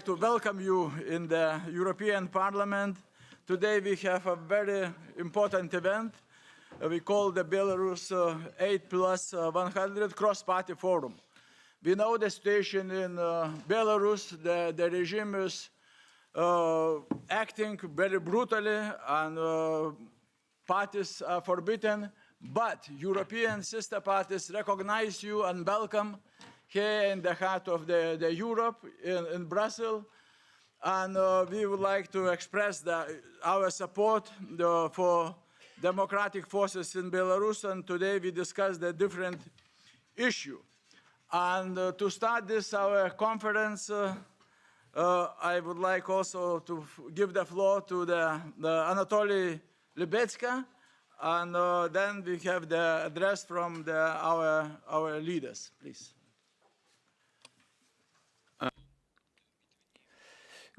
to welcome you in the European Parliament. Today we have a very important event. We call the Belarus 8+100 Cross-Party Forum. We know the situation in Belarus. The regime is acting very brutally, and parties are forbidden. But European sister parties recognize you and welcome here in the heart of the Europe, in Brussels. And we would like to express our support for democratic forces in Belarus. And today we discuss the different issue. And to start this, our conference, I would like also to give the floor to the Anatoly Libetska, and then we have the address from our leaders, please.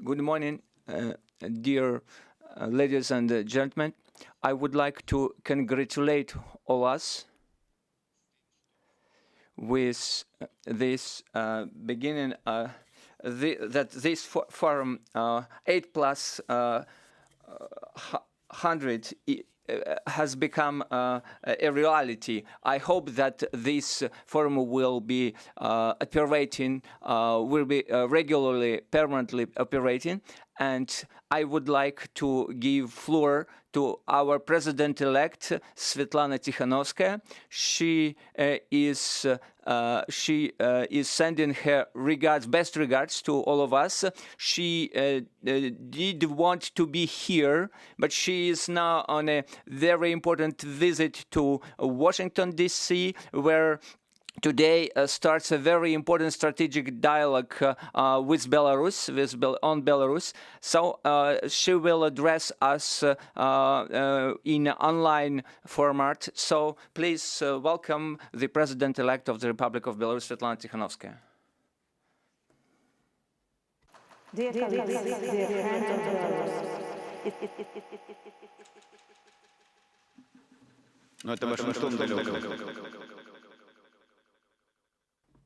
Good morning, dear ladies and gentlemen. I would like to congratulate all us with this beginning that this forum 8+100 has become a reality. I hope that this forum will be operating, will be regularly, permanently operating. And I would like to give floor to our president-elect, Svetlana Tikhanovskaya. She is sending her regards, best regards to all of us. She did want to be here, but she is now on a very important visit to Washington, D.C., where today starts a very important strategic dialogue with Belarus, on Belarus. So she will address us in online format. So please welcome the President-elect of the Republic of Belarus, Svetlana Tikhanovskaya. Dear colleagues, dear friends of Belarus.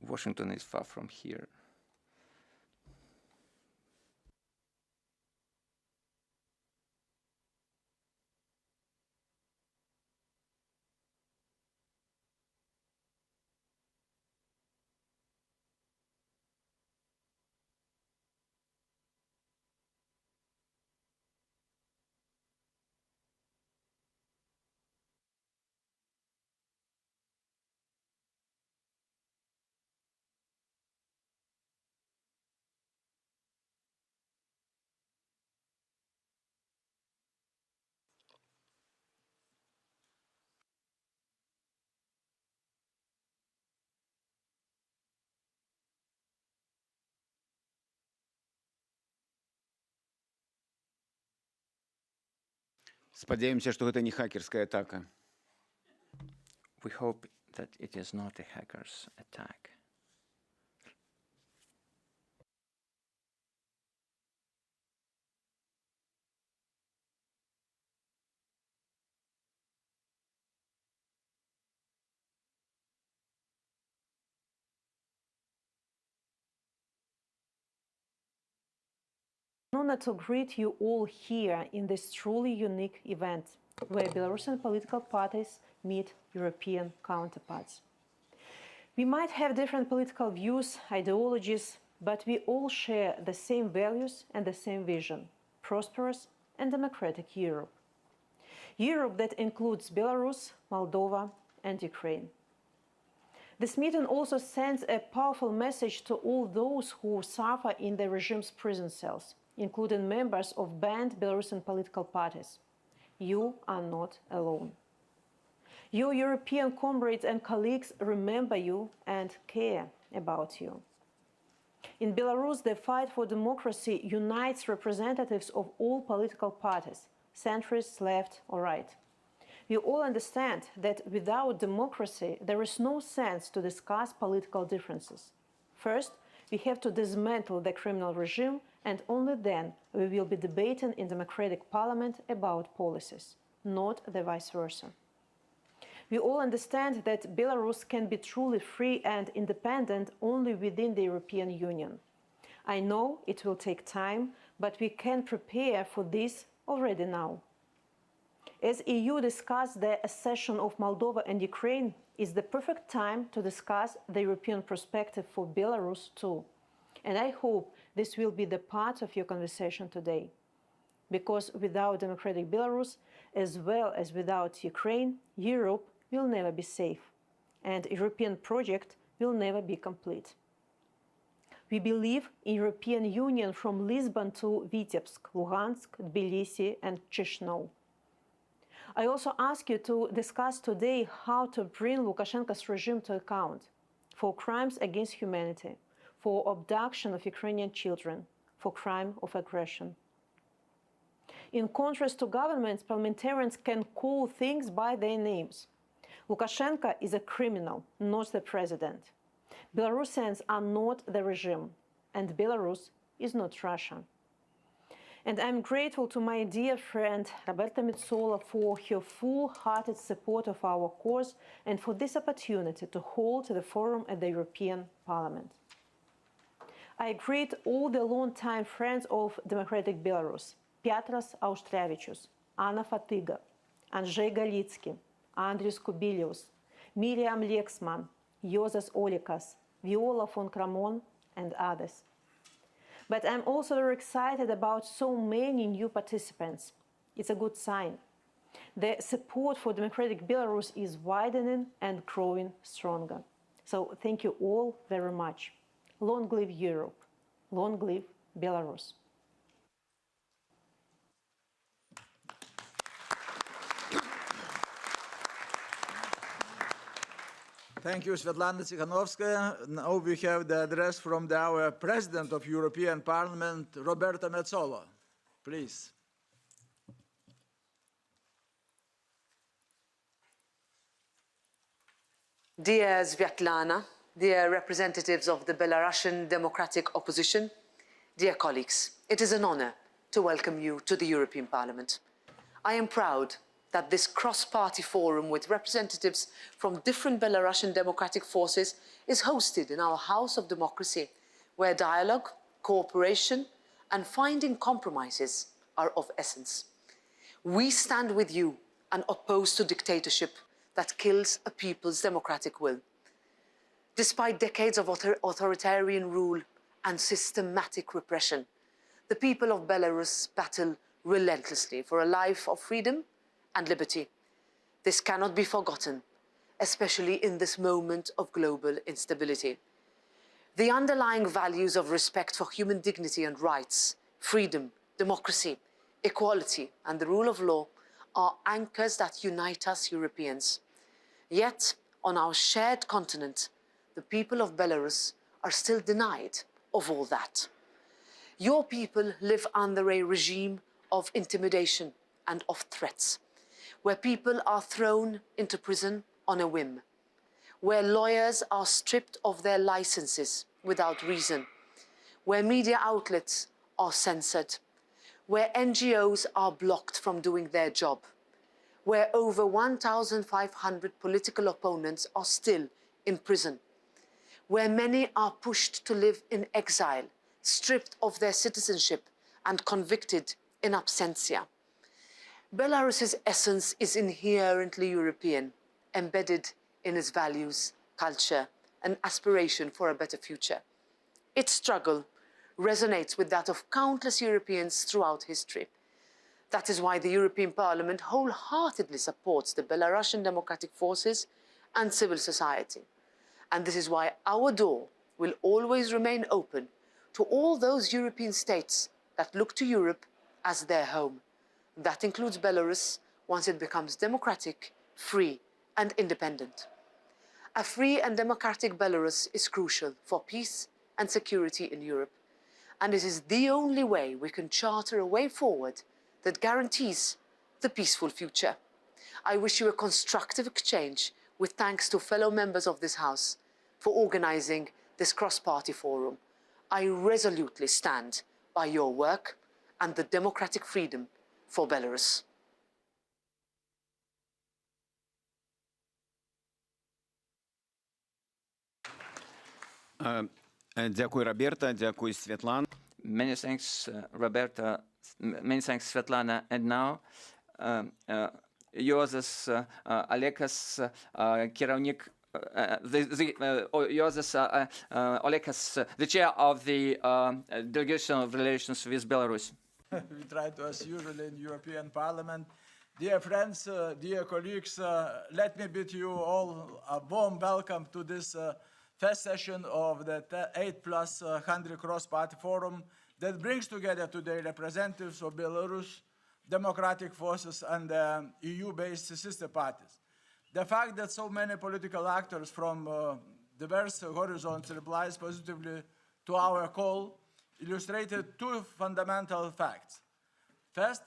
Washington is far from here. Спадзяемся, што гэта не хакерская атака. We hope that it is not a hacker's attack. An honor to greet you all here in this truly unique event, where Belarusian political parties meet European counterparts. We might have different political views, ideologies, but we all share the same values and the same vision: prosperous and democratic Europe. Europe that includes Belarus, Moldova, and Ukraine. This meeting also sends a powerful message to all those who suffer in the regime's prison cells, including members of banned Belarusian political parties. You are not alone. Your European comrades and colleagues remember you and care about you. In Belarus, the fight for democracy unites representatives of all political parties, centrists, left or right. We all understand that without democracy, there is no sense to discuss political differences. First, we have to dismantle the criminal regime, and only then we will be debating in democratic parliament about policies, not the vice versa. We all understand that Belarus can be truly free and independent only within the European Union. I know it will take time, but we can prepare for this already now. As EU discusses the accession of Moldova and Ukraine, is the perfect time to discuss the European perspective for Belarus too. And I hope this will be the part of your conversation today. Because without democratic Belarus, as well as without Ukraine, Europe will never be safe, and the European project will never be complete. We believe in European Union from Lisbon to Vitebsk, Luhansk, Tbilisi, and Chisinau. I also ask you to discuss today how to bring Lukashenko's regime to account for crimes against humanity, for abduction of Ukrainian children, for crime of aggression. In contrast to governments, parliamentarians can call things by their names. Lukashenko is a criminal, not the president. Belarusians are not the regime, and Belarus is not Russia. And I'm grateful to my dear friend Roberta Metsola for her full-hearted support of our cause and for this opportunity to hold the forum at the European Parliament. I greet all the long-time friends of democratic Belarus: Piotras Auštrevičius, Anna Fatiga, Andrzej Galitsky, Andrius Kubilius, Miriam Lexman, Jozas Olikas, Viola von Kramon, and others. But I'm also very excited about so many new participants. It's a good sign. The support for democratic Belarus is widening and growing stronger. So thank you all very much. Long live Europe. Long live Belarus. Thank you, Svetlana Tsikhanovskaya. Now we have the address from our President of European Parliament, Roberta Metsola. Please. Dear Svetlana, dear representatives of the Belarusian Democratic Opposition, dear colleagues, it is an honor to welcome you to the European Parliament. I am proud that this cross-party forum with representatives from different Belarusian democratic forces is hosted in our House of Democracy, where dialogue, cooperation, and finding compromises are of essence. We stand with you and oppose to dictatorship that kills a people's democratic will. Despite decades of authoritarian rule and systematic repression, the people of Belarus battle relentlessly for a life of freedom and liberty. This cannot be forgotten, especially in this moment of global instability. The underlying values of respect for human dignity and rights, freedom, democracy, equality, and the rule of law are anchors that unite us Europeans. Yet, on our shared continent, the people of Belarus are still denied of all that. Your people live under a regime of intimidation and of threats, where people are thrown into prison on a whim, where lawyers are stripped of their licenses without reason, where media outlets are censored, where NGOs are blocked from doing their job, where over 1,500 political opponents are still in prison, where many are pushed to live in exile, stripped of their citizenship and convicted in absentia. Belarus's essence is inherently European, embedded in its values, culture, and aspiration for a better future. Its struggle resonates with that of countless Europeans throughout history. That is why the European Parliament wholeheartedly supports the Belarusian democratic forces and civil society. And this is why our door will always remain open to all those European states that look to Europe as their home. That includes Belarus once it becomes democratic, free, and independent. A free and democratic Belarus is crucial for peace and security in Europe, and it is the only way we can charter a way forward that guarantees the peaceful future. I wish you a constructive exchange, with thanks to fellow members of this House for organizing this cross-party forum. I resolutely stand by your work and the democratic freedom for Belarus. Дякую, Роберта, дякую, Світлана. Many thanks, Roberta. Many thanks, Svetlana. And now, Juozas Olekas, керівник, Juozas Olekas, the chair of the delegation of relations with Belarus. We try to, as usual, in European Parliament. Dear friends, dear colleagues, let me bid you all a warm welcome to this first session of the 8+100 Cross-Party Forum that brings together today representatives of Belarus, democratic forces, and EU-based sister parties. The fact that so many political actors from diverse horizons replies positively to our call illustrated two fundamental facts. First,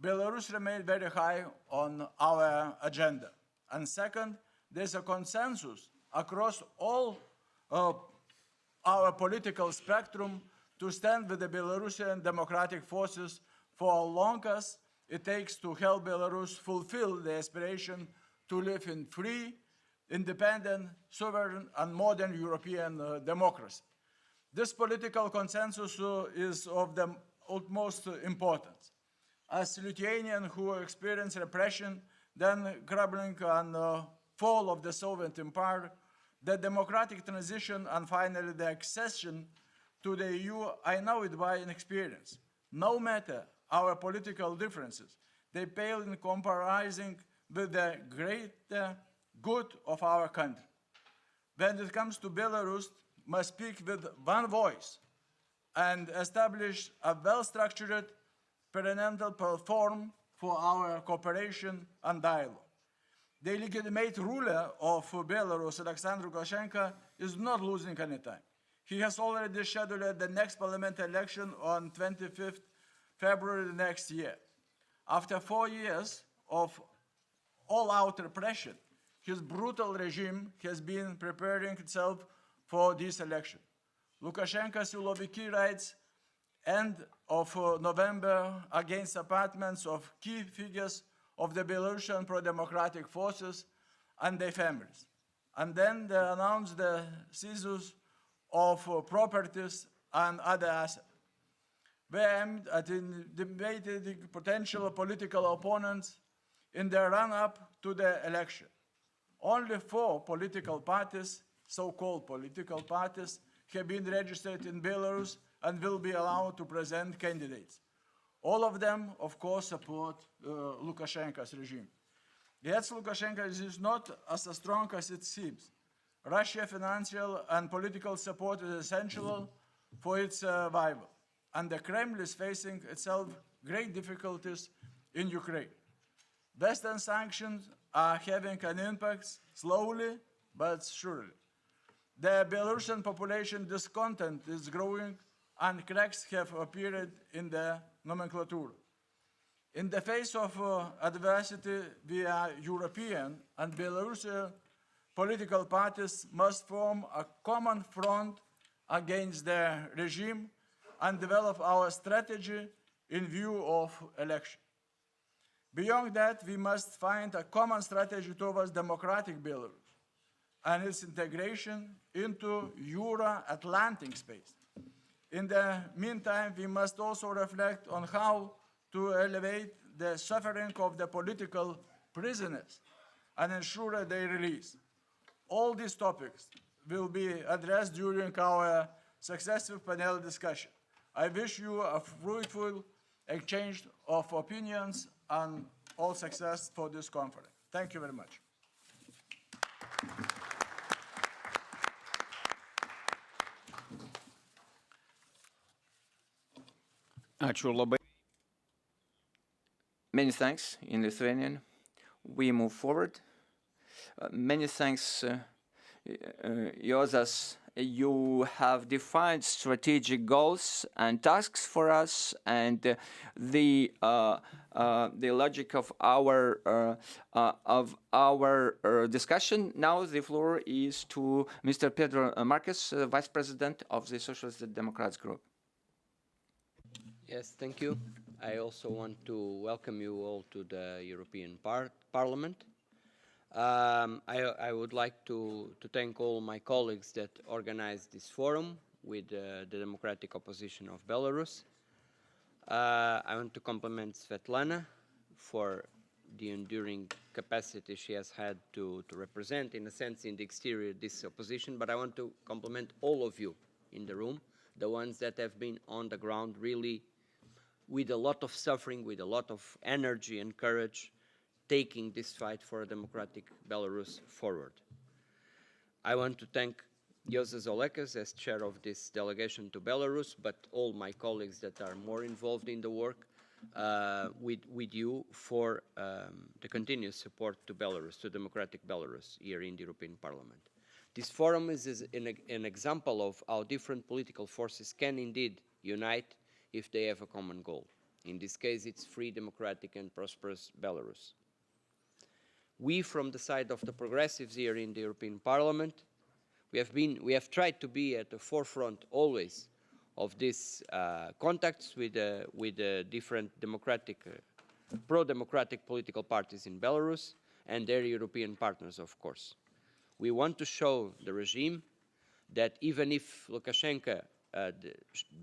Belarus remained very high on our agenda. And second, there's a consensus across all our political spectrum to stand with the Belarusian democratic forces for as long as it takes to help Belarus fulfill the aspiration to live in free, independent, sovereign, and modern European democracy. This political consensus is of the utmost importance. As Lithuanian who experienced repression, then crumbling and fall of the Soviet Empire, the democratic transition, and finally the accession to the EU, I know it by experience. No matter our political differences, they pale in comparison with the greater good of our country. When it comes to Belarus, must speak with one voice and establish a well-structured perennial platform for our cooperation and dialogue. The legitimate ruler of Belarus, Alexander Lukashenko, is not losing any time. He has already scheduled the next parliamentary election on 25th February next year. After 4 years of all-out repression, his brutal regime has been preparing itself for this election. Lukashenko's Siloviki raids end of November against apartments of key figures of the Belarusian pro-democratic forces and their families. And then they announced the seizures of properties and other assets. They aimed at intimidating potential political opponents in the run-up to the election. Only 4 political parties, so-called political parties, have been registered in Belarus and will be allowed to present candidates. All of them, of course, support Lukashenko's regime. Yet Lukashenko is not as strong as it seems. Russia's financial and political support is essential for its survival, and the Kremlin is facing itself great difficulties in Ukraine. Western sanctions are having an impact slowly but surely. The Belarusian population discontent is growing and cracks have appeared in the nomenclature. In the face of adversity, we are European and Belarusian political parties must form a common front against the regime and develop our strategy in view of election. Beyond that, we must find a common strategy towards democratic Belarus and its integration into Euro-Atlantic space. In the meantime, we must also reflect on how to elevate the suffering of the political prisoners and ensure their release. All these topics will be addressed during our successive panel discussion. I wish you a fruitful exchange of opinions and all success for this conference. Thank you very much. Ačiū labai. Many thanks in Lithuanian. We move forward. Many thanks, Juozas. You have defined strategic goals and tasks for us, and the logic of our discussion. Now the floor is to Mr. Pedro Marques, Vice President of the Socialist Democrats Group. Yes, thank you. I also want to welcome you all to the European Parliament. I would like to thank all my colleagues that organized this forum, with the democratic opposition of Belarus. I want to compliment Svetlana for the enduring capacity she has had to represent, in a sense, in the exterior, this opposition. But I want to compliment all of you in the room, the ones that have been on the ground really with a lot of suffering, with a lot of energy and courage, taking this fight for a democratic Belarus forward. I want to thank Joseph Olekas as chair of this delegation to Belarus, but all my colleagues that are more involved in the work with you for the continuous support to Belarus, to democratic Belarus here in the European Parliament. This forum is an example of how different political forces can indeed unite if they have a common goal. In this case, it's free, democratic, and prosperous Belarus. We, from the side of the progressives here in the European Parliament, we have tried to be at the forefront always of these contacts with different democratic, pro-democratic political parties in Belarus and their European partners, of course. We want to show the regime that even if Lukashenko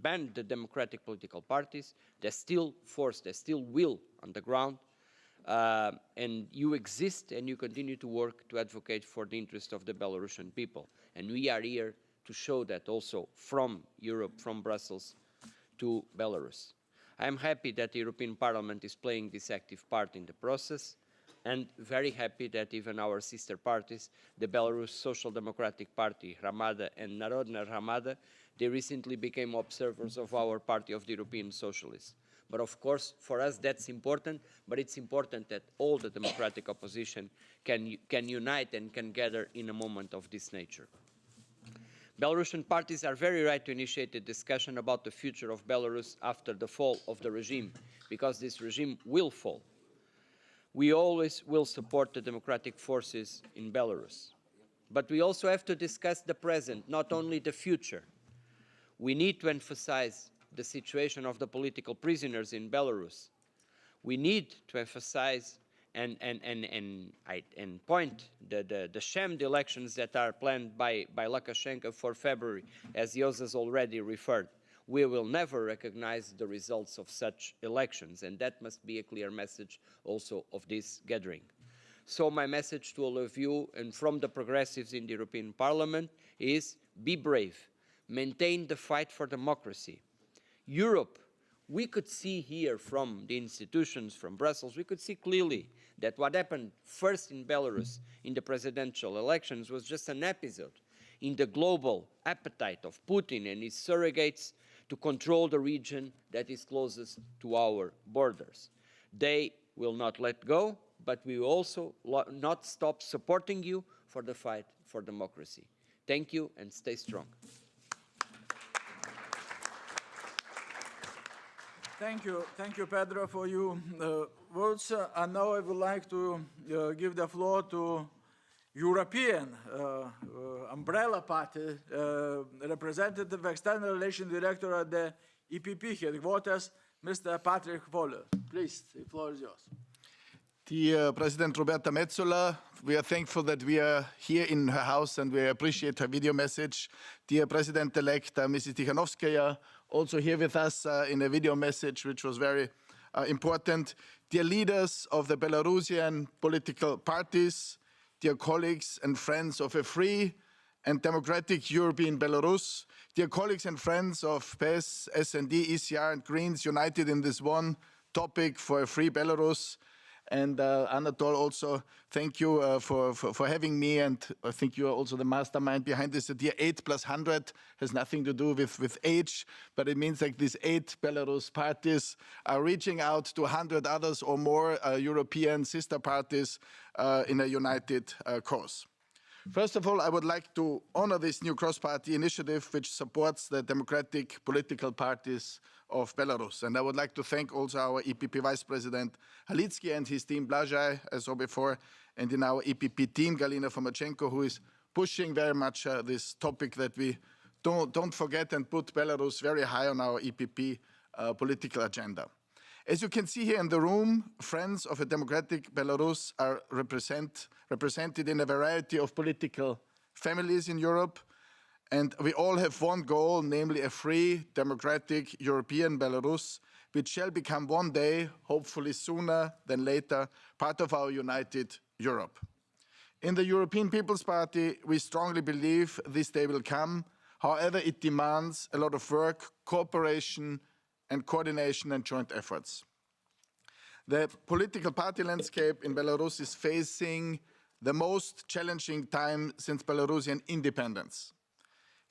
banned the democratic political parties, there's still force, there's still will on the ground, and you exist and you continue to work to advocate for the interest of the Belarusian people. And we are here to show that also from Europe, from Brussels to Belarus. I am happy that the European Parliament is playing this active part in the process, and very happy that even our sister parties, the Belarus Social Democratic Party, Hromada, and Narodna Hromada, they recently became observers of our Party of the European Socialists. But of course, for us that's important, but it's important that all the democratic opposition can unite and can gather in a moment of this nature. Belarusian parties are very right to initiate a discussion about the future of Belarus after the fall of the regime, because this regime will fall. We always will support the democratic forces in Belarus. But we also have to discuss the present, not only the future. We need to emphasize the situation of the political prisoners in Belarus. We need to emphasize and point the sham elections that are planned by Lukashenko for February, as Joseph already referred. We will never recognize the results of such elections, and that must be a clear message also of this gathering. So my message to all of you and from the progressives in the European Parliament is be brave, maintain the fight for democracy. Europe, we could see here from the institutions, from Brussels, we could see clearly that what happened first in Belarus in the presidential elections was just an episode in the global appetite of Putin and his surrogates to control the region that is closest to our borders. They will not let go, but we will also not stop supporting you for the fight for democracy. Thank you and stay strong. Thank you, Pedro, for your words. And now I would like to give the floor to European umbrella party representative, external relations director at the EPP headquarters, Mr. Patrick Voller. Please, the floor is yours. Dear President Roberta Metsola, we are thankful that we are here in her house and we appreciate her video message. Dear President-elect Mrs. Tikhanovskaya, also here with us in a video message which was very important. Dear leaders of the Belarusian political parties, dear colleagues and friends of a free and democratic European Belarus, dear colleagues and friends of PES, SD, ECR and Greens united in this one topic for a free Belarus. And Anatol, also thank you for having me, and I think you are also the mastermind behind this idea. 8+100 has nothing to do with age, but it means like these 8 Belarus parties are reaching out to 100 others or more European sister parties in a united cause. First of all, I would like to honor this new cross-party initiative which supports the democratic political parties of Belarus. And I would like to thank also our EPP Vice President Halicki and his team Blazhai, as I saw before, and in our EPP team, Galina Fomachenko, who is pushing very much this topic that we don't forget and put Belarus very high on our EPP political agenda. As you can see here in the room, friends of a democratic Belarus are represented in a variety of political families in Europe. And we all have one goal, namely a free, democratic European Belarus, which shall become one day, hopefully sooner than later, part of our united Europe. In the European People's Party, we strongly believe this day will come. However, it demands a lot of work, cooperation, and coordination and joint efforts. The political party landscape in Belarus is facing the most challenging time since Belarusian independence.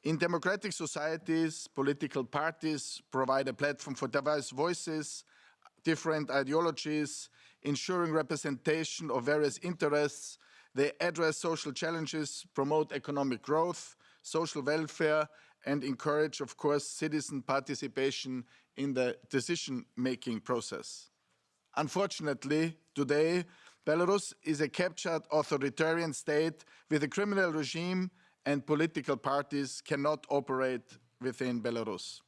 In democratic societies, political parties provide a platform for diverse voices, different ideologies, ensuring representation of various interests. They address social challenges, promote economic growth, social welfare, and encourage, of course, citizen participation in the decision-making process. Unfortunately, today, Belarus is a captured authoritarian state with a criminal regime, and political parties cannot operate within Belarus.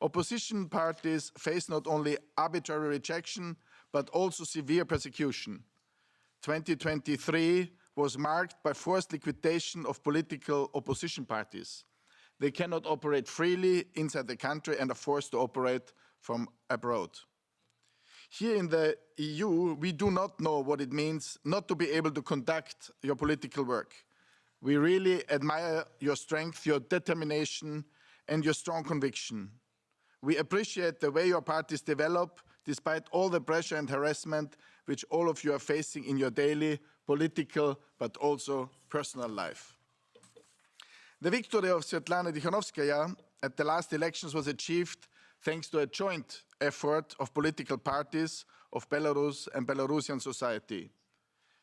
Opposition parties face not only arbitrary rejection, but also severe persecution. 2023 was marked by forced liquidation of political opposition parties. They cannot operate freely inside the country and are forced to operate from abroad. Here in the EU, we do not know what it means not to be able to conduct your political work. We really admire your strength, your determination, and your strong conviction. We appreciate the way your parties develop, despite all the pressure and harassment which all of you are facing in your daily political, but also personal life. The victory of Svetlana Tikhanovskaya at the last elections was achieved thanks to a joint effort of political parties of Belarus and Belarusian society.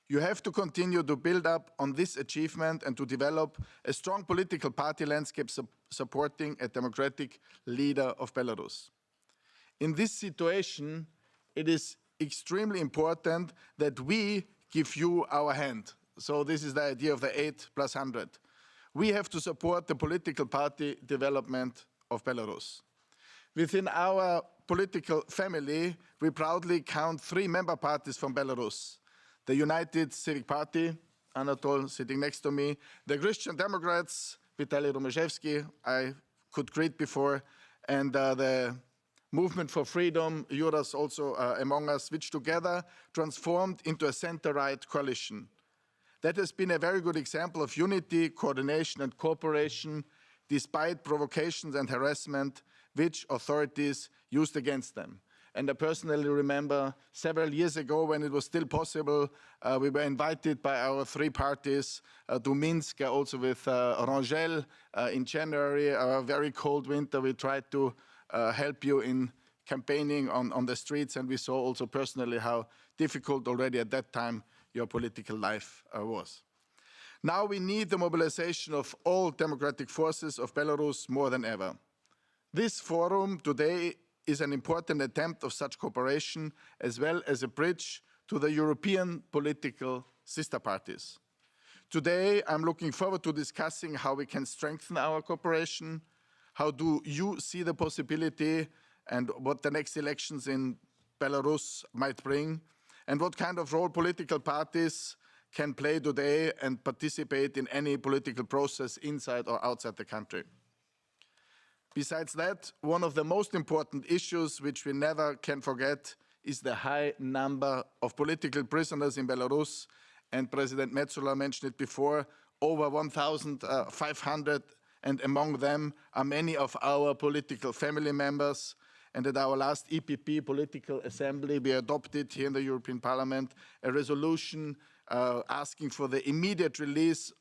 You have to continue to build up on this achievement and to develop a strong political party landscape supporting a democratic leader of Belarus. In this situation, it is extremely important that we give you our hand. So this is the idea of the 8+100. We have to support the political party development of Belarus. Within our political family, we proudly count 3 member parties from Belarus: the United Civic Party, Anatol sitting next to me, the Christian Democrats, Vitaly Romashevsky, I could greet before, and the Movement for Freedom, Juras also among us, which together transformed into a center-right coalition. That has been a very good example of unity, coordination, and cooperation, despite provocations and harassment which authorities used against them. And I personally remember several years ago when it was still possible, we were invited by our 3 parties to Minsk, also with Rangel in January, a very cold winter. We tried to help you in campaigning on the streets, and we saw also personally how difficult already at that time your political life was. Now we need the mobilization of all democratic forces of Belarus more than ever. This forum today is an important attempt of such cooperation, as well as a bridge to the European political sister parties. Today, I'm looking forward to discussing how we can strengthen our cooperation. How do you see the possibility and what the next elections in Belarus might bring, and what kind of role political parties can play today and participate in any political process inside or outside the country? Besides that, one of the most important issues which we never can forget is the high number of political prisoners in Belarus, and President Metsola mentioned it before, over 1,500, and among them are many of our political family members. And at our last EPP political assembly, we adopted here in the European Parliament a resolution asking for the immediate release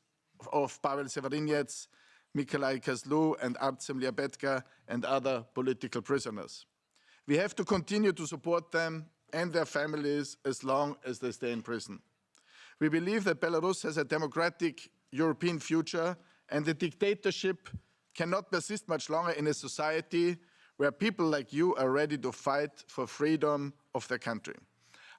of Pavel Severinets, Mikolai Kozlu, and Artsem Liabetka, and other political prisoners. We have to continue to support them and their families as long as they stay in prison. We believe that Belarus has a democratic European future, and the dictatorship cannot persist much longer in a society where people like you are ready to fight for freedom of their country.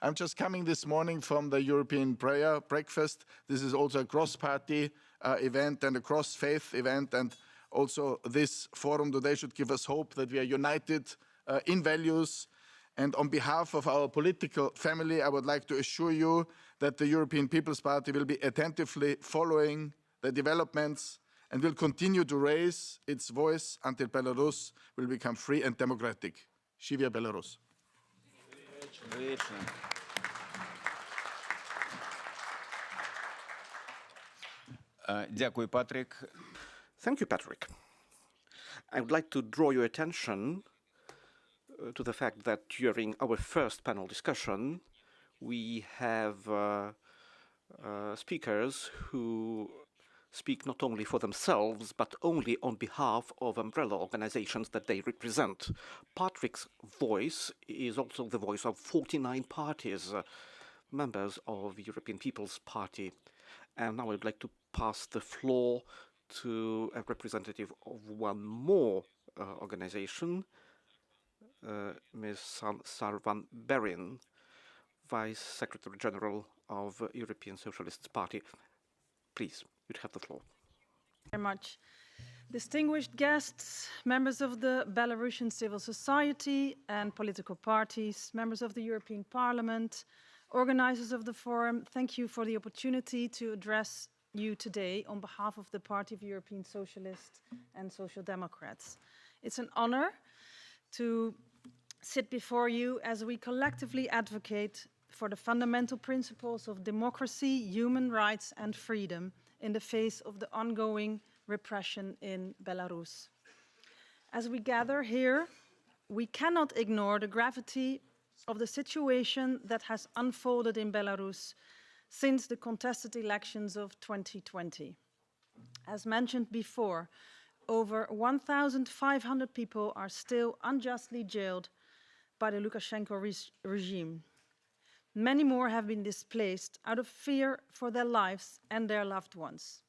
I'm just coming this morning from the European Prayer Breakfast. This is also a cross-party event and a cross-faith event, and also this forum today should give us hope that we are united in values. And on behalf of our political family, I would like to assure you that the European People's Party will be attentively following the developments and will continue to raise its voice until Belarus will become free and democratic. Živia Belarus. Дякую, Патрік. Thank you, Patrick. I would like to draw your attention to the fact that during our first panel discussion, we have speakers who speak not only for themselves, but only on behalf of umbrella organizations that they represent. Patrick's voice is also the voice of 49 parties, members of the European People's Party. And now I would like to pass the floor to a representative of one more organization, Ms. Sarvan Berin, Vice Secretary General of European Socialists Party. Please, you'd have the floor. Very much. Distinguished guests, members of the Belarusian civil society and political parties, members of the European Parliament, organizers of the forum, thank you for the opportunity to address you today on behalf of the Party of European Socialists and Social Democrats. It's an honor to sit before you as we collectively advocate for the fundamental principles of democracy, human rights and freedom in the face of the ongoing repression in Belarus. As we gather here, we cannot ignore the gravity of the situation that has unfolded in Belarus since the contested elections of 2020. As mentioned before, over 1,500 people are still unjustly jailed by the Lukashenko regime. Many more have been displaced out of fear for their lives and their loved ones.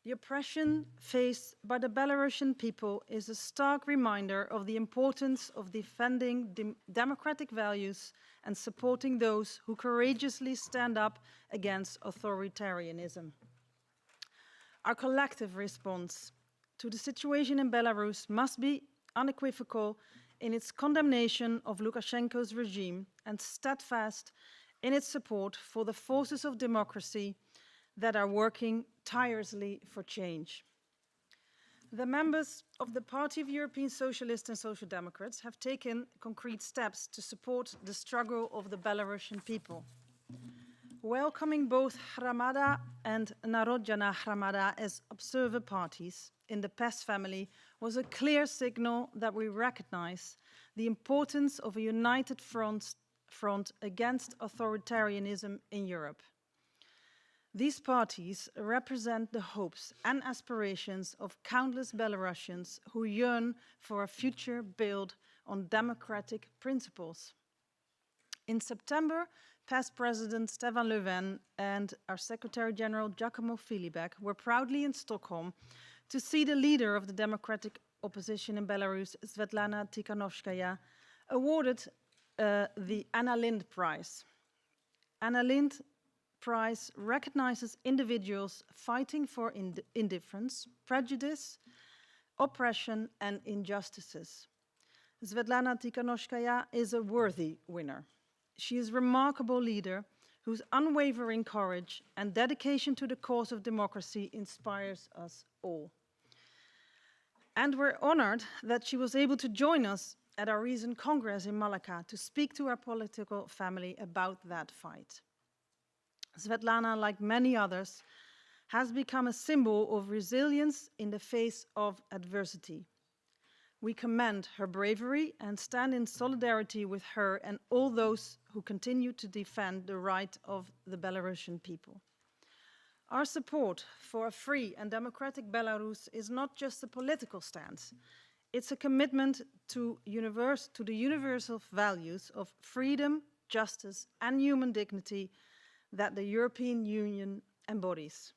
The oppression faced by the Belarusian people is a stark reminder of the importance of defending democratic values and supporting those who courageously stand up against authoritarianism. Our collective response to the situation in Belarus must be unequivocal in its condemnation of Lukashenko's regime and steadfast in its support for the forces of democracy that are working tirelessly for change. The members of the Party of European Socialists and Social Democrats have taken concrete steps to support the struggle of the Belarusian people. Welcoming both Hromada and Narodjana Hromada as observer parties in the PES family was a clear signal that we recognize the importance of a united front against authoritarianism in Europe. These parties represent the hopes and aspirations of countless Belarusians who yearn for a future built on democratic principles. In September, past President Stefan Löfven and our Secretary General Giacomo Filibek were proudly in Stockholm to see the leader of the democratic opposition in Belarus, Svetlana Tikhanovskaya, awarded the Anna Lindh Prize. Anna Lindh Prize recognizes individuals fighting for indifference, prejudice, oppression, and injustices. Svetlana Tikhanovskaya is a worthy winner. She is a remarkable leader whose unwavering courage and dedication to the cause of democracy inspires us all. And we're honored that she was able to join us at our recent Congress in Malacca to speak to our political family about that fight. Svetlana, like many others, has become a symbol of resilience in the face of adversity. We commend her bravery and stand in solidarity with her and all those who continue to defend the right of the Belarusian people. Our support for a free and democratic Belarus is not just a political stance. It's a commitment to the universal values of freedom, justice, and human dignity that the European Union embodies.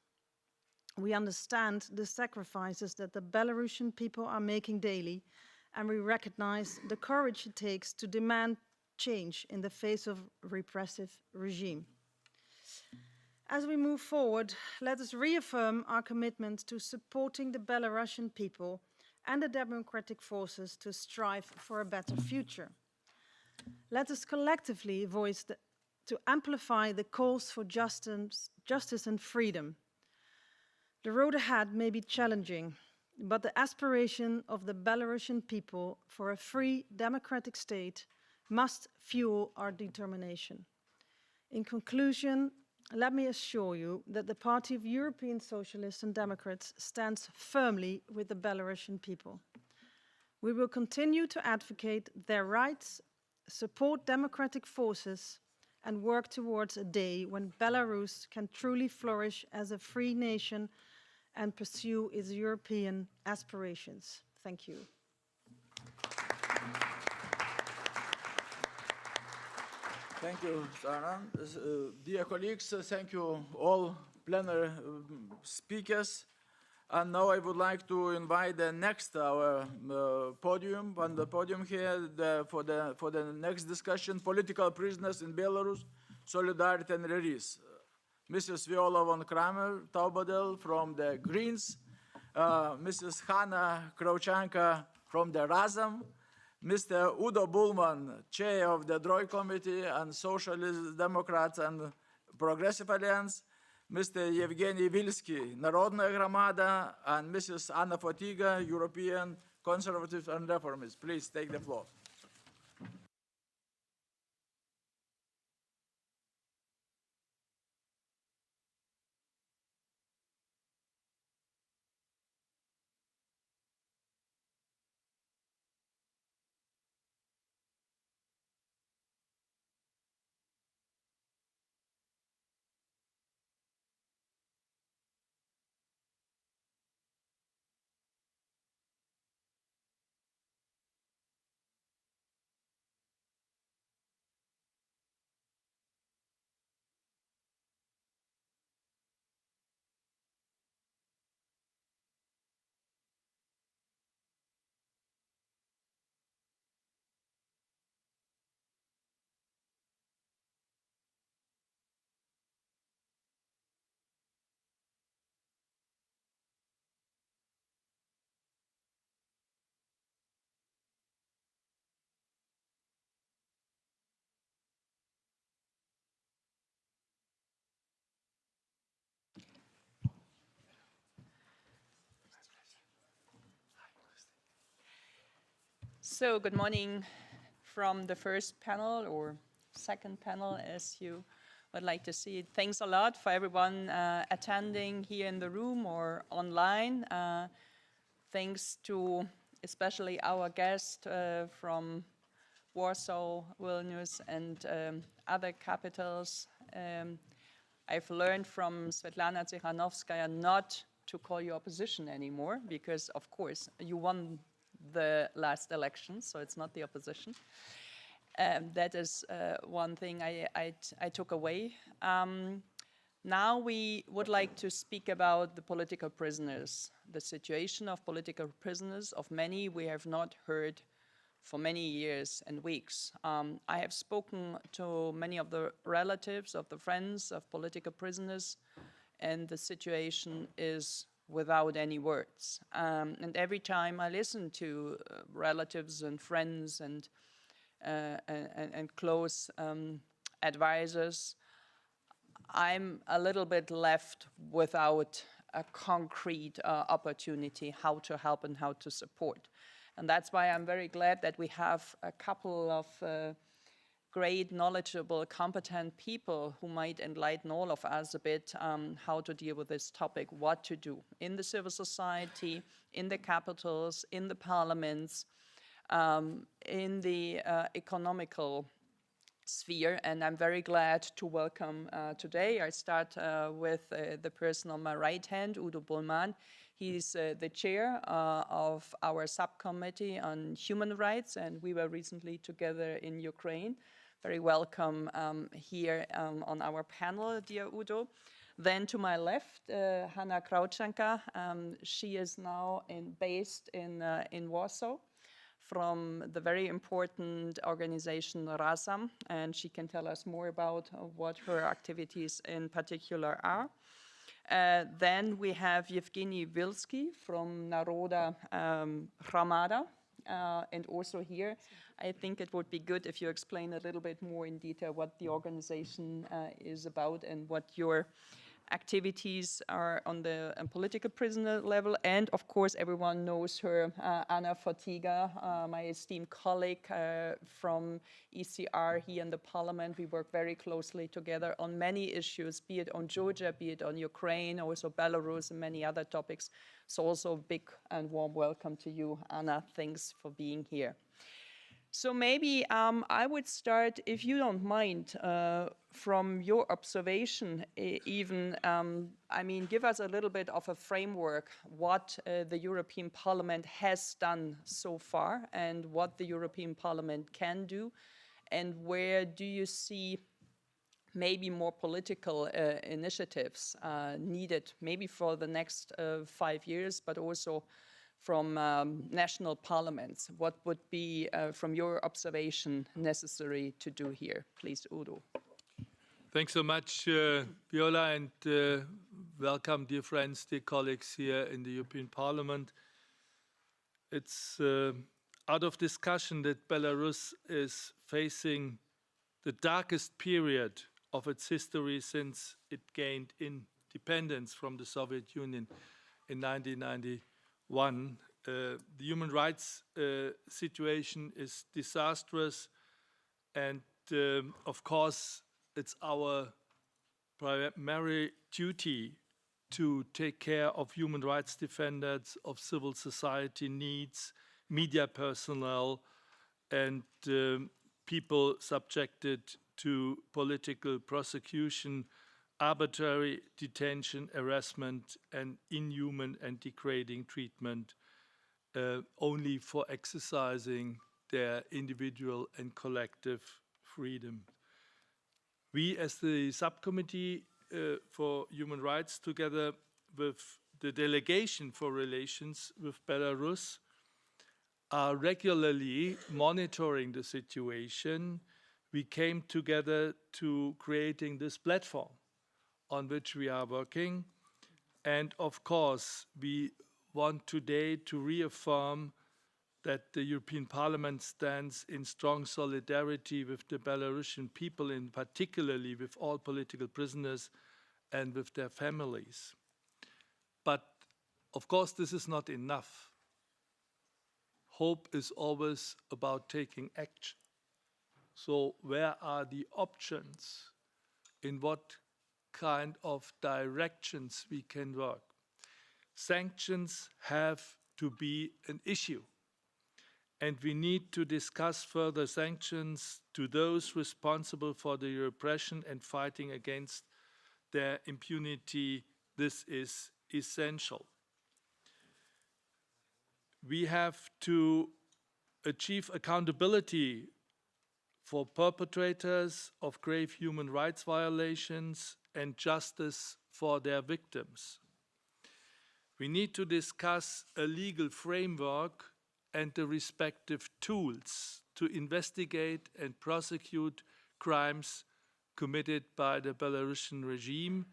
We understand the sacrifices that the Belarusian people are making daily, and we recognize the courage it takes to demand change in the face of a repressive regime. As we move forward, let us reaffirm our commitment to supporting the Belarusian people and the democratic forces to strive for a better future. Let us collectively to amplify the calls for justice and freedom. The road ahead may be challenging, but the aspiration of the Belarusian people for a free, democratic state must fuel our determination. In conclusion, let me assure you that the Party of European Socialists and Democrats stands firmly with the Belarusian people. We will continue to advocate their rights, support democratic forces, and work towards a day when Belarus can truly flourish as a free nation and pursue its European aspirations. Thank you. Thank you, Sarah. Dear colleagues, thank you all plenary speakers. And now I would like to invite the next podium, on the podium here for the next discussion, political prisoners in Belarus, solidarity and release. Mrs. Viola von Kramer Taubadel from the Greens, Mrs. Hanna Krauchanka from the Razam, Mr. Udo Bullman, chair of the DROI Committee and Socialist Democrats and Progressive Alliance, Mr. Yevgeny Vilsky, Narodная Gramada, and Mrs. Anna Fotyga, European Conservatives and Reformists. Please take the floor. So good morning from the first panel or second panel, as you would like to see it. Thanks a lot for everyone attending here in the room or online. Thanks to especially our guest from Warsaw, Vilnius, and other capitals. I've learned from Svetlana Tsikhanouskaya not to call you opposition anymore, because, of course, you won the last election, so it's not the opposition. That is one thing I took away. Now we would like to speak about the political prisoners, the situation of political prisoners. Of many we have not heard for many years and weeks. I have spoken to many of the relatives, of the friends of political prisoners, and the situation is without any words. And every time I listen to relatives and friends and close advisors, I'm a little bit left without a concrete opportunity how to help and how to support. And that's why I'm very glad that we have a couple of great, knowledgeable, competent people who might enlighten all of us a bit how to deal with this topic, what to do in the civil society, in the capitals, in the parliaments, in the economical sphere. And I'm very glad to welcome today. I start with the person on my right hand, Udo Bullman. He's the chair of our subcommittee on human rights, and we were recently together in Ukraine. Very welcome here on our panel, dear Udo. Then to my left, Hanna Krauchanka. She is now based in Warsaw from the very important organization Razam, and she can tell us more about what her activities in particular are. Then we have Yevgeny Vilsky from Narodna Gramada. And also here, I think it would be good if you explain a little bit more in detail what the organization is about and what your activities are on the political prisoner level, and of course everyone knows her, Anna Fotyga, my esteemed colleague from ECR here in the parliament. We work very closely together on many issues, be it on Georgia, be it on Ukraine, also Belarus and many other topics. So also a big and warm welcome to you, Anna. Thanks for being here. So maybe I would start, if you don't mind, from your observation even, I mean, give us a little bit of a framework what the European Parliament has done so far and what the European Parliament can do, and where do you see maybe more political initiatives needed, maybe for the next 5 years, but also from national parliaments. What would be, from your observation, necessary to do here? Please, Udo. Thanks so much, Viola, and welcome, dear friends, dear colleagues here in the European Parliament. It's out of discussion that Belarus is facing the darkest period of its history since it gained independence from the Soviet Union in 1991. The human rights situation is disastrous, and of course it's our primary duty to take care of human rights defenders, of civil society needs, media personnel, and people subjected to political prosecution, arbitrary detention, harassment, and inhuman and degrading treatment only for exercising their individual and collective freedom. We, as the Subcommittee for Human Rights, together with the Delegation for Relations with Belarus, are regularly monitoring the situation. We came together to creating this platform on which we are working. And of course, we want today to reaffirm that the European Parliament stands in strong solidarity with the Belarusian people, and particularly with all political prisoners and with their families. But of course, this is not enough. Hope is always about taking action. So where are the options? In what kind of directions we can work? Sanctions have to be an issue, and we need to discuss further sanctions to those responsible for the repression and fighting against their impunity. This is essential. We have to achieve accountability for perpetrators of grave human rights violations and justice for their victims. We need to discuss a legal framework and the respective tools to investigate and prosecute crimes committed by the Belarusian regime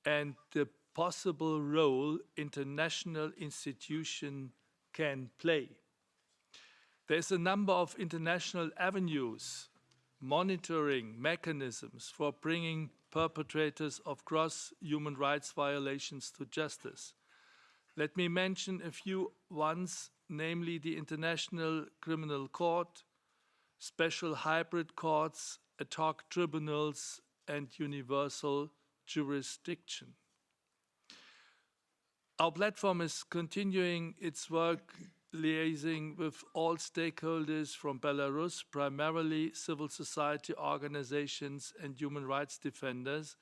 and the possible role international institutions can play. There's a number of international avenues, monitoring mechanisms for bringing perpetrators of gross human rights violations to justice. Let me mention a few ones, namely the International Criminal Court, special hybrid courts, ad hoc tribunals, and universal jurisdiction. Our platform is continuing its work liaising with all stakeholders from Belarus, primarily civil society organizations and human rights defenders,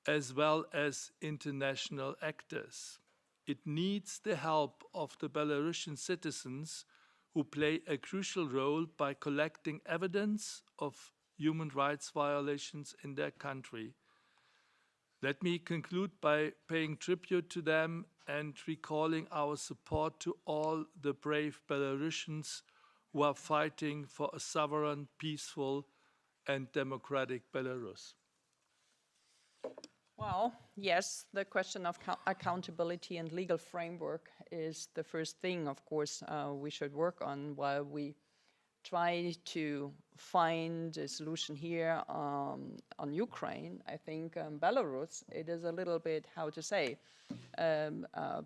as well as international actors. It needs the help of the Belarusian citizens who play a crucial role by collecting evidence of human rights violations in their country. Let me conclude by paying tribute to them and recalling our support to all the brave Belarusians who are fighting for a sovereign, peaceful, and democratic Belarus. Well, yes, the question of accountability and legal framework is the first thing, of course, we should work on while we try to find a solution here on Ukraine, I think Belarus, it is a little bit, how to say,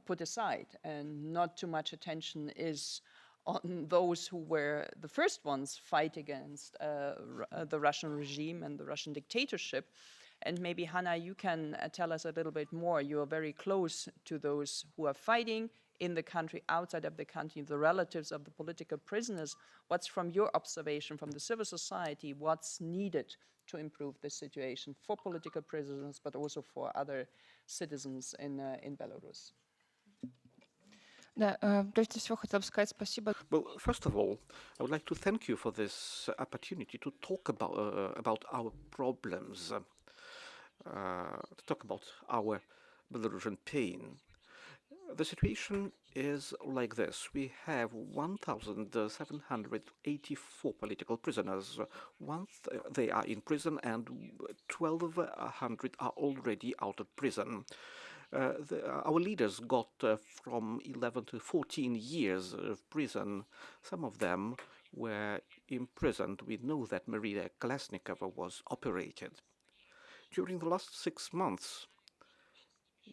put aside, and not too much attention is on those who were the first ones fight against the Russian regime and the Russian dictatorship. And maybe, Hanna, you can tell us a little bit more. You are very close to those who are fighting in the country, outside of the country, the relatives of the political prisoners. What's, from your observation, from the civil society, what's needed to improve the situation for political prisoners, but also for other citizens in Belarus? Да, прежде всего хотела бы сказать спасибо. Well, first of all, I would like to thank you for this opportunity to talk about our problems, to talk about our Belarusian pain. The situation is like this. We have 1,784 political prisoners. They are in prison, and 1,200 are already out of prison. Our leaders got from 11 to 14 years of prison. Some of them were imprisoned. We know that Maria Kolesnikova was operated. During the last 6 months,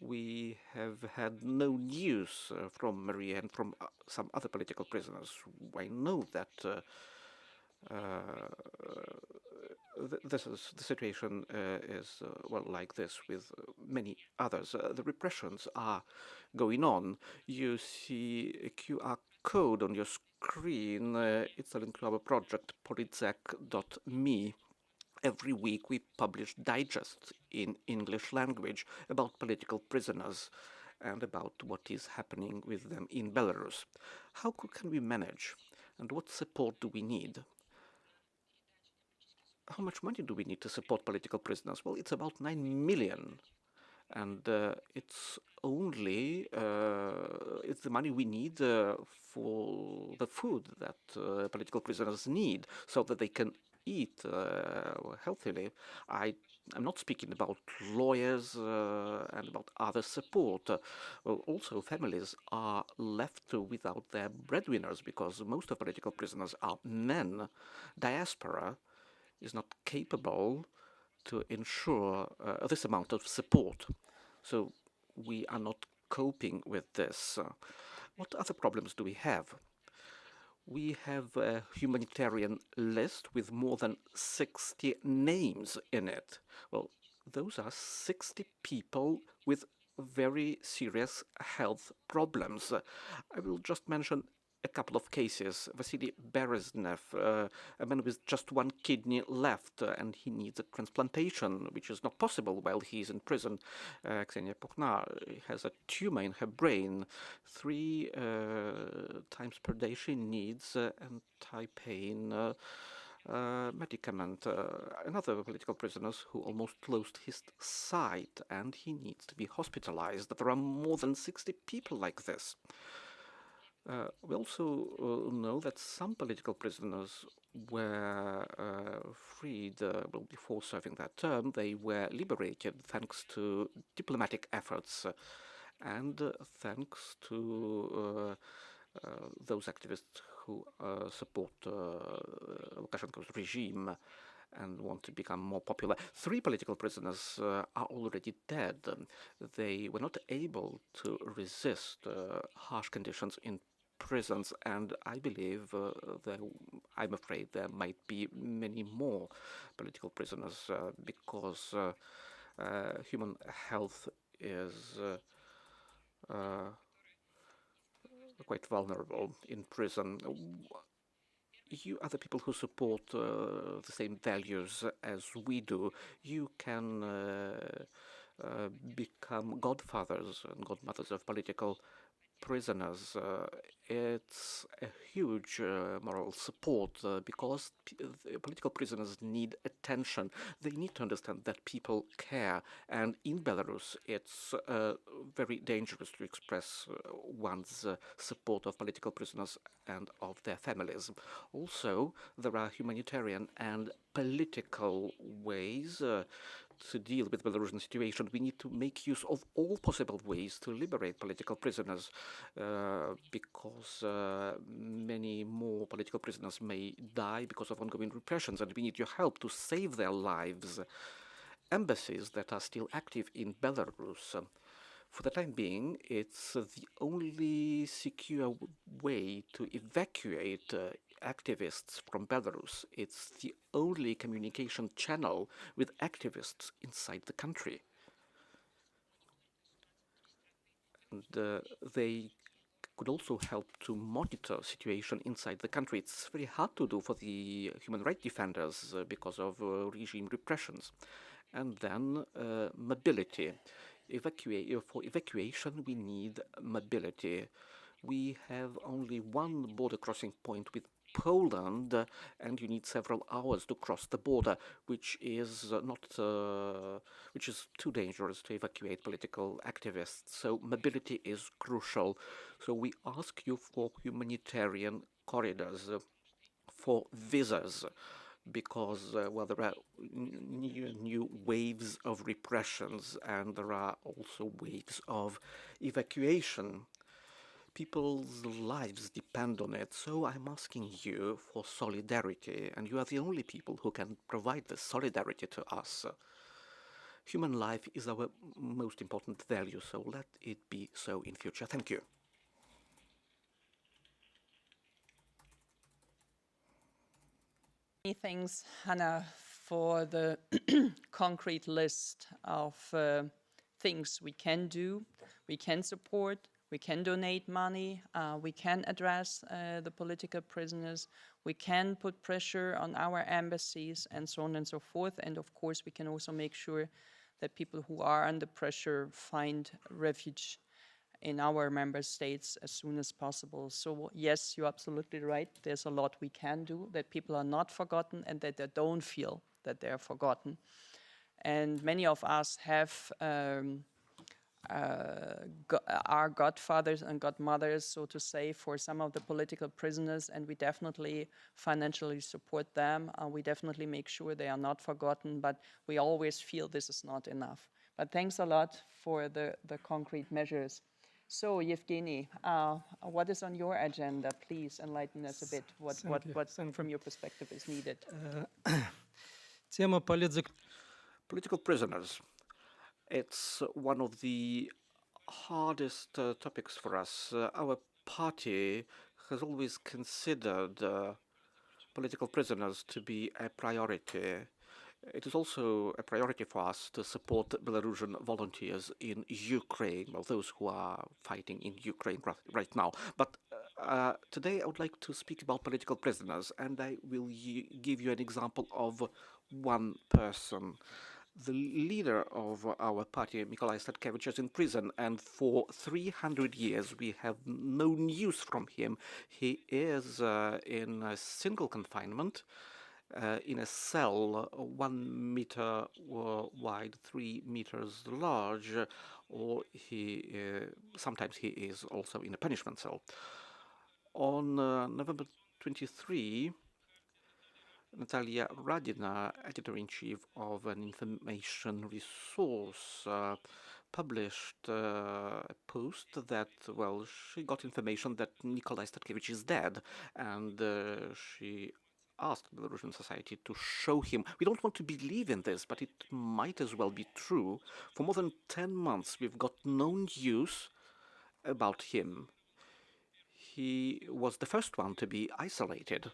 we have had no news from Maria and from some other political prisoners. I know that the situation is well like this with many others. The repressions are going on. You see a QR code on your screen. It's a link to our project, Politsek.me. Every week we publish digests in English language about political prisoners and about what is happening with them in Belarus. How can we manage, and what support do we need? How much money do we need to support political prisoners? Well, it's about 9 million. And it's only it's the money we need for the food that political prisoners need so that they can eat healthily. I'm not speaking about lawyers and about other support. Also, families are left without their breadwinners because most of political prisoners are men. Diaspora is not capable to ensure this amount of support. So we are not coping with this. What other problems do we have? We have a humanitarian list with more than 60 names in it. Well, those are 60 people with very serious health problems. I will just mention a couple of cases. Vasily Bereznev, a man with just one kidney left, and he needs a transplantation, which is not possible while he's in prison. Ksenia Pukhna has a tumor in her brain. 3 times per day she needs anti-pain medicament. Another political prisoner who almost lost his sight, and he needs to be hospitalized. There are more than 60 people like this. We also know that some political prisoners were freed before serving their term. They were liberated thanks to diplomatic efforts and thanks to those activists who support Lukashenko's regime and want to become more popular. 3 political prisoners are already dead. They were not able to resist harsh conditions in prisons, and I believe I'm afraid there might be many more political prisoners because human health is quite vulnerable in prison. You other people who support the same values as we do, you can become godfathers and godmothers of political prisoners. It's a huge moral support because political prisoners need attention. They need to understand that people care. And in Belarus, it's very dangerous to express one's support of political prisoners and of their families. Also, there are humanitarian and political ways to deal with the Belarusian situation, we need to make use of all possible ways to liberate political prisoners, because many more political prisoners may die because of ongoing repressions, and we need your help to save their lives. Embassies that are still active in Belarus, for the time being, it's the only secure way to evacuate activists from Belarus. It's the only communication channel with activists inside the country. And they could also help to monitor situation inside the country. It's very hard to do for the human rights defenders because of regime repressions. And then mobility. For evacuation, we need mobility. We have only one border crossing point with Poland, and you need several hours to cross the border, which is which is too dangerous to evacuate political activists. So mobility is crucial. So we ask you for humanitarian corridors, for visas, because well, there are new waves of repressions, and there are also waves of evacuation. People's lives depend on it, so I'm asking you for solidarity, and you are the only people who can provide this solidarity to us. Human life is our most important value, so let it be so in future. Thank you. Many thanks, Hannah, for the concrete list of things we can do, we can support, we can donate money, we can address the political prisoners, we can put pressure on our embassies, and so on and so forth. And of course, we can also make sure that people who are under pressure find refuge in our member states as soon as possible. So yes, you're absolutely right. There's a lot we can do, that people are not forgotten and that they don't feel that they're forgotten. And many of us have are godfathers and godmothers, so to say, for some of the political prisoners, and we definitely financially support them. We definitely make sure they are not forgotten, but we always feel this is not enough. But thanks a lot for the concrete measures. So, Yevgeny, what is on your agenda? Please enlighten us a bit. What from your perspective is needed? Political prisoners. It's one of the hardest topics for us. Our party has always considered political prisoners to be a priority. It is also a priority for us to support Belarusian volunteers in Ukraine, well, those who are fighting in Ukraine right now. But today I would like to speak about political prisoners, and I will give you an example of one person. The leader of our party, Mykolai Statkevich, is in prison, and for 300 years we have no news from him. He is in a single confinement, in a cell 1 meter wide, 3 meters large, or sometimes he is also in a punishment cell. On November 23, Natalia Radina, editor-in-chief of an information resource, published a post that, well, she got information that Mykolai Statkevich is dead, and she asked Belarusian society to show him. We don't want to believe in this, but it might as well be true. For more than 10 months, we've got no news about him. He was the first one to be isolated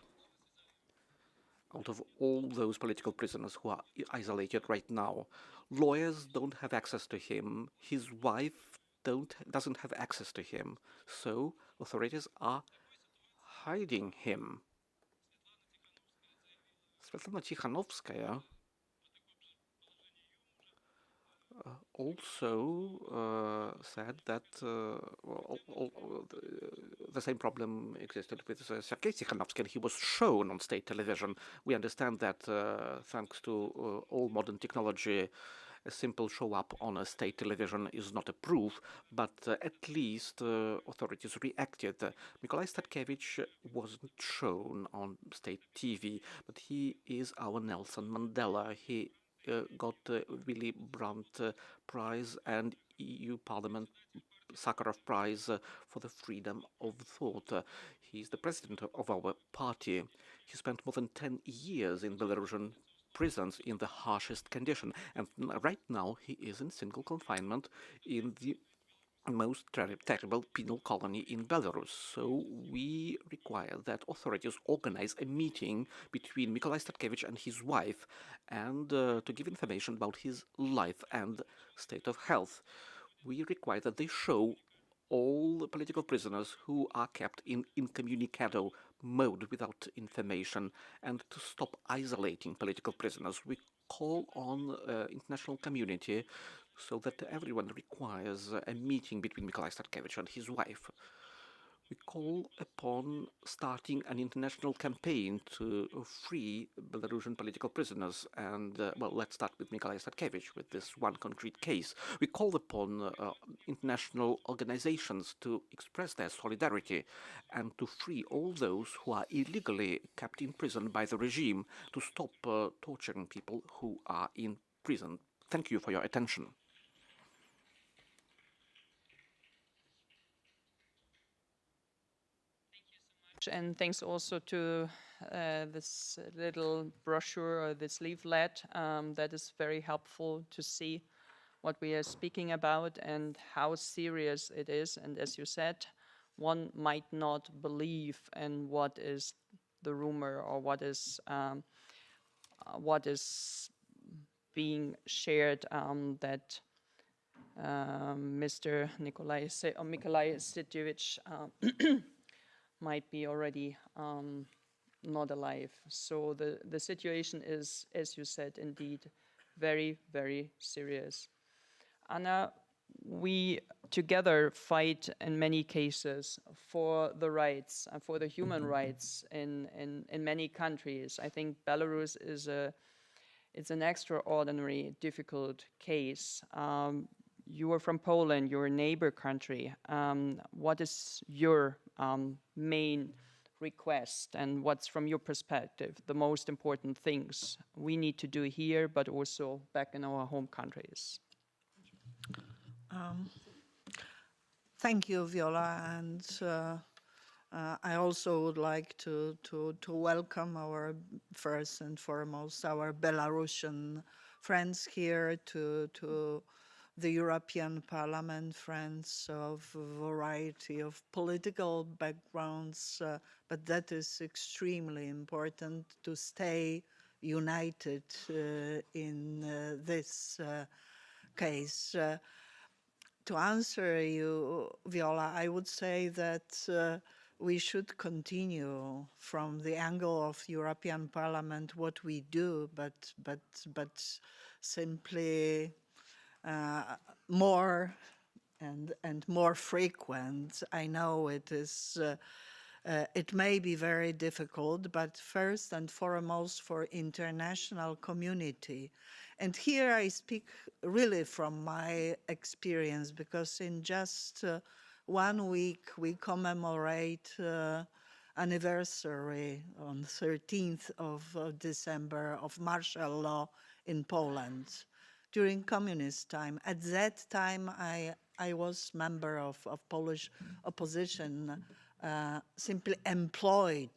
out of all those political prisoners who are isolated right now. Lawyers don't have access to him. His wife doesn't have access to him. So authorities are hiding him. Svetlana Tikhanovskaya also said that the same problem existed with Sergei Tikhanovsky, and he was shown on state television. We understand that thanks to all modern technology, a simple show up on a state television is not a proof, but at least authorities reacted. Mykolai Statkevich wasn't shown on state TV, but he is our Nelson Mandela. He got Willy Brandt Prize and EU Parliament Sakharov Prize for the freedom of thought. He's the president of our party. He spent more than 10 years in Belarusian prisons in the harshest condition, and right now he is in single confinement in the most terrible penal colony in Belarus. So we require that authorities organize a meeting between Mykolai Statkevich and his wife, and to give information about his life and state of health. We require that they show all the political prisoners who are kept in incommunicado mode without information, and to stop isolating political prisoners. We call on international community so that everyone requires a meeting between Mykolai Statkevich and his wife. We call upon starting an international campaign to free Belarusian political prisoners. And, well, let's start with Mykolai Statkevich, with this one concrete case. We call upon international organizations to express their solidarity and to free all those who are illegally kept in prison by the regime, to stop torturing people who are in prison. Thank you for your attention. And thanks also to this little brochure or this leaflet that is very helpful to see what we are speaking about and how serious it is. And as you said, one might not believe in what is the rumor or what is being shared that Mr. Mykolai Statkevich might be already not alive. So the situation is, as you said, indeed very, very serious. Anna, we together fight in many cases for the rights, for the human rights in many countries. I think Belarus is it's an extraordinary difficult case. You are from Poland, your neighbor country. What is your main request, and what's, from your perspective, the most important things we need to do here, but also back in our home countries? Thank you, Viola, and I also would like to welcome first and foremost our Belarusian friends here to the European Parliament, friends of a variety of political backgrounds, but that is extremely important to stay united in this case. To answer you, Viola, I would say that we should continue from the angle of European Parliament what we do, but simply more and more frequent. I know it is. It may be very difficult, but first and foremost for international community. And here I speak really from my experience, because in just 1 week we commemorate anniversary on 13th of December of martial law in Poland during communist time. At that time I was member of Polish opposition, simply employed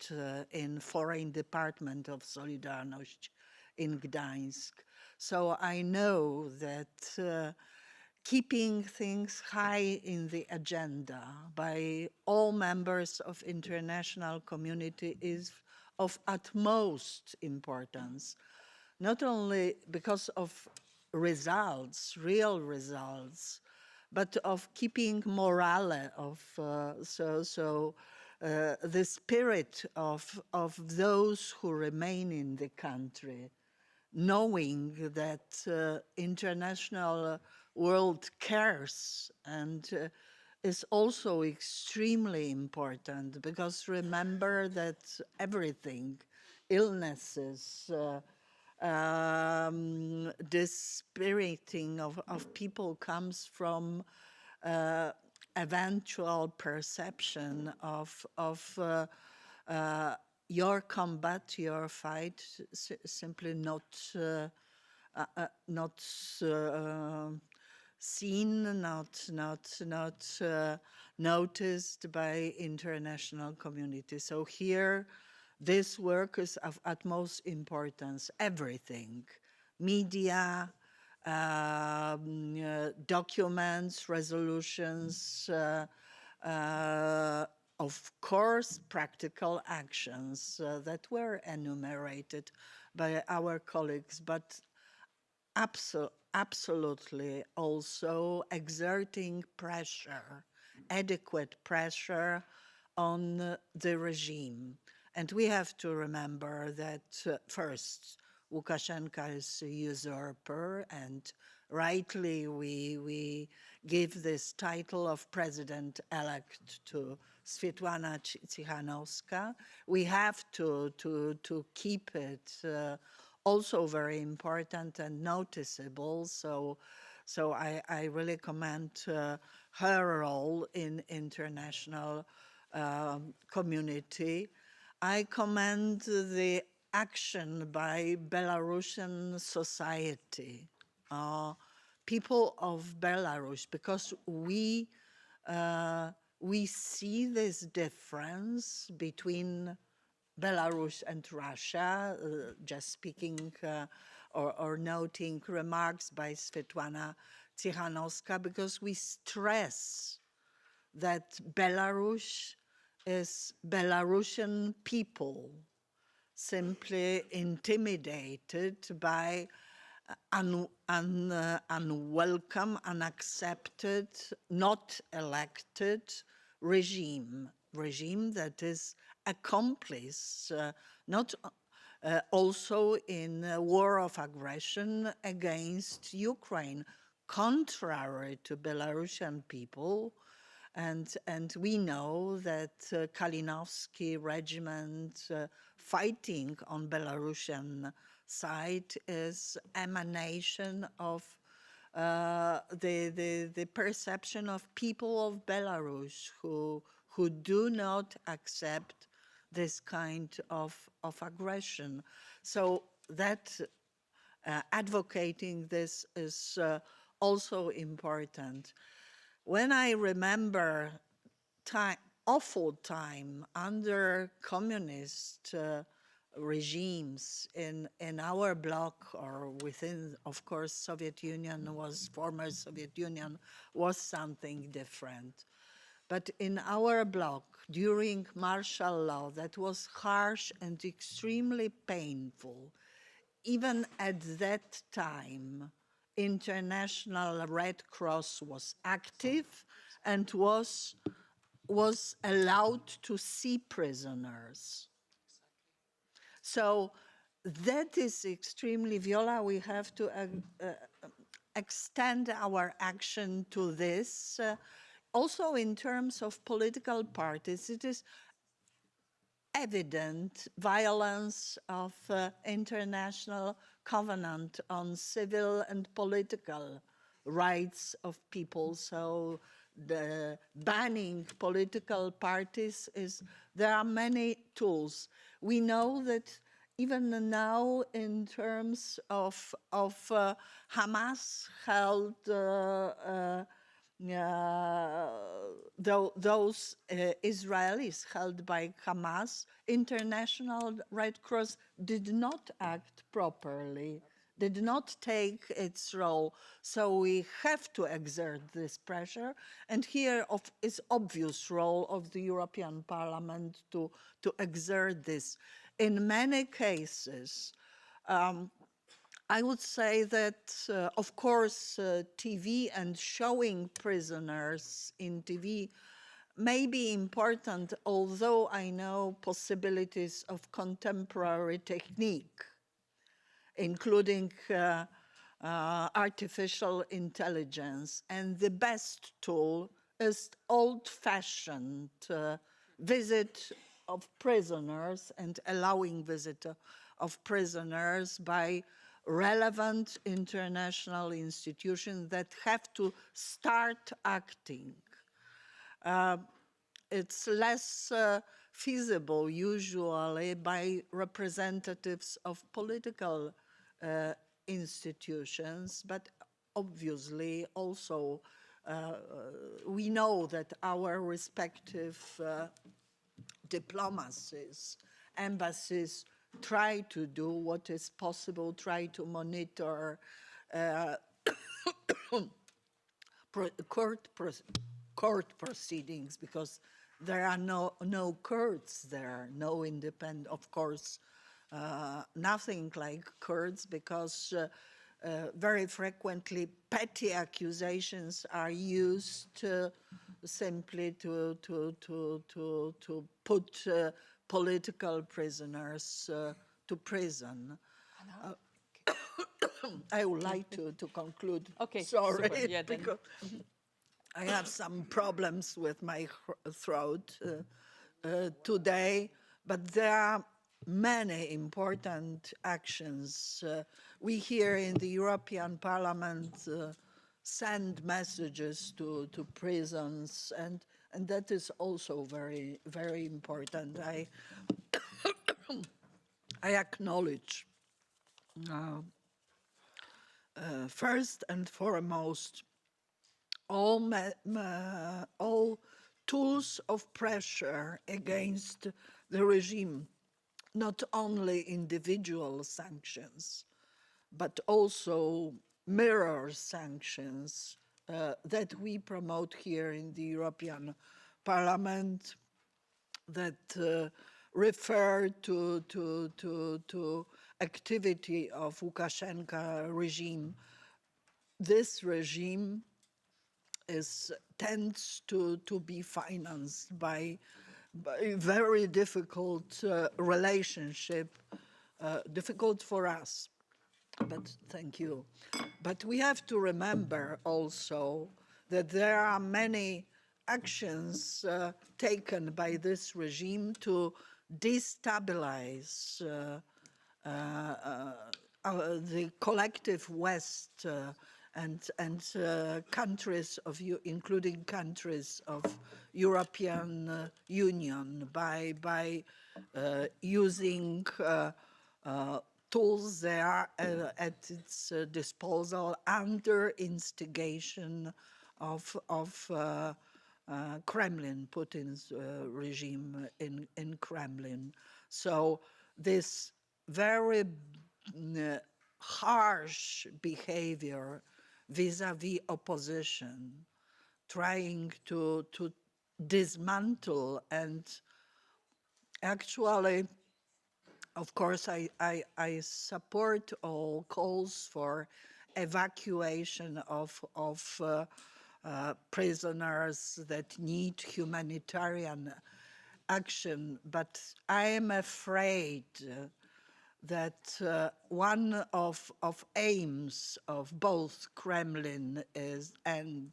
in foreign department of Solidarność in Gdańsk. So I know that keeping things high in the agenda by all members of international community is of utmost importance, not only because of results, real results, but of keeping morale of the spirit of those who remain in the country, knowing that international world cares and is also extremely important, because remember that everything, illnesses, dispiriting of people comes from eventual perception of your combat, your fight, simply not not seen, not noticed by international community. So here, this work is of utmost importance. Everything, media, documents, resolutions, of course, practical actions that were enumerated by our colleagues, but absolutely also exerting pressure, adequate pressure on the regime. And we have to remember that first, Lukashenko is a usurper, and rightly we give this title of president-elect to Svetlana Tsikhanouskaya. We have to keep it also very important and noticeable. So I really commend her role in international community. I commend the action by Belarusian society, people of Belarus, because we see this difference between Belarus and Russia, just speaking or noting remarks by Svetlana Tsikhanouskaya, because we stress that Belarus is Belarusian people simply intimidated by unwelcome, unaccepted, not elected regime that is accomplice, not also in a war of aggression against Ukraine, contrary to Belarusian people. And we know that Kalinowski regiment fighting on Belarusian side is emanation of the perception of people of Belarus who do not accept this kind of aggression. So that advocating this is also important. When I remember awful time under communist regimes in our bloc or within, of course, Soviet Union former Soviet Union was something different. But in our bloc, during martial law, that was harsh and extremely painful. Even at that time, International Red Cross was active and was allowed to see prisoners. So that is extremely, Viola, we have to extend our action to this. Also in terms of political parties, it is evident violence of international covenant on civil and political rights of people. So the banning political parties there are many tools. We know that even now in terms of Hamas held those Israelis held by Hamas, International Red Cross did not act properly, did not take its role. So we have to exert this pressure. And here is obvious role of the European Parliament to exert this. In many cases, I would say that, of course, TV and showing prisoners in TV may be important, although I know possibilities of contemporary technique, including artificial intelligence. And the best tool is old-fashioned visit of prisoners and allowing visit of prisoners by relevant international institutions that have to start acting. It's less feasible usually by representatives of political institutions, but obviously also we know that our respective diplomacies, embassies try to do what is possible, try to monitor court proceedings, because there are no courts there, no independent, of course, nothing like courts, because very frequently petty accusations are used simply to put political prisoners to prison. I would like to conclude. Okay, Sorry, super. Yeah, then. because I have some problems with my throat today, but there are many important actions. We here in the European Parliament send messages to prisons, and that is also very, very important. I acknowledge first and foremost all tools of pressure against the regime, not only individual sanctions, but also mirror sanctions that we promote here in the European Parliament, that refer to activity of Lukashenko regime. This regime tends to be financed by a very difficult relationship, difficult for us, but thank you. But we have to remember also that there are many actions taken by this regime to destabilize the collective West and countries including countries of European Union by using tools that are at its disposal under instigation of Kremlin, Putin's regime in Kremlin. So this very harsh behavior vis-à-vis opposition, trying to dismantle, and actually, of course, I support all calls for evacuation of prisoners that need humanitarian action, but I am afraid that one of aims of both Kremlin and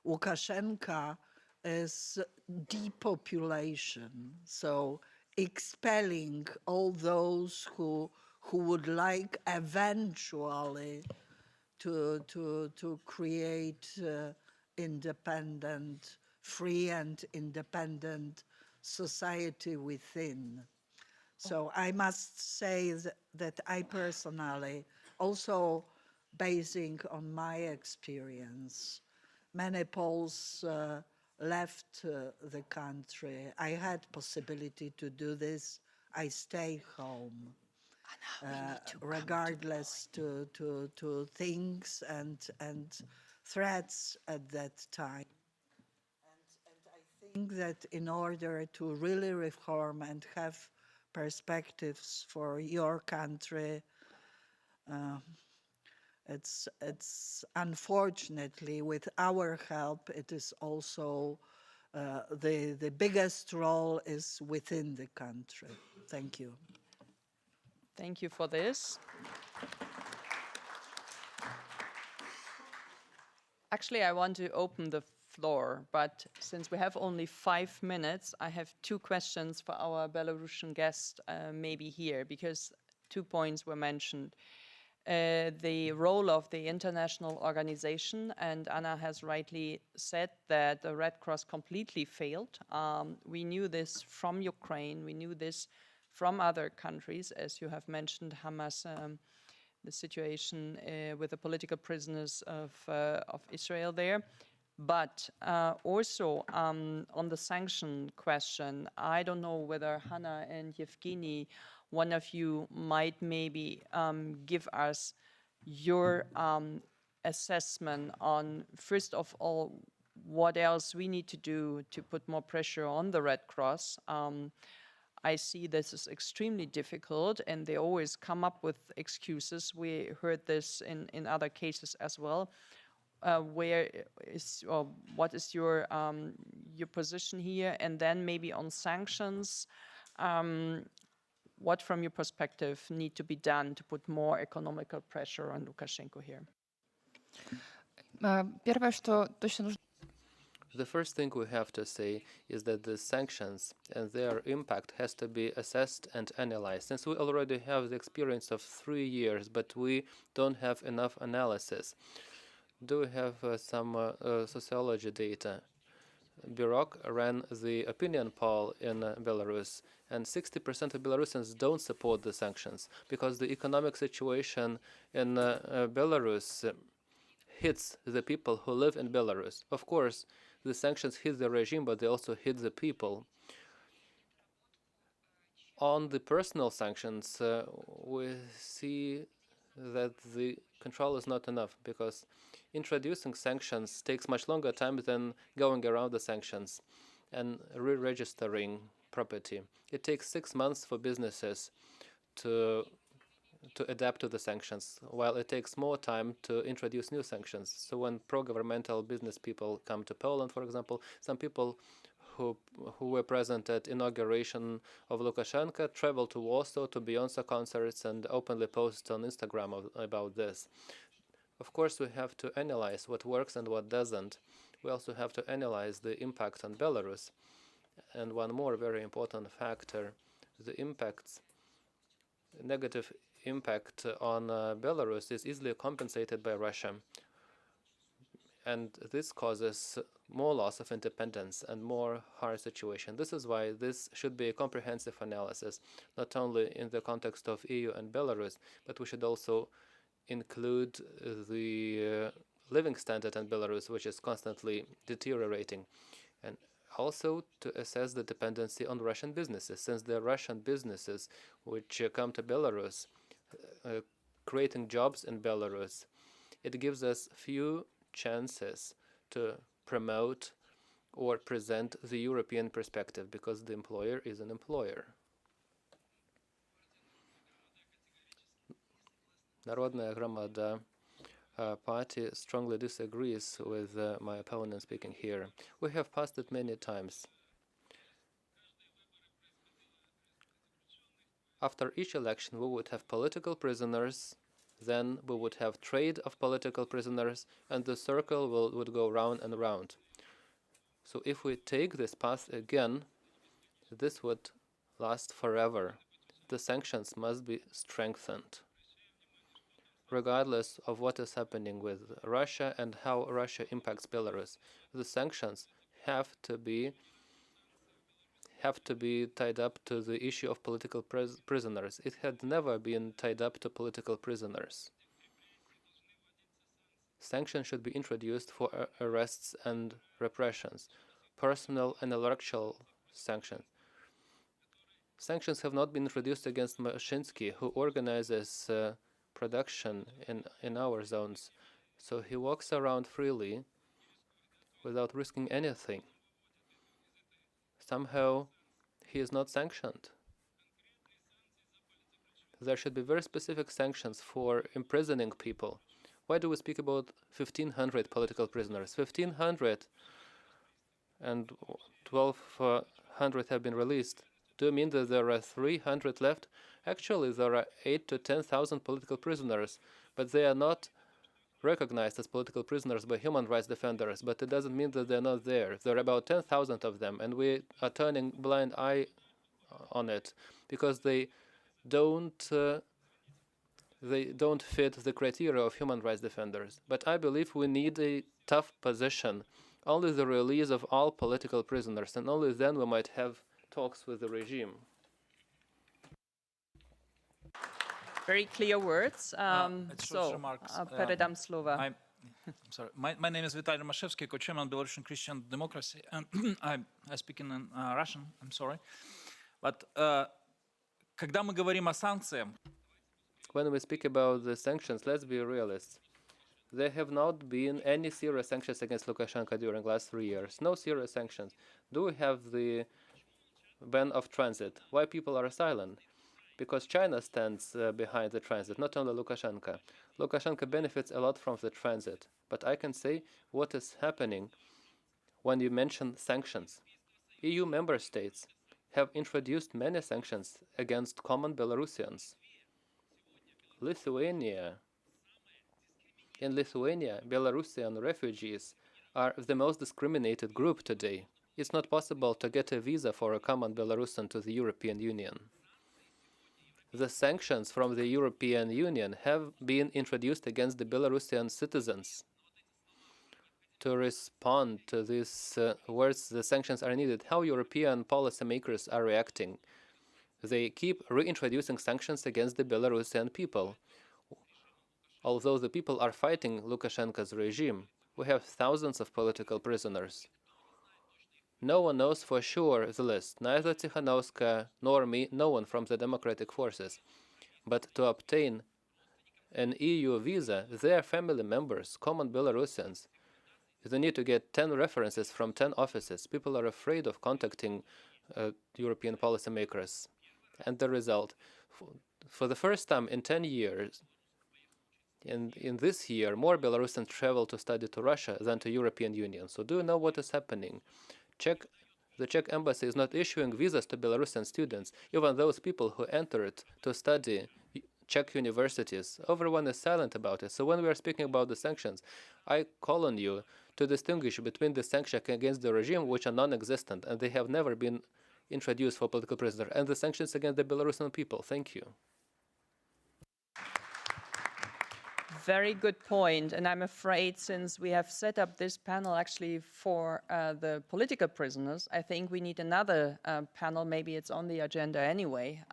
Lukashenko is depopulation. So expelling all those who would like eventually to create independent, free and independent society within. So I must say that I personally, also basing on my experience, many Poles left the country. I had possibility to do this. I stay home, regardless to things and threats at that time. I think that in order to really reform and have perspectives for your country, it's unfortunately, with our help, it is also the biggest role is within the country. Thank you. Thank you for this. Actually, I want to open the floor, but since we have only 5 minutes, I have 2 questions for our Belarusian guest, maybe here, because 2 points were mentioned. The role of the international organization, and Anna has rightly said that the Red Cross completely failed. We knew this from Ukraine, we knew this from other countries, as you have mentioned, Hamas, the situation with the political prisoners of Israel there. But also on the sanction question, I don't know whether Hannah and Yevgeny, one of you might maybe give us your assessment on, first of all, what else we need to do to put more pressure on the Red Cross. I see this is extremely difficult, and they always come up with excuses. We heard this in other cases as well. What is your position here? And then maybe on sanctions, what from your perspective need to be done to put more economical pressure on Lukashenko here? Первое, что точно нужно. The first thing we have to say is that the sanctions and their impact has to be assessed and analyzed. Since we already have the experience of 3 years, but we don't have enough analysis. Do we have some sociology data? Birok ran the opinion poll in Belarus, and 60% of Belarusians don't support the sanctions because the economic situation in Belarus hits the people who live in Belarus. Of course, the sanctions hit the regime, but they also hit the people. On the personal sanctions, we see that the control is not enough because introducing sanctions takes much longer time than going around the sanctions and re-registering property. It takes 6 months for businesses to adapt to the sanctions, while it takes more time to introduce new sanctions. So when pro-governmental business people come to Poland, for example, some people who were present at inauguration of Lukashenko travel to Warsaw to Beyonce concerts and openly post on Instagram about this. Of course, we have to analyze what works and what doesn't. We also have to analyze the impact on Belarus. And one more very important factor, the negative impact on Belarus is easily compensated by Russia. And this causes more loss of independence and more hard situation. This is why this should be a comprehensive analysis, not only in the context of EU and Belarus, but we should also include the living standard in Belarus, which is constantly deteriorating, and also to assess the dependency on Russian businesses, since the Russian businesses which come to Belarus, creating jobs in Belarus, it gives us few chances to promote or present the European perspective because the employer is an employer. Народная Громада party strongly disagrees with my opponent speaking here. We have passed it many times. After each election, we would have political prisoners, then we would have trade of political prisoners, and the circle would go round and round. So if we take this path again, this would last forever. The sanctions must be strengthened, regardless of what is happening with Russia and how Russia impacts Belarus. The sanctions have to be tied up to the issue of political prisoners. It had never been tied up to political prisoners. Sanctions should be introduced for arrests and repressions, personal and intellectual sanctions. Sanctions have not been introduced against Mashinsky, who organizes production in our zones. So he walks around freely without risking anything. Somehow he is not sanctioned. There should be very specific sanctions for imprisoning people. Why do we speak about 1,500 political prisoners? 1,500 and 1,200 have been released. Do you mean that there are 300 left? Actually, there are 8,000 to 10,000 political prisoners, but they are not recognized as political prisoners by human rights defenders, but it doesn't mean that they're not there. There are about 10,000 of them, and we are turning a blind eye on it because they don't fit the criteria of human rights defenders. But I believe we need a tough position. Only the release of all political prisoners, and only then we might have talks with the regime. Very clear words. It's short remarks. Передам слово. I'm sorry. My name is Vitaly Romashevsky, co-chairman of Belarusian Christian Democracy, and I speak in Russian. I'm sorry, but когда мы говорим о санкциях, when we speak about the sanctions, let's be realists. There have not been any serious sanctions against Lukashenko during the last 3 years. No serious sanctions. Do we have the ban of transit? Why people are silent? Because China stands behind the transit, not only Lukashenko. Lukashenko benefits a lot from the transit. But I can say what is happening when you mention sanctions. EU member states have introduced many sanctions against common Belarusians. In Lithuania, Belarusian refugees are the most discriminated group today. It's not possible to get a visa for a common Belarusian to the European Union. The sanctions from the European Union have been introduced against the Belarusian citizens. To respond to these words, the sanctions are needed. How European policymakers are reacting? They keep reintroducing sanctions against the Belarusian people. Although the people are fighting Lukashenko's regime, we have thousands of political prisoners. No one knows for sure the list, neither Tikhanovskaya nor me, no one from the democratic forces. But to obtain an EU visa, their family members, common Belarusians, they need to get 10 references from 10 offices. People are afraid of contacting European policymakers. And the result, for the first time in 10 years, in this year, more Belarusians travel to study to Russia than to European Union. So do you know what is happening? The Czech embassy is not issuing visas to Belarusian students, even those people who entered to study Czech universities. Everyone is silent about it. So when we are speaking about the sanctions, I call on you to distinguish between the sanctions against the regime, which are non-existent, and they have never been introduced for political prisoners, and the sanctions against the Belarusian people. Thank you. Very good point. And I'm afraid since we have set up this panel actually for the political prisoners, I think we need another panel, maybe it's on the agenda anyway,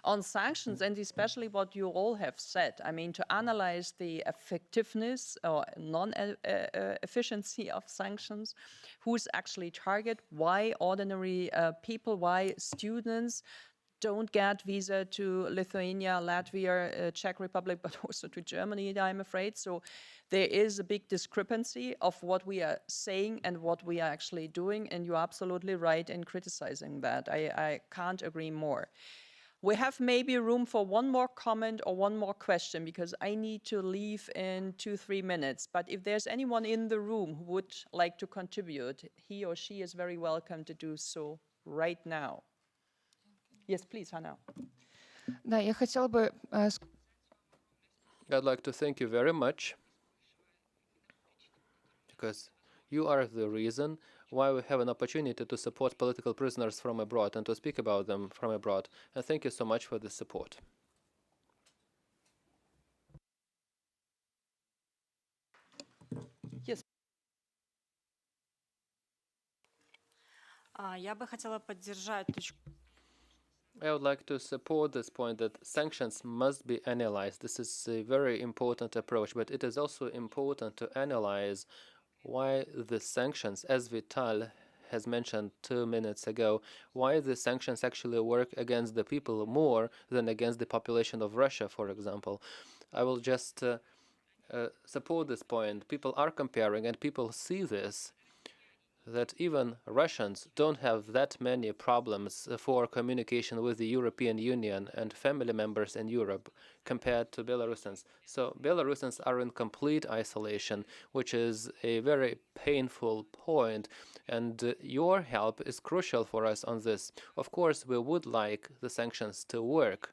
on sanctions, and especially what you all have said. I mean, to analyze the effectiveness or non-efficiency of sanctions, who's actually targeted, why ordinary people, why students don't get visa to Lithuania, Latvia, Czech Republic, but also to Germany, I'm afraid. So there is a big discrepancy of what we are saying and what we are actually doing, and you're absolutely right in criticizing that. I can't agree more. We have maybe room for one more comment or one more question, because I need to leave in 2-3 minutes. But if there's anyone in the room who would like to contribute, he or she is very welcome to do so right now. Yes, please, Hannah. Да, я хотела бы... I'd like to thank you very much, because you are the reason why we have an opportunity to support political prisoners from abroad and to speak about them from abroad. And thank you so much for the support. Yes. Я бы хотела поддержать точку. I would like to support this point that sanctions must be analyzed. This is a very important approach, but it is also important to analyze why the sanctions, as Vital has mentioned 2 minutes ago, why the sanctions actually work against the people more than against the population of Russia, for example. I will just support this point. People are comparing, and people see this, that even Russians don't have that many problems for communication with the European Union and family members in Europe compared to Belarusians. So Belarusians are in complete isolation, which is a very painful point, and your help is crucial for us on this. Of course, we would like the sanctions to work,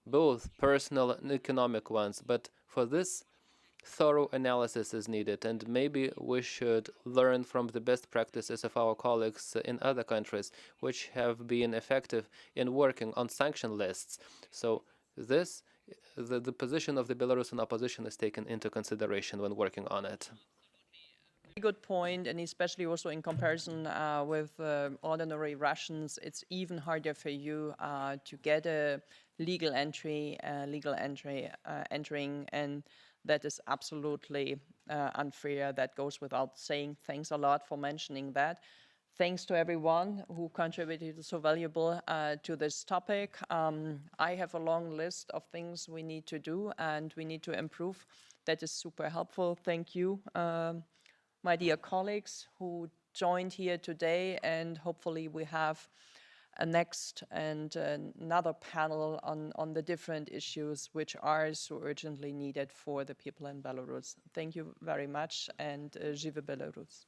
both personal and economic ones, but for this thorough analysis is needed, and maybe we should learn from the best practices of our colleagues in other countries which have been effective in working on sanction lists. So this, the position of the Belarusian opposition is taken into consideration when working on it. Good point, and especially also in comparison with ordinary Russians, it's even harder for you to get a entering, and that is absolutely unfair. That goes without saying. Thanks a lot for mentioning that. Thanks to everyone who contributed so valuable to this topic. I have a long list of things we need to do and we need to improve. That is super helpful. Thank you, my dear colleagues who joined here today, and hopefully we have a next and another panel on the different issues which are so urgently needed for the people in Belarus. Thank you very much, and Żywe Belarus.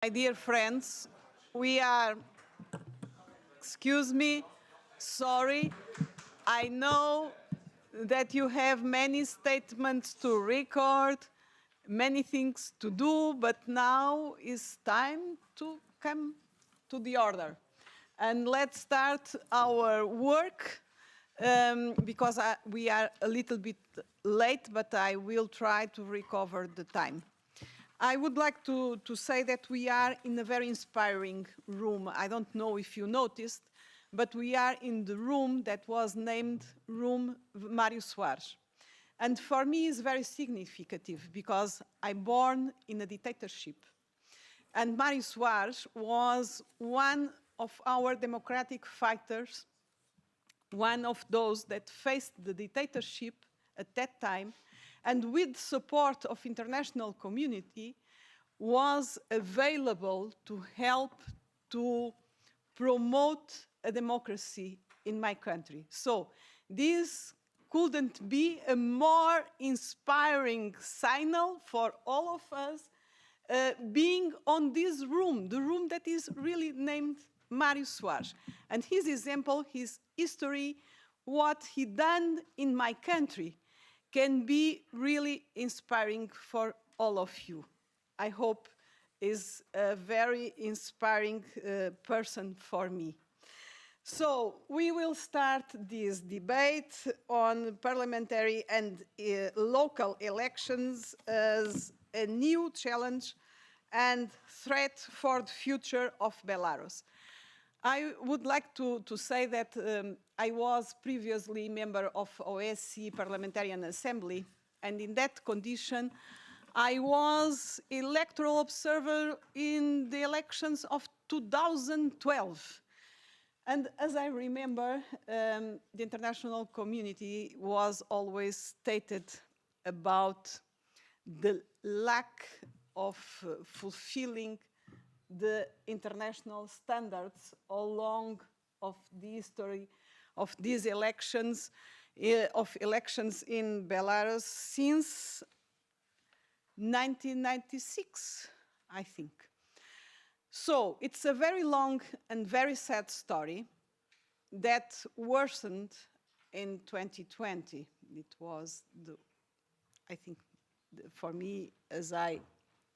My dear friends, we are, excuse me, sorry. I know that you have many statements to record, many things to do, but now is time to come to the order. And let's start our work because we are a little bit late, but I will try to recover the time. I would like to say that we are in a very inspiring room. I don't know if you noticed, but we are in the room that was named Room Mário Soares. And for me, it's very significant because I'm born in a dictatorship. And Mário Soares was one of our democratic fighters, one of those that faced the dictatorship at that time, and with support of international community, was available to help to promote a democracy in my country. So this couldn't be a more inspiring signal for all of us being on this room, the room that is really named Mário Soares. And his example, his history, what he done in my country can be really inspiring for all of you. I hope is a very inspiring person for me. So we will start this debate on parliamentary and local elections as a new challenge and threat for the future of Belarus. I would like to say that I was previously member of OSCE Parliamentarian Assembly, and in that condition, I was electoral observer in the elections of 2012. And as I remember, the international community was always stated about the lack of fulfilling the international standards along of the history of these elections, in Belarus since 1996, I think. So it's a very long and very sad story that worsened in 2020. It was, I think, for me, as I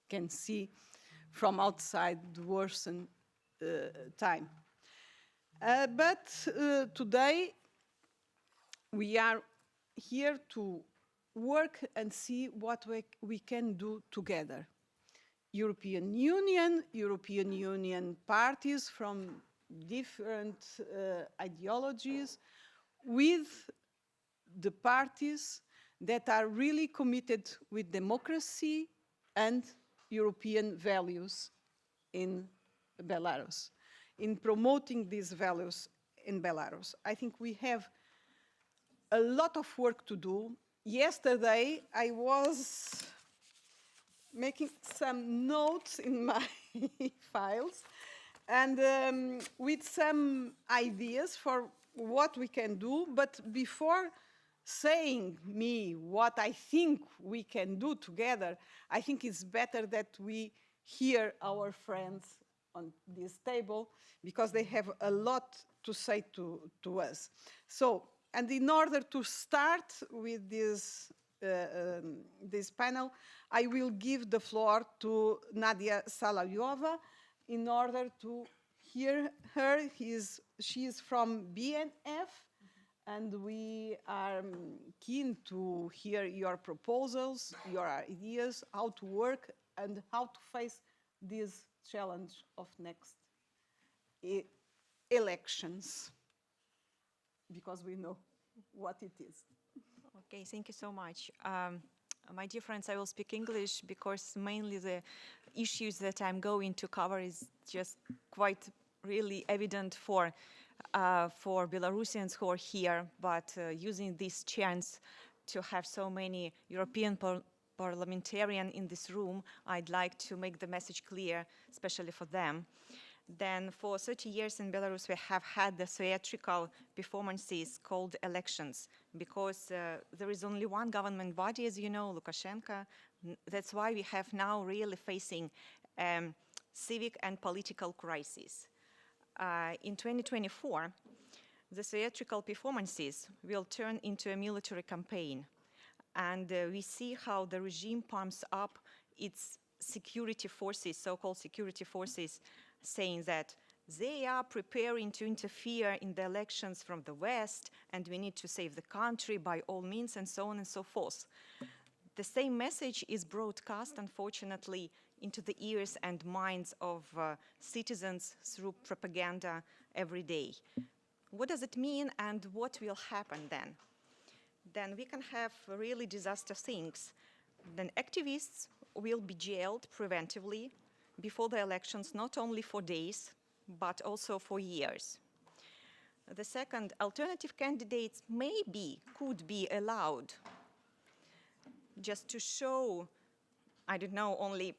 can see from outside, the worsened time. But today, we are here to work and see what we can do together. European Union parties from different ideologies with the parties that are really committed with democracy and European values in Belarus, in promoting these values in Belarus. I think we have a lot of work to do. Yesterday, I was making some notes in my files and with some ideas for what we can do. But before saying me what I think we can do together, I think it's better that we hear our friends on this table because they have a lot to say to us. So, and in order to start with this panel, I will give the floor to Nadia Solovyova in order to hear her. She is from BNF, and we are keen to hear your proposals, your ideas, how to work and how to face this challenge of next elections, because we know what it is. Okay, thank you so much. My dear friends, I will speak English because mainly the issues that I'm going to cover is just quite really evident for Belarusians who are here, but using this chance to have so many European parliamentarians in this room, I'd like to make the message clear, especially for them. Then for 30 years in Belarus, we have had the theatrical performances called elections because there is only one government body, as you know, Lukashenko. That's why we have now really facing civic and political crisis. In 2024, the theatrical performances will turn into a military campaign. And we see how the regime pumps up its security forces, so-called security forces, saying that they are preparing to interfere in the elections from the West, and we need to save the country by all means, and so on and so forth. The same message is broadcast, unfortunately, into the ears and minds of citizens through propaganda every day. What does it mean, and what will happen then? Then we can have really disastrous things. Then activists will be jailed preventively before the elections, not only for days, but also for years. The second, alternative candidates could be allowed just to show, I don't know, only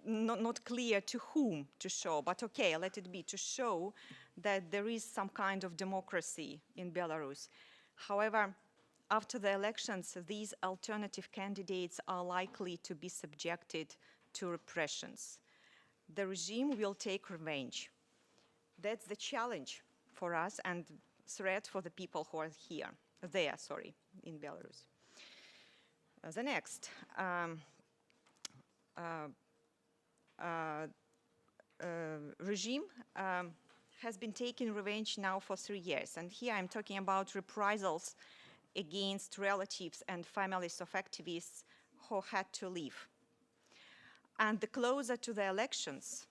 not clear to whom to show, but okay, let it be, to show that there is some kind of democracy in Belarus. However, after the elections, these alternative candidates are likely to be subjected to repressions. The regime will take revenge. That's the challenge for us and threat for the people who are there, in Belarus. The next, regime has been taking revenge now for 3 years. And here I'm talking about reprisals against relatives and families of activists who had to leave. And the closer to the elections,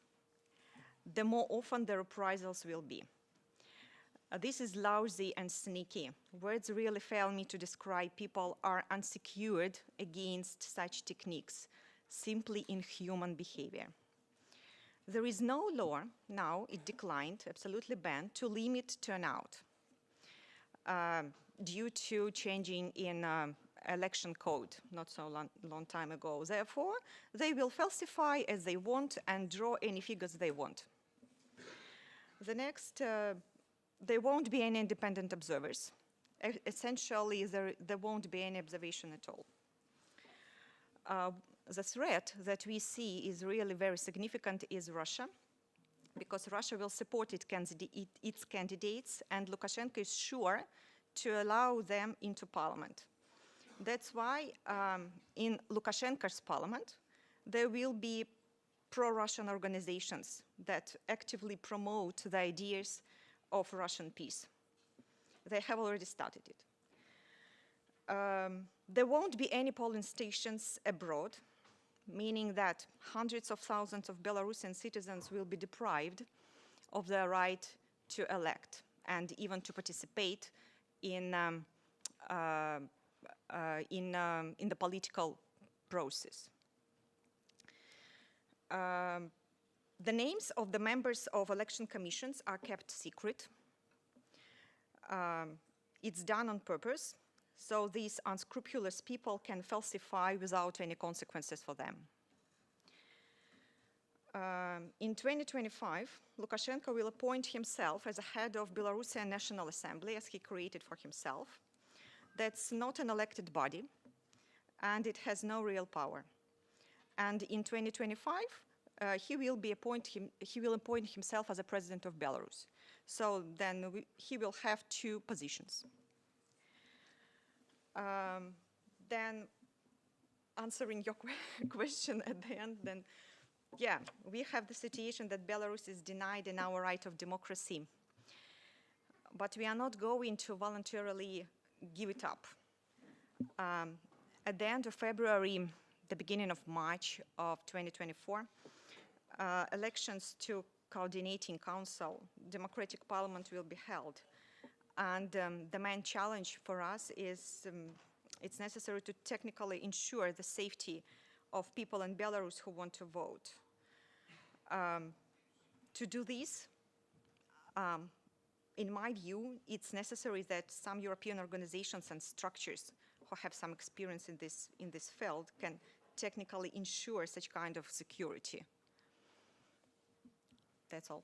the more often the reprisals will be. This is lousy and sneaky. Words really fail me to describe. People are unsecured against such techniques, simply inhuman behavior. There is no law now, it declined, absolutely banned, to limit turnout due to changing in election code not so long time ago. Therefore, they will falsify as they want and draw any figures they want. The next, there won't be any independent observers. Essentially, there won't be any observation at all. The threat that we see is really very significant is Russia, because Russia will support its candidates, and Lukashenko is sure to allow them into parliament. That's why in Lukashenko's parliament, there will be pro-Russian organizations that actively promote the ideas of Russian peace. They have already started it. There won't be any polling stations abroad, meaning that hundreds of thousands of Belarusian citizens will be deprived of their right to elect and even to participate in the political process. The names of the members of election commissions are kept secret. It's done on purpose, so these unscrupulous people can falsify without any consequences for them. In 2025, Lukashenko will appoint himself as a head of Belarusian National Assembly, as he created for himself. That's not an elected body, and it has no real power. And in 2025, he will appoint himself as a president of Belarus. So then he will have 2 positions. Then answering your question at the end, then yeah, we have the situation that Belarus is denied in our right of democracy. But we are not going to voluntarily give it up. At the end of February, the beginning of March of 2024, elections to coordinating council, democratic parliament will be held. And the main challenge for us is it's necessary to technically ensure the safety of people in Belarus who want to vote. To do this, in my view, it's necessary that some European organizations and structures who have some experience in this field can technically ensure such kind of security. That's all.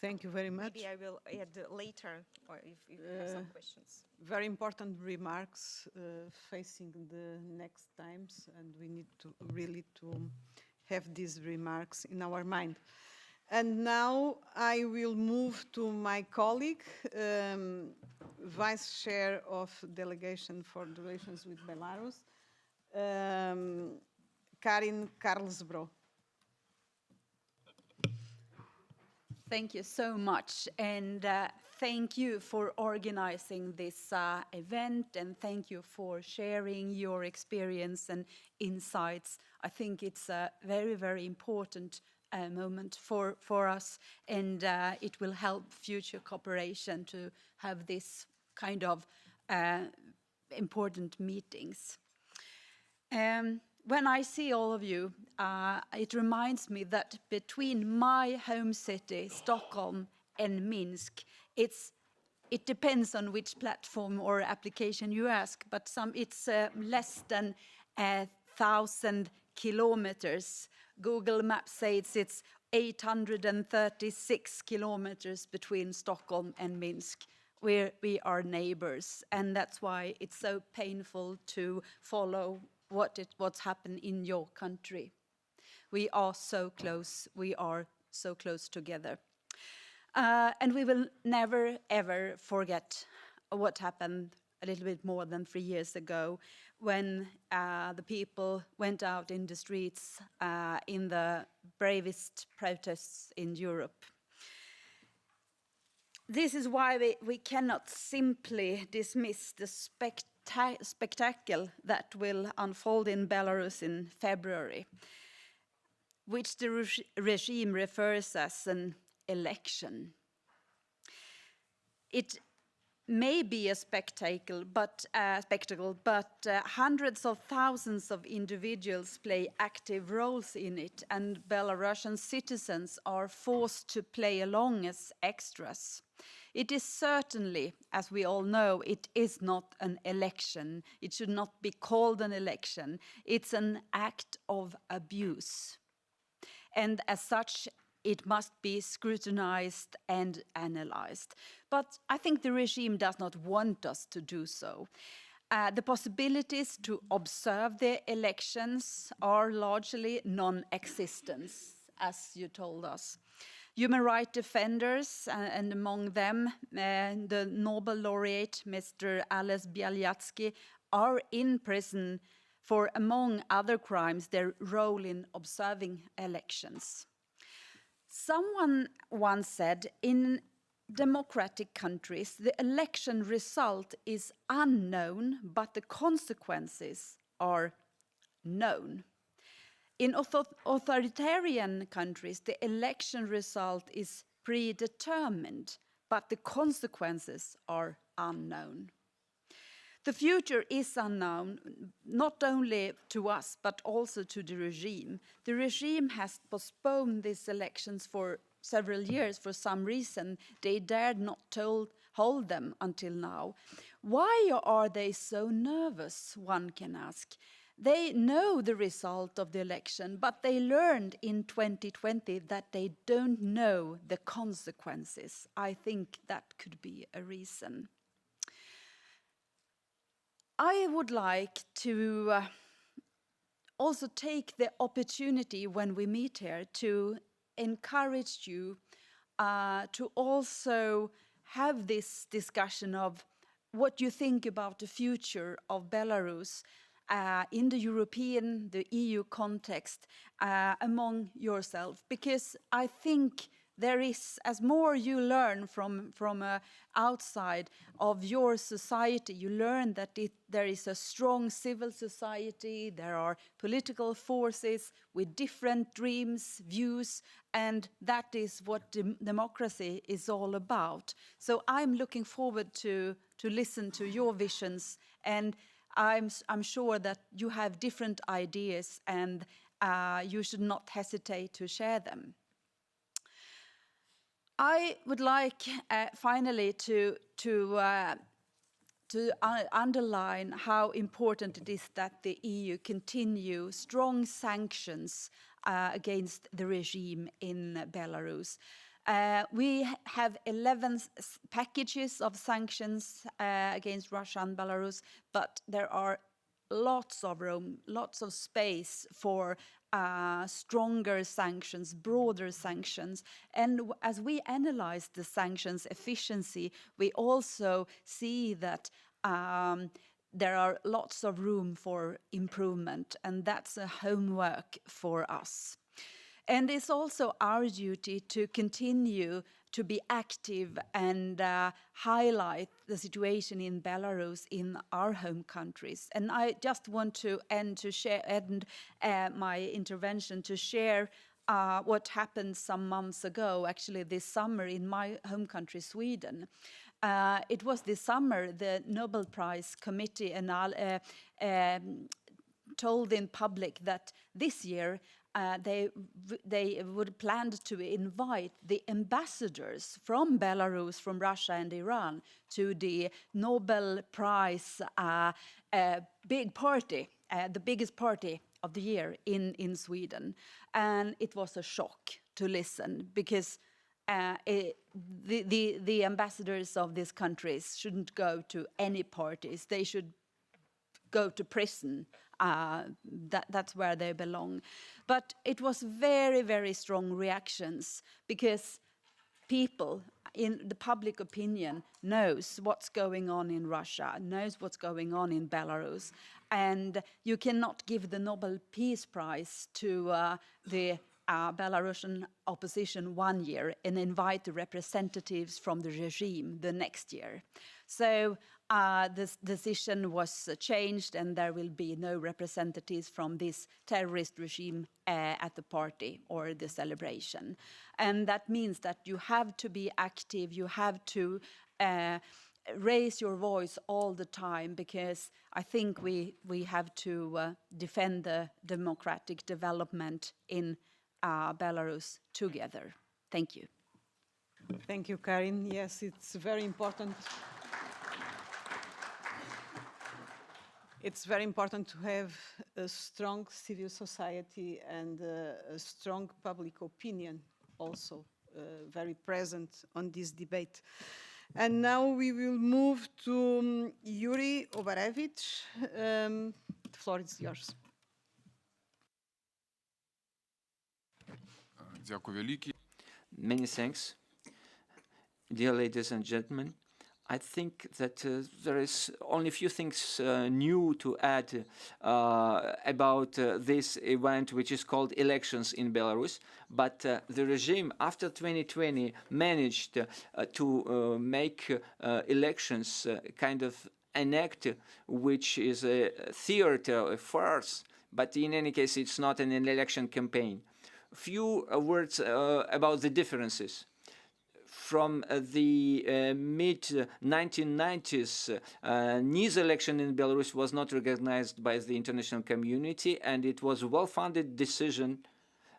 Thank you very much. Maybe I will add later, or if you have some questions. Very important remarks facing the next times, and we need to really to have these remarks in our mind. And now I will move to my colleague, Vice Chair of Delegation for the Relations with Belarus, Karin Karlsbro. Thank you so much, and thank you for organizing this event, and thank you for sharing your experience and insights. I think it's a very, very important moment for us, and it will help future cooperation to have this kind of important meetings. When I see all of you, it reminds me that between my home city, Stockholm, and Minsk, it depends on which platform or application you ask, but it's less than 1,000 kilometers. Google Maps says it's 836 kilometers between Stockholm and Minsk, where we are neighbors, and that's why it's so painful to follow what's happened in your country. We are so close. We are so close together. And we will never, ever forget what happened a little bit more than 3 years ago when the people went out in the streets in the bravest protests in Europe. This is why we cannot simply dismiss the spectacle that will unfold in Belarus in February, which the regime refers as an election. It may be a spectacle, but hundreds of thousands of individuals play active roles in it, and Belarusian citizens are forced to play along as extras. It is certainly, as we all know, it is not an election. It should not be called an election. It's an act of abuse. And as such, it must be scrutinized and analyzed. But I think the regime does not want us to do so. The possibilities to observe the elections are largely non-existent, as you told us. Human rights defenders, and among them the Nobel laureate, Mr. Ales Bialyatsky, are in prison for, among other crimes, their role in observing elections. Someone once said, in democratic countries, the election result is unknown, but the consequences are known. In authoritarian countries, the election result is predetermined, but the consequences are unknown. The future is unknown, not only to us, but also to the regime. The regime has postponed these elections for several years for some reason. They dared not hold them until now. Why are they so nervous, one can ask? They know the result of the election, but they learned in 2020 that they don't know the consequences. I think that could be a reason. I would like to also take the opportunity when we meet here to encourage you to also have this discussion of what you think about the future of Belarus in the European, the EU context among yourself, because I think there is, as more you learn from outside of your society, you learn that there is a strong civil society, there are political forces with different dreams, views, and that is what democracy is all about. So I'm looking forward to listen to your visions, and I'm sure that you have different ideas, and you should not hesitate to share them. I would like finally to underline how important it is that the EU continue strong sanctions against the regime in Belarus. We have 11 packages of sanctions against Russia and Belarus, but there are lots of room, lots of space for stronger sanctions, broader sanctions. And as we analyze the sanctions efficiency, we also see that there are lots of room for improvement, and that's a homework for us. And it's also our duty to continue to be active and highlight the situation in Belarus in our home countries. And I just want to end my intervention to share what happened some months ago, actually this summer in my home country, Sweden. It was this summer the Nobel Prize Committee told in public that this year they would plan to invite the ambassadors from Belarus, from Russia and Iran to the Nobel Prize big party, the biggest party of the year in Sweden. And it was a shock to listen, because the ambassadors of these countries shouldn't go to any parties. They should go to prison. That's where they belong. But it was very, very strong reactions, because people in the public opinion knows what's going on in Russia, knows what's going on in Belarus. And you cannot give the Nobel Peace Prize to the Belarusian opposition one year and invite the representatives from the regime the next year. So this decision was changed, and there will be no representatives from this terrorist regime at the party or the celebration. And that means that you have to be active, you have to raise your voice all the time, because I think we have to defend the democratic development in Belarus together. Thank you. Thank you, Karin. Yes, it's very important. It's very important to have a strong civil society and a strong public opinion also very present on this debate. And now we will move to Yuri Obarevich. The floor is yours. Many thanks. Dear ladies and gentlemen, I think that there is only a few things new to add about this event, which is called elections in Belarus. But the regime after 2020 managed to make elections kind of an act which is a theater, a farce, but in any case it's not an election campaign. Few words about the differences. From the mid-1990s, neither election in Belarus was not recognized by the international community, and it was a well-founded decision.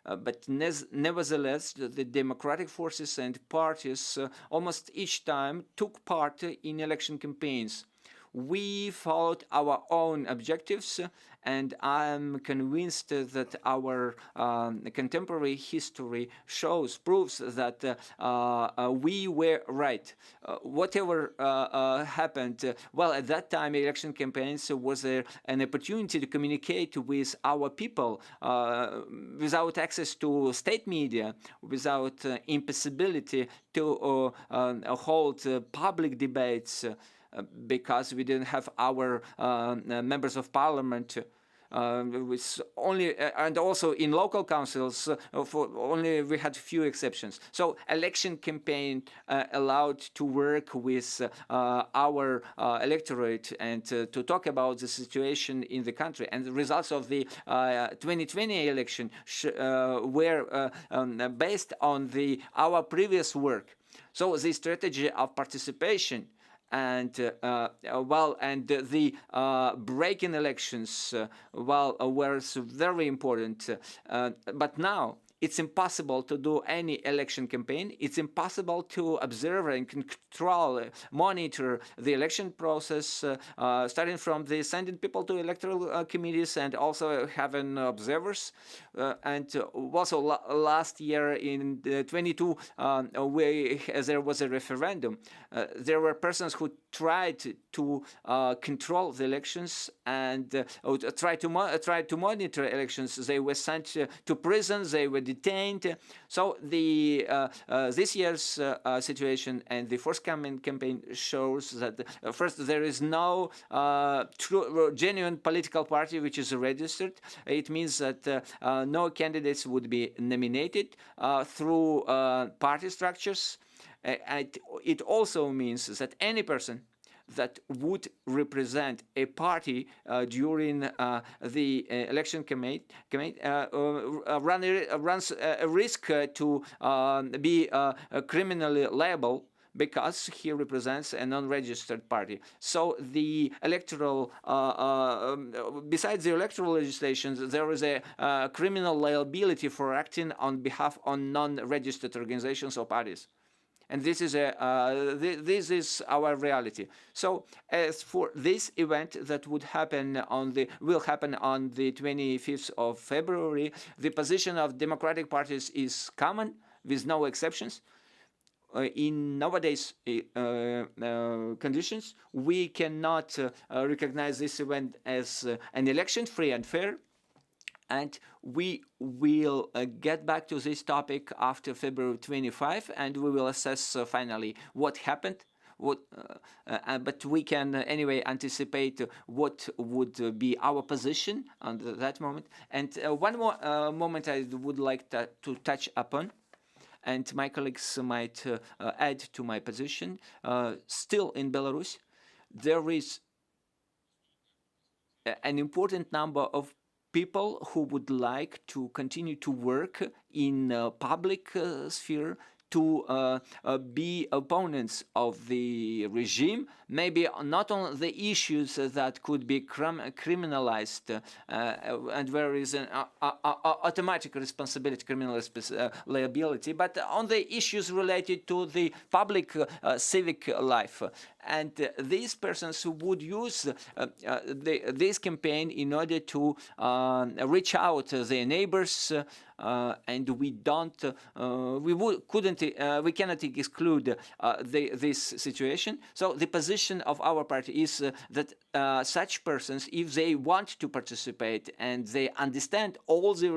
But nevertheless, the democratic forces and parties almost each time took part in election campaigns. We followed our own objectives, and I am convinced that our contemporary history proves that we were right. Whatever happened, well, at that time, election campaigns was an opportunity to communicate with our people without access to state media, without impossibility to hold public debates. Because we didn't have our members of parliament, with only and also in local councils, we had few exceptions. So election campaign allowed to work with our electorate and to talk about the situation in the country. And the results of the 2020 election were based on our previous work. So the strategy of participation and the break-in elections, were very important. But now it's impossible to do any election campaign. It's impossible to observe and control, monitor the election process, starting from the sending people to electoral committees and also having observers. And also last year in 22, there was a referendum. There were persons who tried to control the elections and tried to monitor elections. They were sent to prisons. They were detained. So this year's situation and the forthcoming campaign shows that first, there is no true, genuine political party which is registered. It means that no candidates would be nominated through party structures. It also means that any person that would represent a party during the election campaign runs a risk to be criminally liable because he represents a non-registered party. So the electoral, besides the electoral legislations, there is a criminal liability for acting on behalf of non-registered organizations or parties. And this is our reality. So, as for this event that will happen on the 25th of February, the position of democratic parties is common, with no exceptions. In nowadays conditions, we cannot recognize this event as an election, free and fair. And we will get back to this topic after February 25, and we will assess finally what happened. But we can anyway anticipate what would be our position at that moment. And one more moment I would like to touch upon, and my colleagues might add to my position. Still in Belarus, there is an important number of people who would like to continue to work in public sphere to be opponents of the regime, maybe not on the issues that could be criminalized and where is an automatic responsibility, criminal liability, but on the issues related to the public civic life. And these persons who would use this campaign in order to reach out to their neighbors, and we cannot exclude this situation. So the position of our party is that such persons, if they want to participate and they understand all the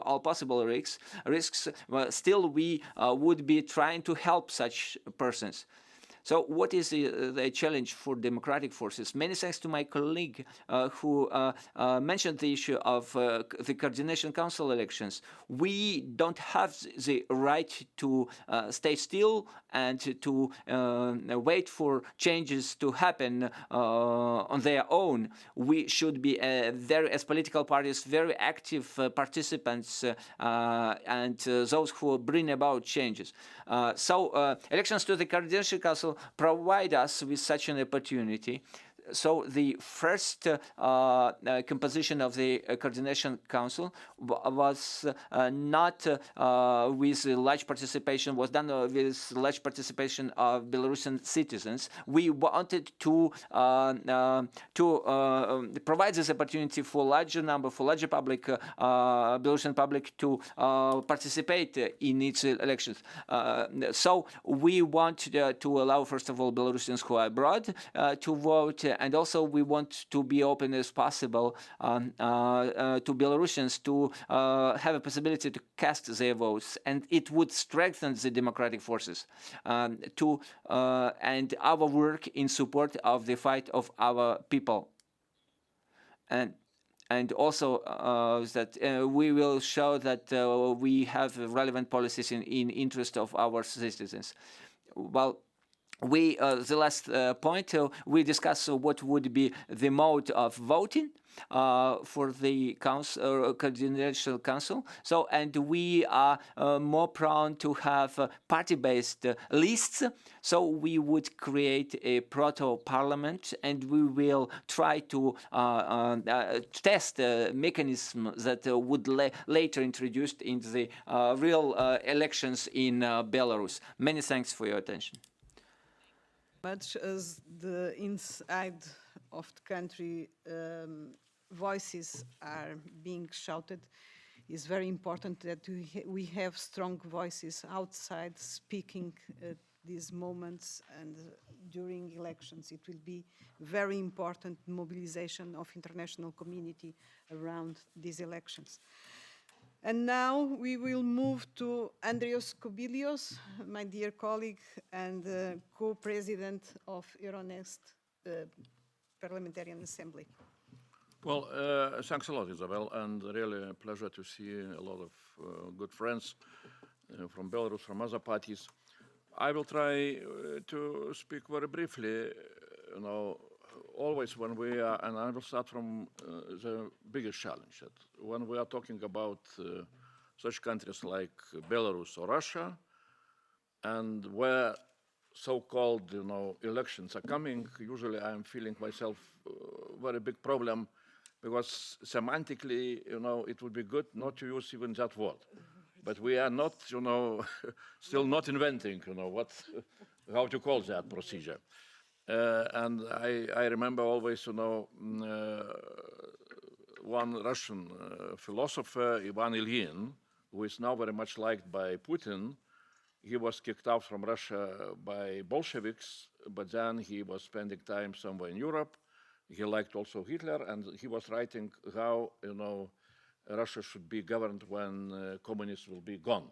all possible risks, still we would be trying to help such persons. So what is the challenge for democratic forces? Many thanks to my colleague who mentioned the issue of the Coordination Council elections. We don't have the right to stay still and to wait for changes to happen on their own. We should be, as political parties, very active participants and those who bring about changes. So elections to the Coordination Council provide us with such an opportunity. So the first composition of the Coordination Council was not with large participation, was done with large participation of Belarusian citizens. We wanted to provide this opportunity for larger public, Belarusian public to participate in its elections. So we want to allow, first of all, Belarusians who are abroad to vote. And also we want to be open as possible to Belarusians to have a possibility to cast their votes. And it would strengthen the democratic forces and our work in support of the fight of our people. And also that we will show that we have relevant policies in interest of our citizens. Well, the last point, we discuss what would be the mode of voting for the council, Coordination Council. So, and we are more prone to have party-based lists. So we would create a proto-parliament, and we will try to test a mechanism that would later introduced in the real elections in Belarus. Many thanks for your attention. Much as the inside of the country voices are being shouted, it's very important that we have strong voices outside speaking at these moments, and during elections it will be very important mobilization of international community around these elections. And now we will move to Andrios Kobilios, my dear colleague and co-president of Euronest Parliamentarian Assembly. Well, thanks a lot, Isabel, and really a pleasure to see a lot of good friends from Belarus, from other parties. I will try to speak very briefly, always when we are, and I will start from the biggest challenge, that when we are talking about such countries like Belarus or Russia, and where so-called elections are coming, usually I'm feeling myself very big problem, because semantically, it would be good not to use even that word. But we are not, still not inventing, how to call that procedure. And I remember always, one Russian philosopher, Ivan Ilyin, who is now very much liked by Putin. He was kicked out from Russia by Bolsheviks, but then he was spending time somewhere in Europe. He liked also Hitler, and he was writing how, Russia should be governed when communists will be gone.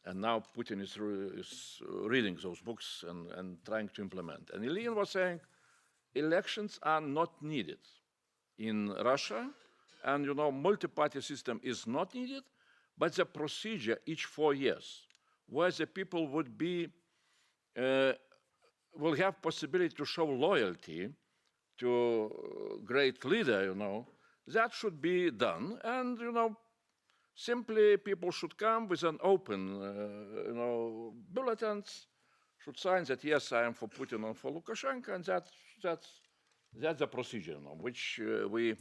And now Putin is reading those books and trying to implement. And Ilyin was saying, elections are not needed in Russia, and multi-party system is not needed, but the procedure each 4 years, where the people would be, will have possibility to show loyalty to great leader, that should be done. And, simply people should come with an open, bulletins, should sign that, yes, I am for Putin and for Lukashenko, and that's the procedure, which we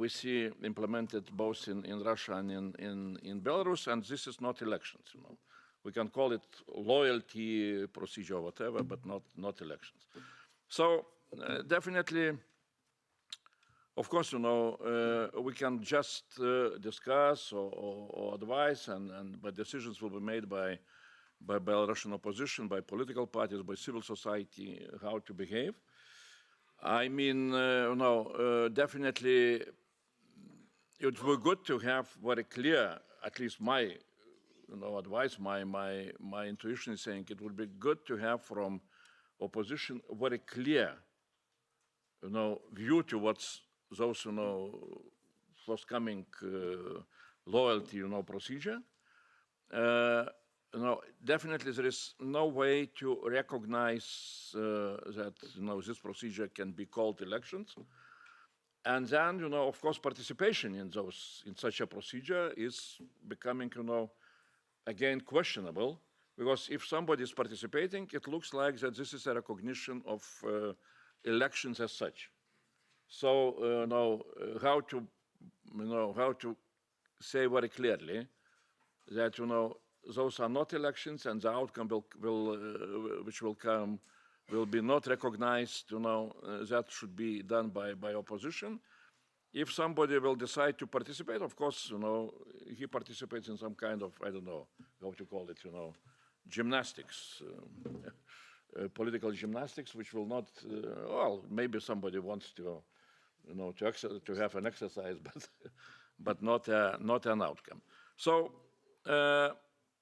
see implemented both in Russia and in Belarus, and this is not elections, We can call it loyalty procedure or whatever, but not elections. So definitely, of course, we can just discuss or advise, but decisions will be made by Belarusian opposition, by political parties, by civil society, how to behave. I mean, definitely, it would be good to have very clear, at least my, advice, my intuition is saying it would be good to have from opposition very clear, view towards those, forthcoming loyalty, procedure. Definitely there is no way to recognize that, this procedure can be called elections. And then, of course, participation in such a procedure is becoming, again, questionable, because if somebody is participating, it looks like that this is a recognition of elections as such. So, how to say very clearly that, those are not elections, and the outcome which will come will be not recognized, that should be done by opposition. If somebody will decide to participate, of course, he participates in some kind of, I don't know how to call it, gymnastics, political gymnastics, which will not, well, maybe somebody wants to, to have an exercise, but not an outcome. So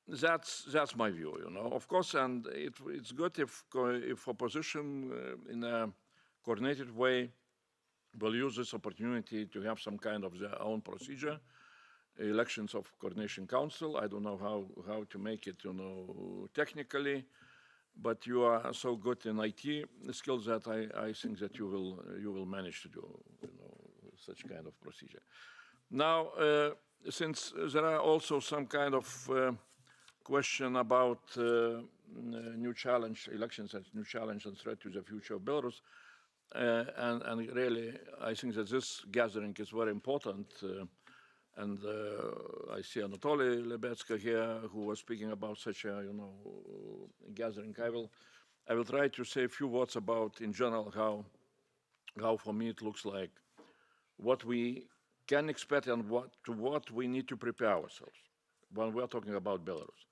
that's my view, Of course, and it's good if opposition in a coordinated way will use this opportunity to have some kind of their own procedure, elections of Coordination Council. I don't know how to make it, technically. but you are so good in IT skills that I think that you will manage to do such kind of procedure. Now, since there are also some kind of question about new challenge, elections as new challenge and threat to the future of Belarus, and really, I think that this gathering is very important. And I see Anatoly Lebedska here, who was speaking about such a gathering. I will try to say a few words about, in general, how for me it looks like, what we can expect and what we need to prepare ourselves when we are talking about Belarus.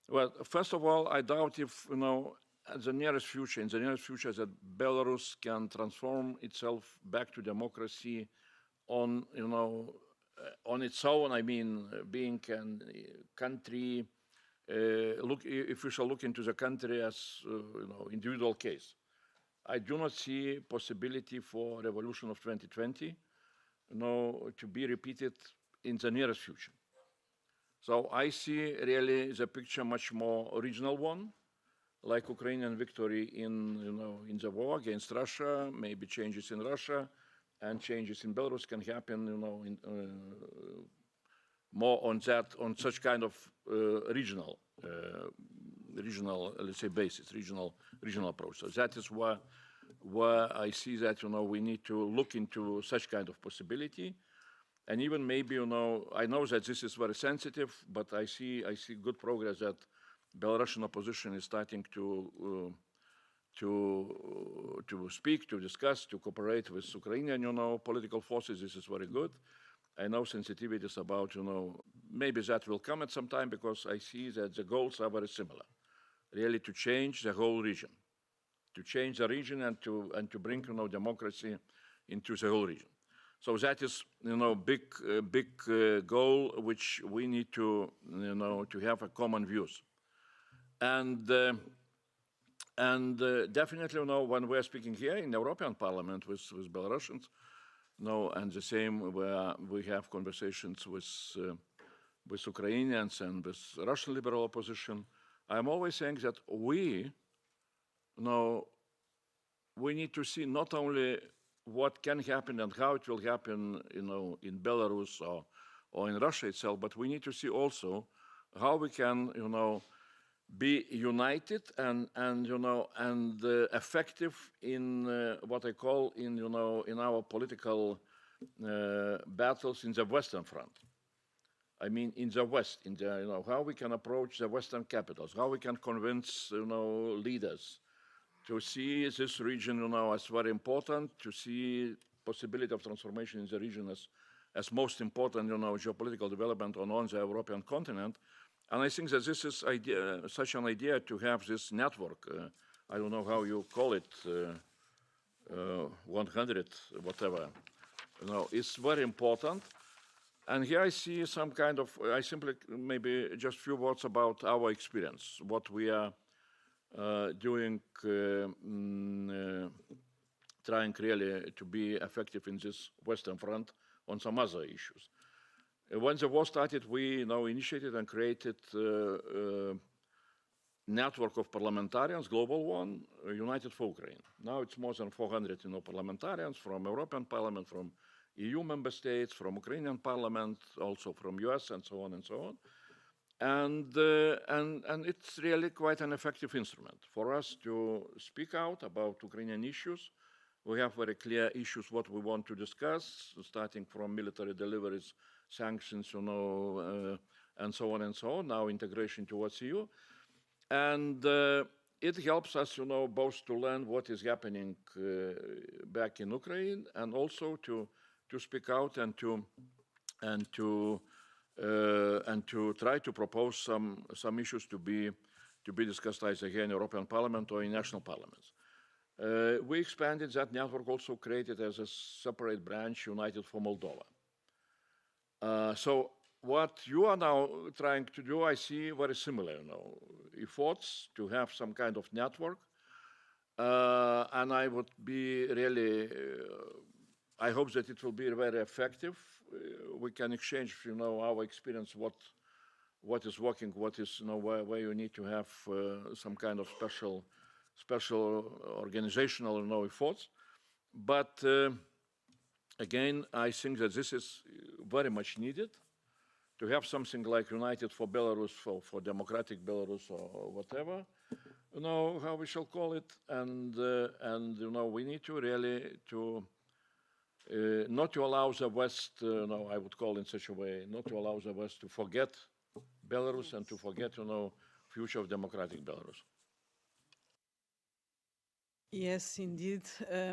Well, first of all, I doubt if in the nearest future, that Belarus can transform itself back to democracy on on its own. I mean, being a country. If we shall look into the country as individual case, I do not see possibility for revolution of 2020, to be repeated in the nearest future. So I see really the picture much more regional one, like Ukrainian victory in the war against Russia, maybe changes in Russia, and changes in Belarus can happen, more on such kind of regional, let's say, basis, regional approach. So that is where I see that we need to look into such kind of possibility, and even maybe I know that this is very sensitive, but I see good progress that Belarusian opposition is starting to speak, to discuss, to cooperate with Ukrainian political forces. This is very good. I know sensitivities about maybe that will come at some time, because I see that the goals are very similar, really to change the whole region, and to bring democracy into the whole region. So that is big goal which we need to to have a common views, and definitely when we are speaking here in the European Parliament with Belarusians, and the same where we have conversations with Ukrainians and with Russian liberal opposition, I'm always saying that we need to see not only what can happen and how it will happen, in Belarus or in Russia itself, but we need to see also how we can, be united and effective in what I call in our political battles in the Western Front. I mean, in the West, how we can approach the Western capitals, how we can convince leaders to see this region as very important, to see possibility of transformation in the region as most important geopolitical development on the European continent. And I think that this is such an idea to have this network. I don't know how you call it, 100, whatever. It's very important. And here I see some kind of, I simply maybe just a few words about our experience, what we are doing, trying really to be effective in this Western Front on some other issues. When the war started, we initiated and created a network of parliamentarians, global one, United for Ukraine. Now it's more than 400 parliamentarians from European Parliament, from EU member states, from Ukrainian Parliament, also from US, and so on and so on. And it's really quite an effective instrument for us to speak out about Ukrainian issues. We have very clear issues what we want to discuss, starting from military deliveries, sanctions, and so on and so on, now integration towards EU. And it helps us, both to learn what is happening back in Ukraine, and also to speak out and to try to propose some issues to be discussed either here in European Parliament or in national parliaments. We expanded that network, also created as a separate branch, United for Moldova. So what you are now trying to do, I see very similar efforts to have some kind of network. And I would be really, I hope that it will be very effective. We can exchange, our experience, what is working, what is, where you need to have some kind of special organizational efforts. But again, I think that this is very much needed to have something like United for Belarus, for Democratic Belarus, or whatever, how we shall call it. And we need to really not to allow the West, I would call in such a way, not to allow the West to forget Belarus and to forget, future of democratic Belarus. Yes, indeed,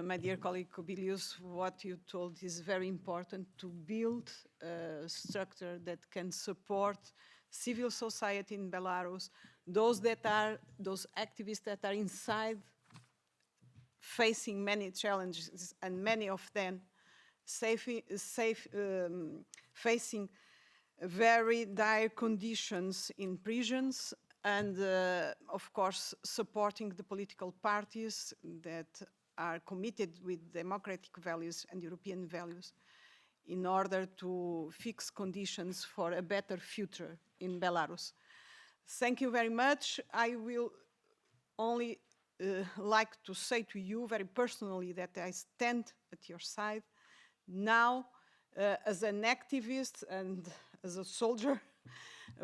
my dear colleague Kubilius, what you told is very important, to build a structure that can support civil society in Belarus, those activists that are inside facing many challenges, and many of them facing very dire conditions in prisons, and of course supporting the political parties that are committed with democratic values and European values in order to fix conditions for a better future in Belarus. Thank you very much. I will only like to say to you very personally that I stand at your side now as an activist and as a soldier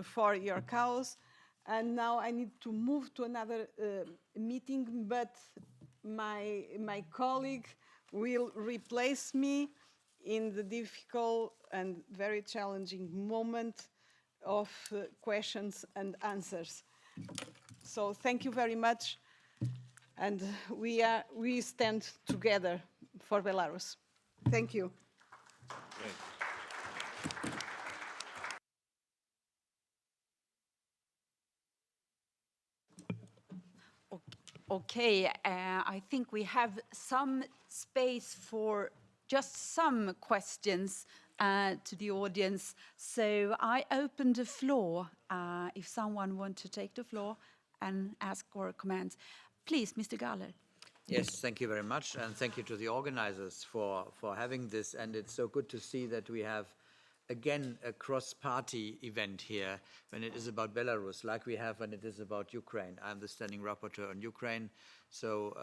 for your cause. And now I need to move to another meeting, but my colleague will replace me in the difficult and very challenging moment of questions and answers. So thank you very much, and we stand together for Belarus. Thank you. Okay, I think we have some space for just some questions to the audience. So I open the floor if someone wants to take the floor and ask or comment. Please, Mr. Galler. Yes, thank you very much, and thank you to the organizers for having this. And it's so good to see that we have, again, a cross-party event here when it is about Belarus, like we have when it is about Ukraine. I'm the standing rapporteur on Ukraine, so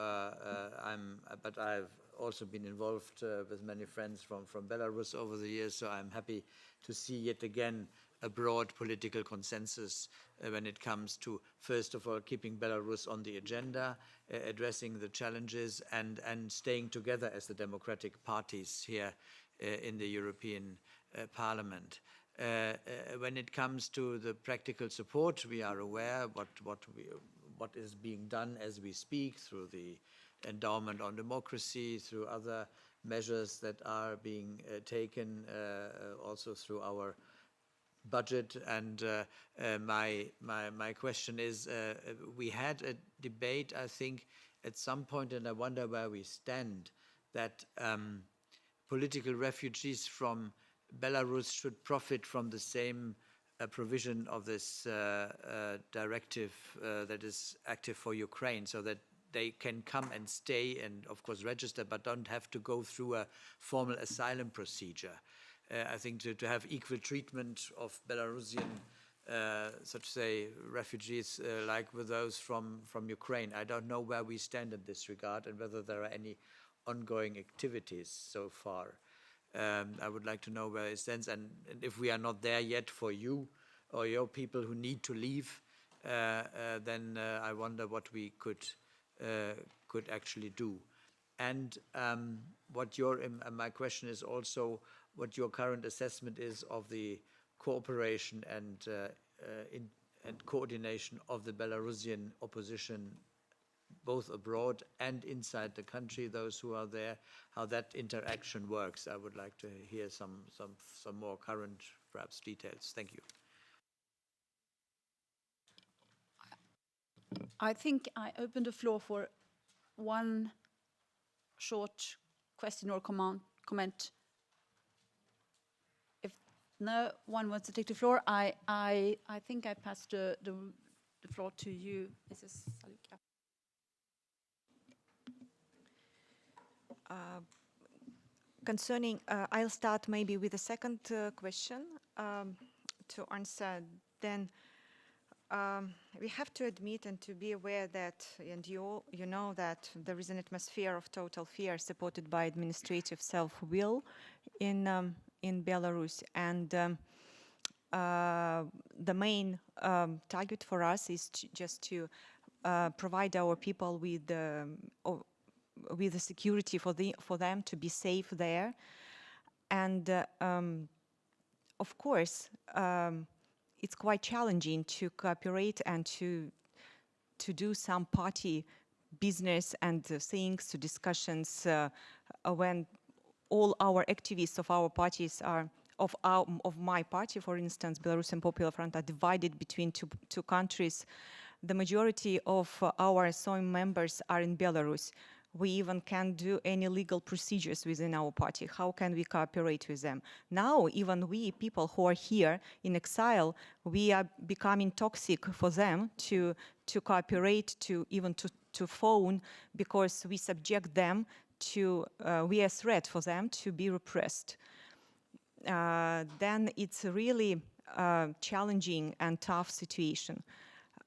but I've also been involved with many friends from Belarus over the years, so I'm happy to see yet again a broad political consensus when it comes to, first of all, keeping Belarus on the agenda, addressing the challenges, and staying together as the democratic parties here in the European Parliament. When it comes to the practical support, we are aware what is being done as we speak through the endowment on democracy, through other measures that are being taken, also through our budget. And my question is, we had a debate, I think, at some point, and I wonder where we stand, that political refugees from Belarus should profit from the same provision of this directive that is active for Ukraine, so that they can come and stay and, of course, register, but don't have to go through a formal asylum procedure. I think to have equal treatment of Belarusian, so to say, refugees like with those from Ukraine. I don't know where we stand in this regard and whether there are any ongoing activities so far. I would like to know where it stands, and if we are not there yet for you or your people who need to leave, then I wonder what we could actually do. And my question is also what your current assessment is of the cooperation and coordination of the Belarusian opposition, both abroad and inside the country, those who are there, how that interaction works. I would like to hear some more current, perhaps, details. Thank you. I think I open the floor for one short question or comment. If no one wants to take the floor, I think I pass the floor to you, Mrs. Saluka. Concerning, I'll start maybe with the second question to answer then we have to admit and to be aware that, and you know that there is an atmosphere of total fear supported by administrative self-will in Belarus, and the main target for us is just to provide our people with the security for them to be safe there, and of course. It's quite challenging to cooperate and to do some party business and things, to discussions when all our activists of our parties are of my party, for instance, Belarusian Popular Front, are divided between two countries. The majority of our SOIM members are in Belarus. We even can't do any legal procedures within our party. How can we cooperate with them? Now, even we, people who are here in exile, we are becoming toxic for them to cooperate, to phone, because we subject them to, we are a threat for them to be repressed. Then it's a really challenging and tough situation.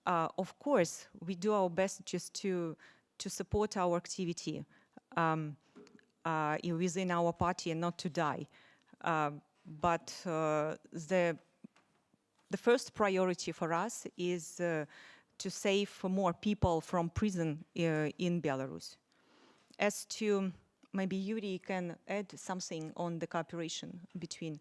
Of course, we do our best just to support our activity within our party and not to die. But the first priority for us is to save more people from prison in Belarus. As to, maybe Yuri can add something on the cooperation between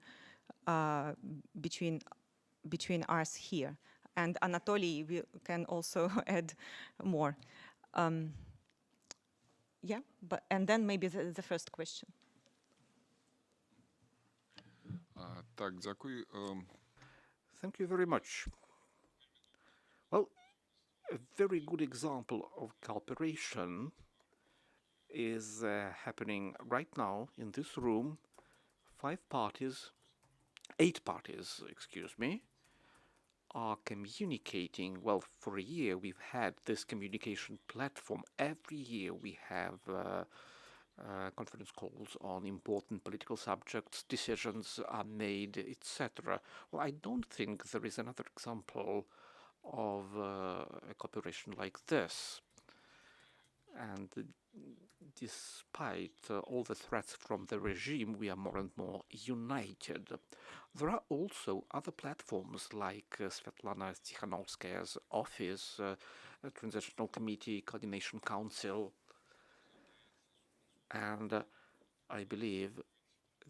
us here. And Anatoly, we can also add more. Yeah, and then maybe the first question. Thank you very much. Well, a very good example of cooperation is happening right now in this room. 8 parties, excuse me, are communicating. Well, for a year we've had this communication platform. Every year we have conference calls on important political subjects, decisions are made, etc. Well, I don't think there is another example of a cooperation like this. And despite all the threats from the regime, we are more and more united. There are also other platforms like Svetlana Tikhanovskaya's office, Transitional Committee, Coordination Council, and I believe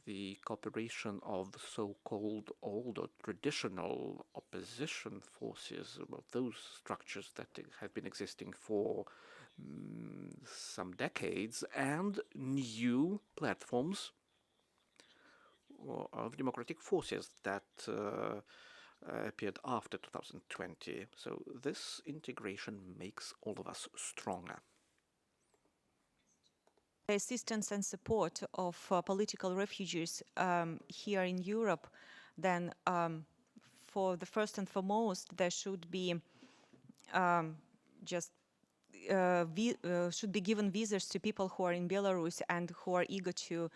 the cooperation of the so-called older traditional opposition forces, well, those structures that have been existing for some decades, and new platforms of democratic forces that appeared after 2020. So this integration makes all of us stronger. The assistance and support of political refugees here in Europe, then for the first and foremost, there should be should be given visas to people who are in Belarus and who are eager to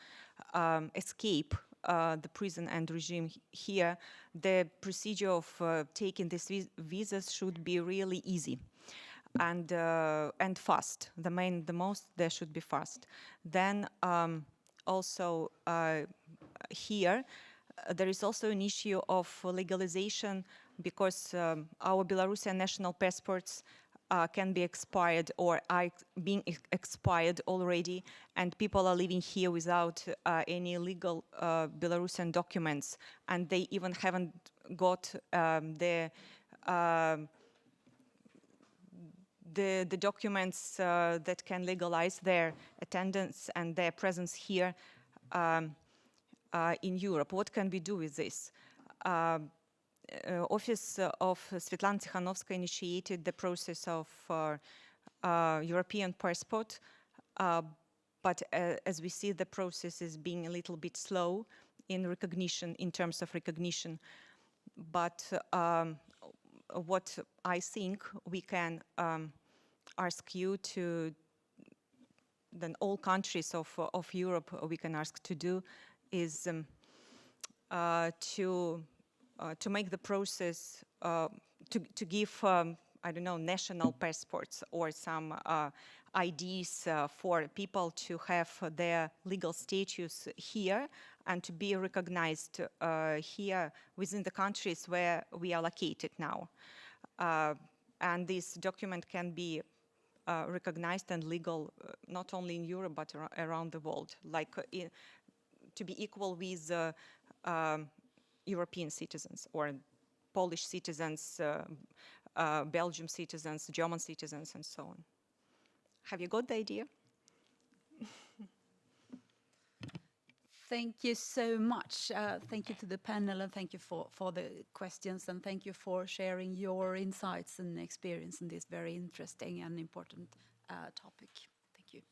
escape the prison and regime here. The procedure of taking these visas should be really easy and fast. The most there should be fast. Then also here there is also an issue of legalization, because our Belarusian national passports can be expired or are being expired already, and people are living here without any legal Belarusian documents, and they even haven't got the documents that can legalize their attendance and their presence here in Europe. What can we do with this? Office of Svetlana Tikhanovskaya initiated the process of European passport, but as we see, the process is being a little bit slow in recognition, in terms of recognition. But what I think we can ask you to, then all countries of Europe we can ask to do is to to make the process, to give, I don't know, national passports or some IDs for people to have their legal status here and to be recognized here within the countries where we are located now. And this document can be recognized and legal not only in Europe but around the world, like to be equal with European citizens or Polish citizens, Belgian citizens, German citizens, and so on. Have you got the idea? Thank you so much. Thank you to the panel, and thank you for the questions, and thank you for sharing your insights and experience in this very interesting and important topic. Thank you.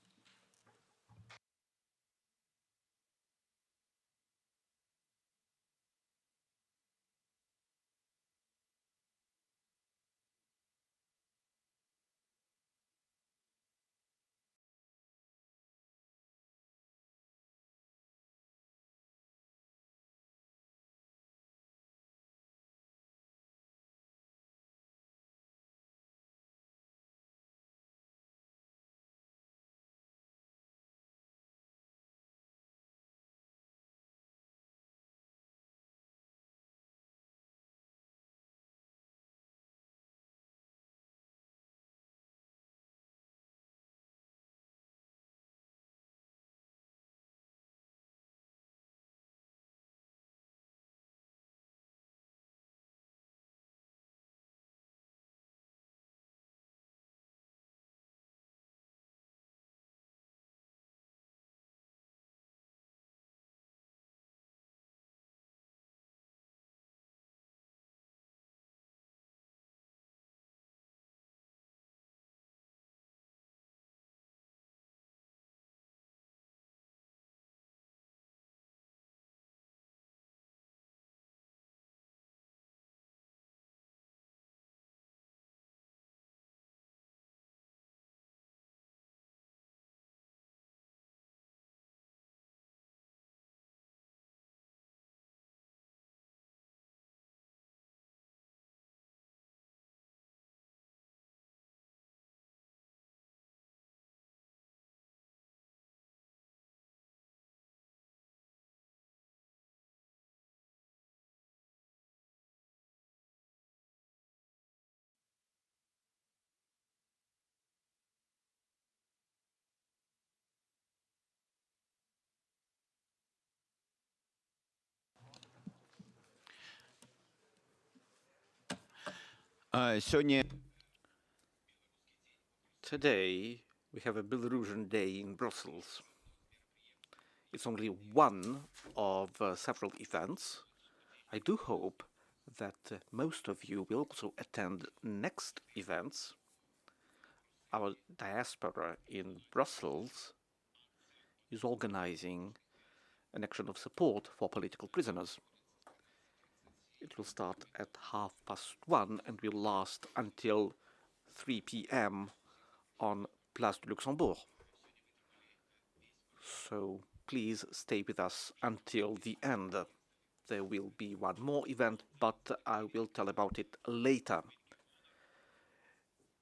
Today, we have a Belarusian Day in Brussels. It's only one of several events. I do hope that most of you will also attend next events. Our diaspora in Brussels is organizing an action of support for political prisoners. It will start at 1:30 and will last until 3 p.m. on Place du Luxembourg. So please stay with us until the end. There will be one more event, but I will tell about it later.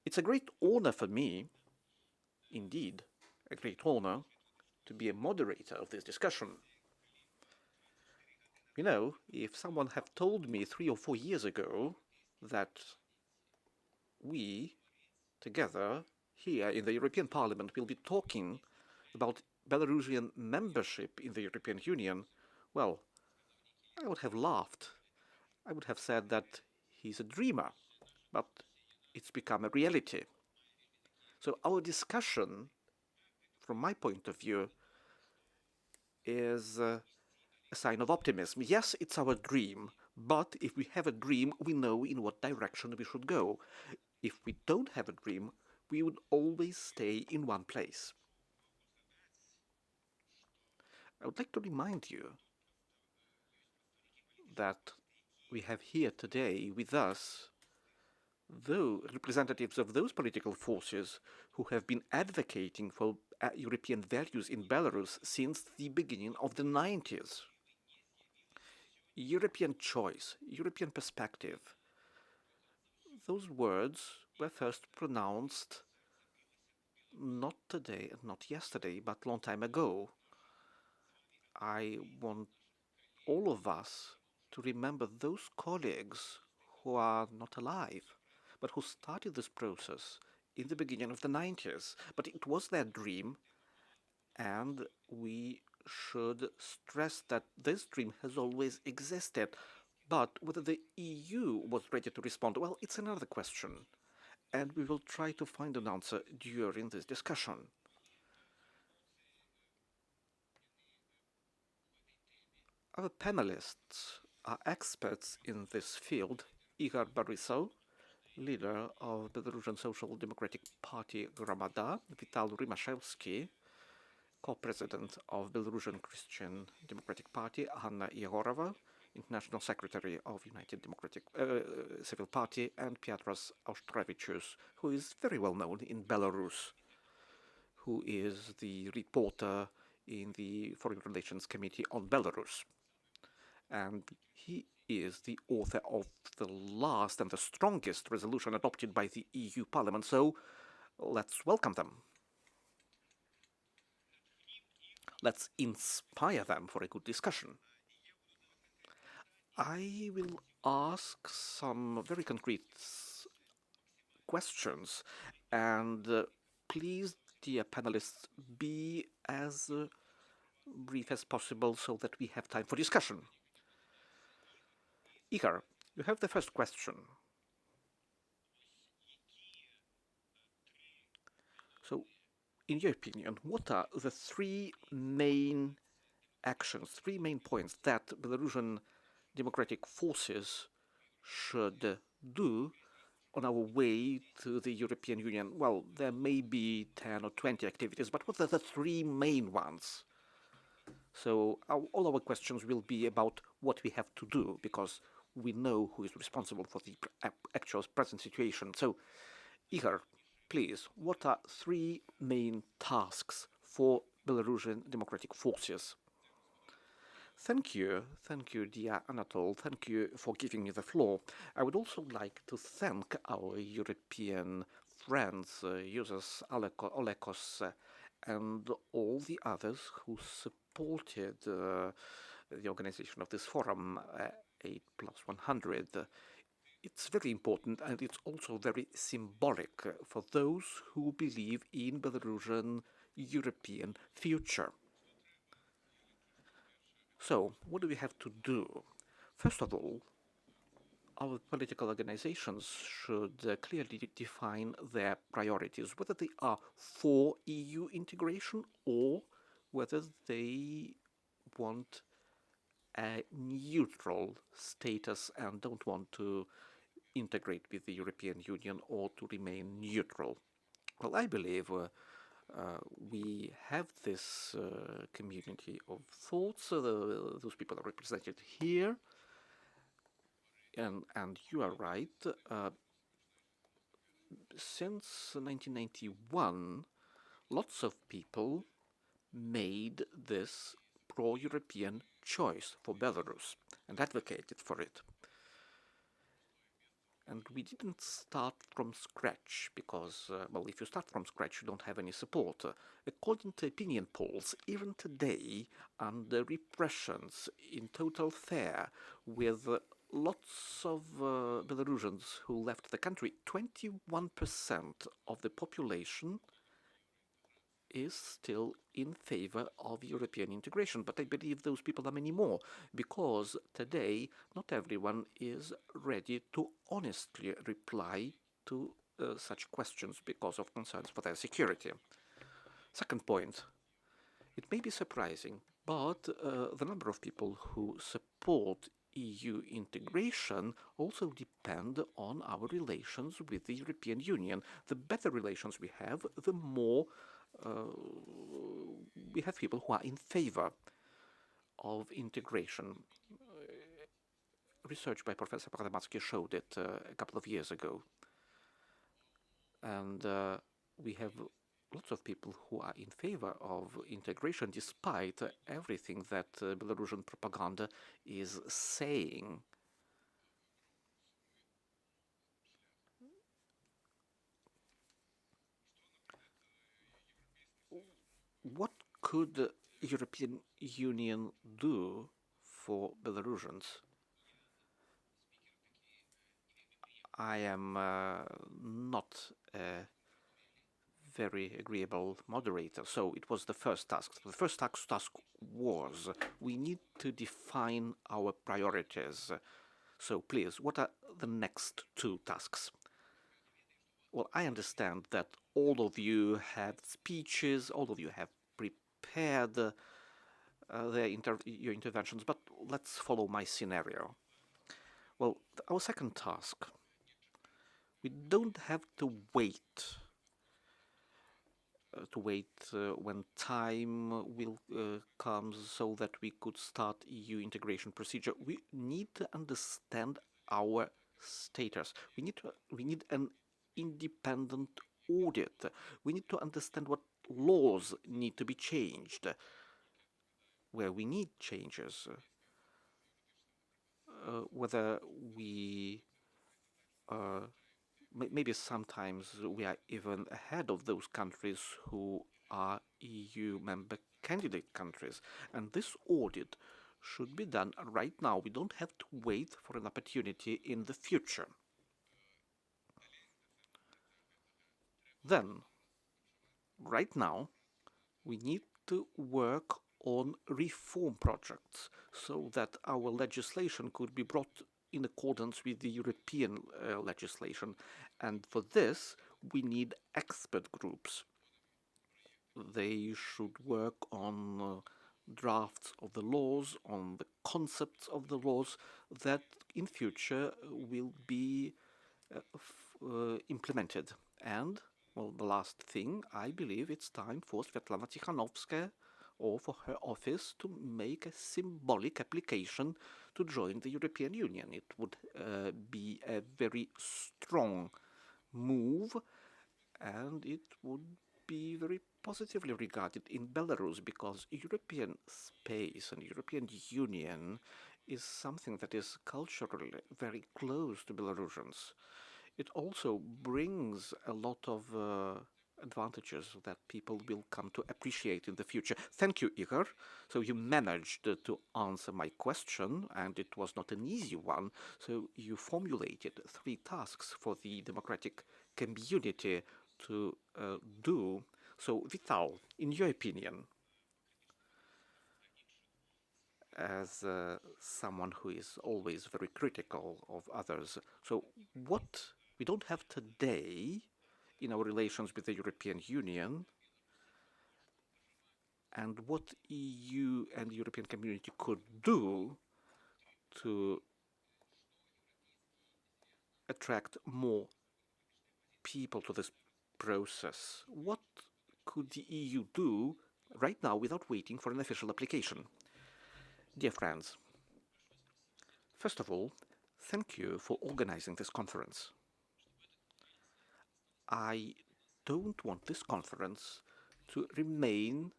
It's a great honor for me, indeed, a great honor, to be a moderator of this discussion. You know, if someone had told me 3 or 4 years ago that we, together, here in the European Parliament, will be talking about Belarusian membership in the European Union, well, I would have laughed. I would have said that he's a dreamer, but it's become a reality. So our discussion, from my point of view, is a sign of optimism. Yes, it's our dream, but if we have a dream, we know in what direction we should go. If we don't have a dream, we would always stay in one place. I would like to remind you that we have here today with us representatives of those political forces who have been advocating for European values in Belarus since the beginning of the 90s. European choice, European perspective. Those words were first pronounced not today and not yesterday, but a long time ago. I want all of us to remember those colleagues who are not alive, but who started this process in the beginning of the 90s. But it was their dream, and we should stress that this dream has always existed. But whether the EU was ready to respond, well, it's another question. And we will try to find an answer during this discussion. Our panelists are experts in this field. Igor Borisov, leader of Belarusian Social Democratic Party Gromada, Vital Rymashevsky, co-president of Belarusian Christian Democratic Party, Hanna Yegorova, international secretary of United Democratic Civil Party, and Piotras Auštrevičius, who is very well known in Belarus, who is the reporter in the Foreign Relations Committee on Belarus. And he is the author of the last and the strongest resolution adopted by the EU Parliament. So let's welcome them. Let's inspire them for a good discussion. I will ask some very concrete questions, and please, dear panelists, be as brief as possible so that we have time for discussion. Igor, you have the first question. So, in your opinion, what are the three main actions, three main points that Belarusian democratic forces should do on our way to the European Union? Well, there may be 10 or 20 activities, but what are the three main ones? So all our questions will be about what we have to do, because we know who is responsible for the actual present situation. So, Igor, please, what are three main tasks for Belarusian democratic forces? Thank you, dear Anatol. Thank you for giving me the floor. I would also like to thank our European friends, Jusas Olekos, and all the others who supported the organization of this forum, 8+100. It's very important, and it's also very symbolic for those who believe in Belarusian European future. So, what do we have to do? First of all, our political organizations should clearly define their priorities, whether they are for EU integration or whether they want a neutral status and don't want to integrate with the European Union or to remain neutral. Well, I believe we have this community of thoughts. Those people are represented here, and you are right. Since 1991, lots of people made this pro-European choice for Belarus and advocated for it. And we didn't start from scratch because, well, if you start from scratch, you don't have any support. According to opinion polls, even today, under repressions in total fair, with lots of Belarusians who left the country, 21% of the population is still in favor of European integration. But I believe those people are many more, because today not everyone is ready to honestly reply to such questions because of concerns for their security. Second point, it may be surprising, but the number of people who support EU integration also depend on our relations with the European Union. The better relations we have, the more we have people who are in favor of integration. Research by Professor Pradamatsky showed it a couple of years ago. And we have lots of people who are in favor of integration, despite everything that Belarusian propaganda is saying. What could the European Union do for Belarusians? I am not a very agreeable moderator, so it was the first task. The first task was we need to define our priorities. So please, what are the next two tasks? Well, I understand that all of you had speeches, all of you have prepared your interventions, but let's follow my scenario. Well, our second task, we don't have to wait when time will come so that we could start EU integration procedure. We need to understand our status. We need an independent audit. We need to understand what laws need to be changed, where we need changes, whether we maybe sometimes we are even ahead of those countries who are EU member candidate countries. And this audit should be done right now. We don't have to wait for an opportunity in the future. Then, right now, we need to work on reform projects so that our legislation could be brought in accordance with the European legislation. And for this, we need expert groups. They should work on drafts of the laws, on the concepts of the laws that in future will be implemented. And, well, the last thing, I believe it's time for Svetlana Tikhanovskaya or for her office to make a symbolic application to join the European Union. It would be a very strong move, and it would be very positively regarded in Belarus, because European space and European Union is something that is culturally very close to Belarusians. It also brings a lot of advantages that people will come to appreciate in the future. Thank you, Igor. So you managed to answer my question, and it was not an easy one. So you formulated 3 tasks for the democratic community to do. So, Vital, in your opinion, as someone who is always very critical of others, so what we don't have today in our relations with the European Union, and what EU and the European community could do to attract more people to this process? What could the EU do right now without waiting for an official application? Dear friends, first of all, thank you for organizing this conference. I don't want this conference to remain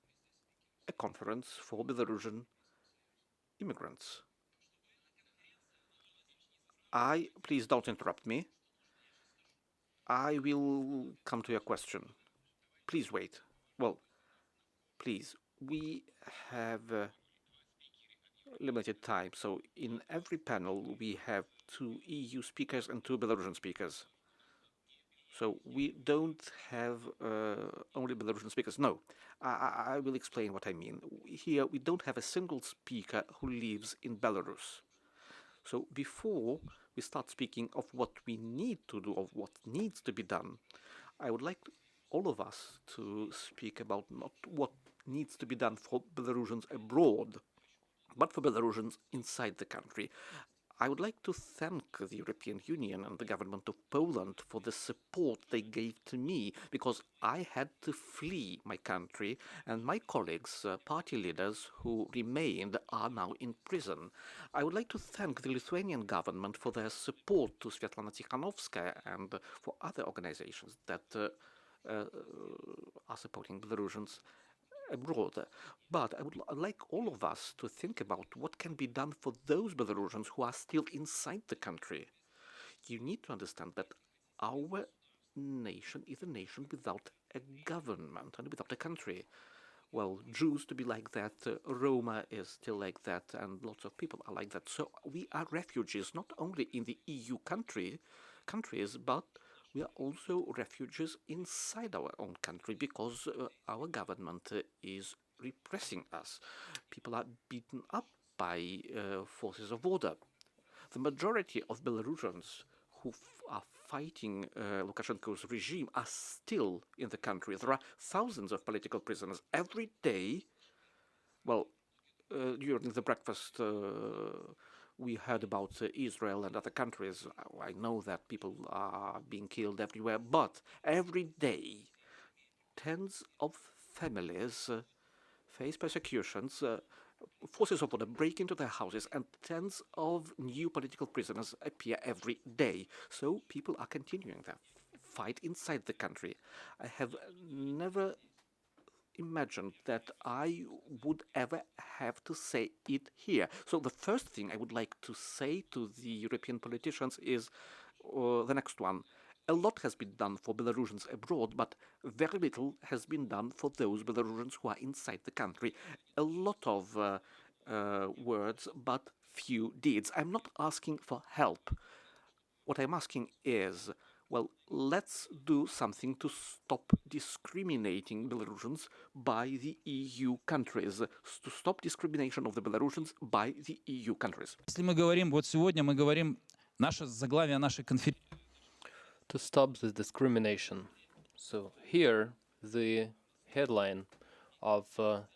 a conference for Belarusian immigrants. Please don't interrupt me. I will come to your question. Please wait. Well, please, we have limited time, so in every panel we have 2 EU speakers and 2 Belarusian speakers. So we don't have only Belarusian speakers. No, I will explain what I mean. Here we don't have a single speaker who lives in Belarus. So before we start speaking of what we need to do, of what needs to be done, I would like all of us to speak about not what needs to be done for Belarusians abroad, but for Belarusians inside the country. I would like to thank the European Union and the government of Poland for the support they gave to me, because I had to flee my country, and my colleagues, party leaders who remained, are now in prison. I would like to thank the Lithuanian government for their support to Svetlana Tikhanovskaya and for other organizations that are supporting Belarusians abroad. But I would like all of us to think about what can be done for those Belarusians who are still inside the country. You need to understand that our nation is a nation without a government and without a country. Well, Jews to be like that, Roma is still like that, and lots of people are like that. So we are refugees, not only in the EU countries, but we are also refugees inside our own country because our government is repressing us. People are beaten up by forces of order. The majority of Belarusians who are fighting Lukashenko's regime are still in the country. There are thousands of political prisoners every day. Well, during the breakfast, we heard about Israel and other countries. I know that people are being killed everywhere, but every day, tens of families face persecutions. Forces of order break into their houses, and tens of new political prisoners appear every day. So people are continuing their fight inside the country. I have never imagined that I would ever have to say it here. So the first thing I would like to say to the European politicians is the next one. A lot has been done for Belarusians abroad, but very little has been done for those Belarusians who are inside the country. A lot of words, but few deeds. I'm not asking for help. What I'm asking is, well, let's do something to stop discriminating Belarusians by the EU countries, to stop discrimination of the Belarusians by the EU countries. Если мы говорим, вот сегодня мы говорим, наше заглавие нашей конференции. To stop this discrimination. So here, the headline of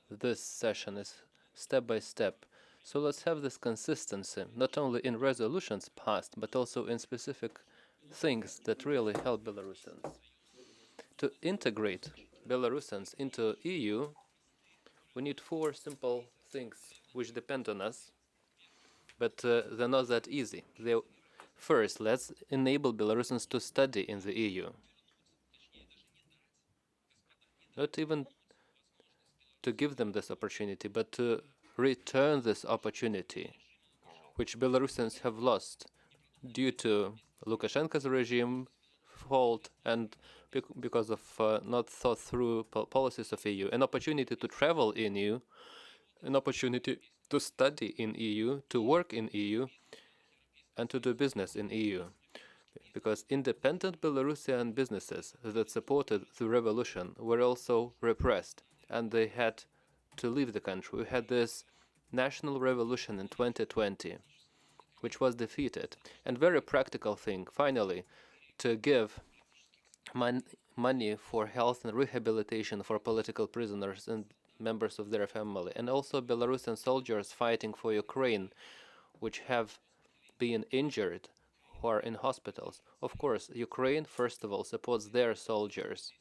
this session is step by step. So let's have this consistency, not only in resolutions passed, but also in specific things that really help Belarusians. To integrate Belarusians into EU, we need 4 simple things which depend on us, but they're not that easy. First, let's enable Belarusians to study in the EU. Not even to give them this opportunity, but to return this opportunity, which Belarusians have lost due to Lukashenko's regime fault and because of not thought through policies of EU. An opportunity to travel in EU, an opportunity to study in EU, to work in EU, and to do business in EU, because independent Belarusian businesses that supported the revolution were also repressed, and they had to leave the country. We had this national revolution in 2020, which was defeated. And very practical thing, finally, to give money for health and rehabilitation for political prisoners and members of their family, and also Belarusian soldiers fighting for Ukraine, which have been injured, who are in hospitals. Of course, Ukraine, first of all, supports their soldiers.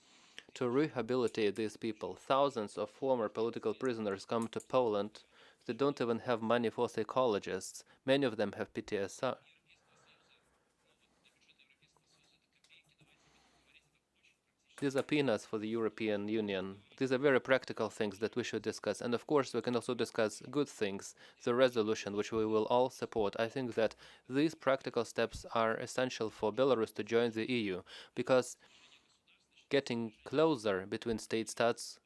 To rehabilitate these people, thousands of former political prisoners come to Poland. They don't even have money for psychologists. Many of them have PTSD. These are peanuts for the European Union. These are very practical things that we should discuss. And of course, we can also discuss good things, the resolution, which we will all support. I think that these practical steps are essential for Belarus to join the EU, because getting closer between state-states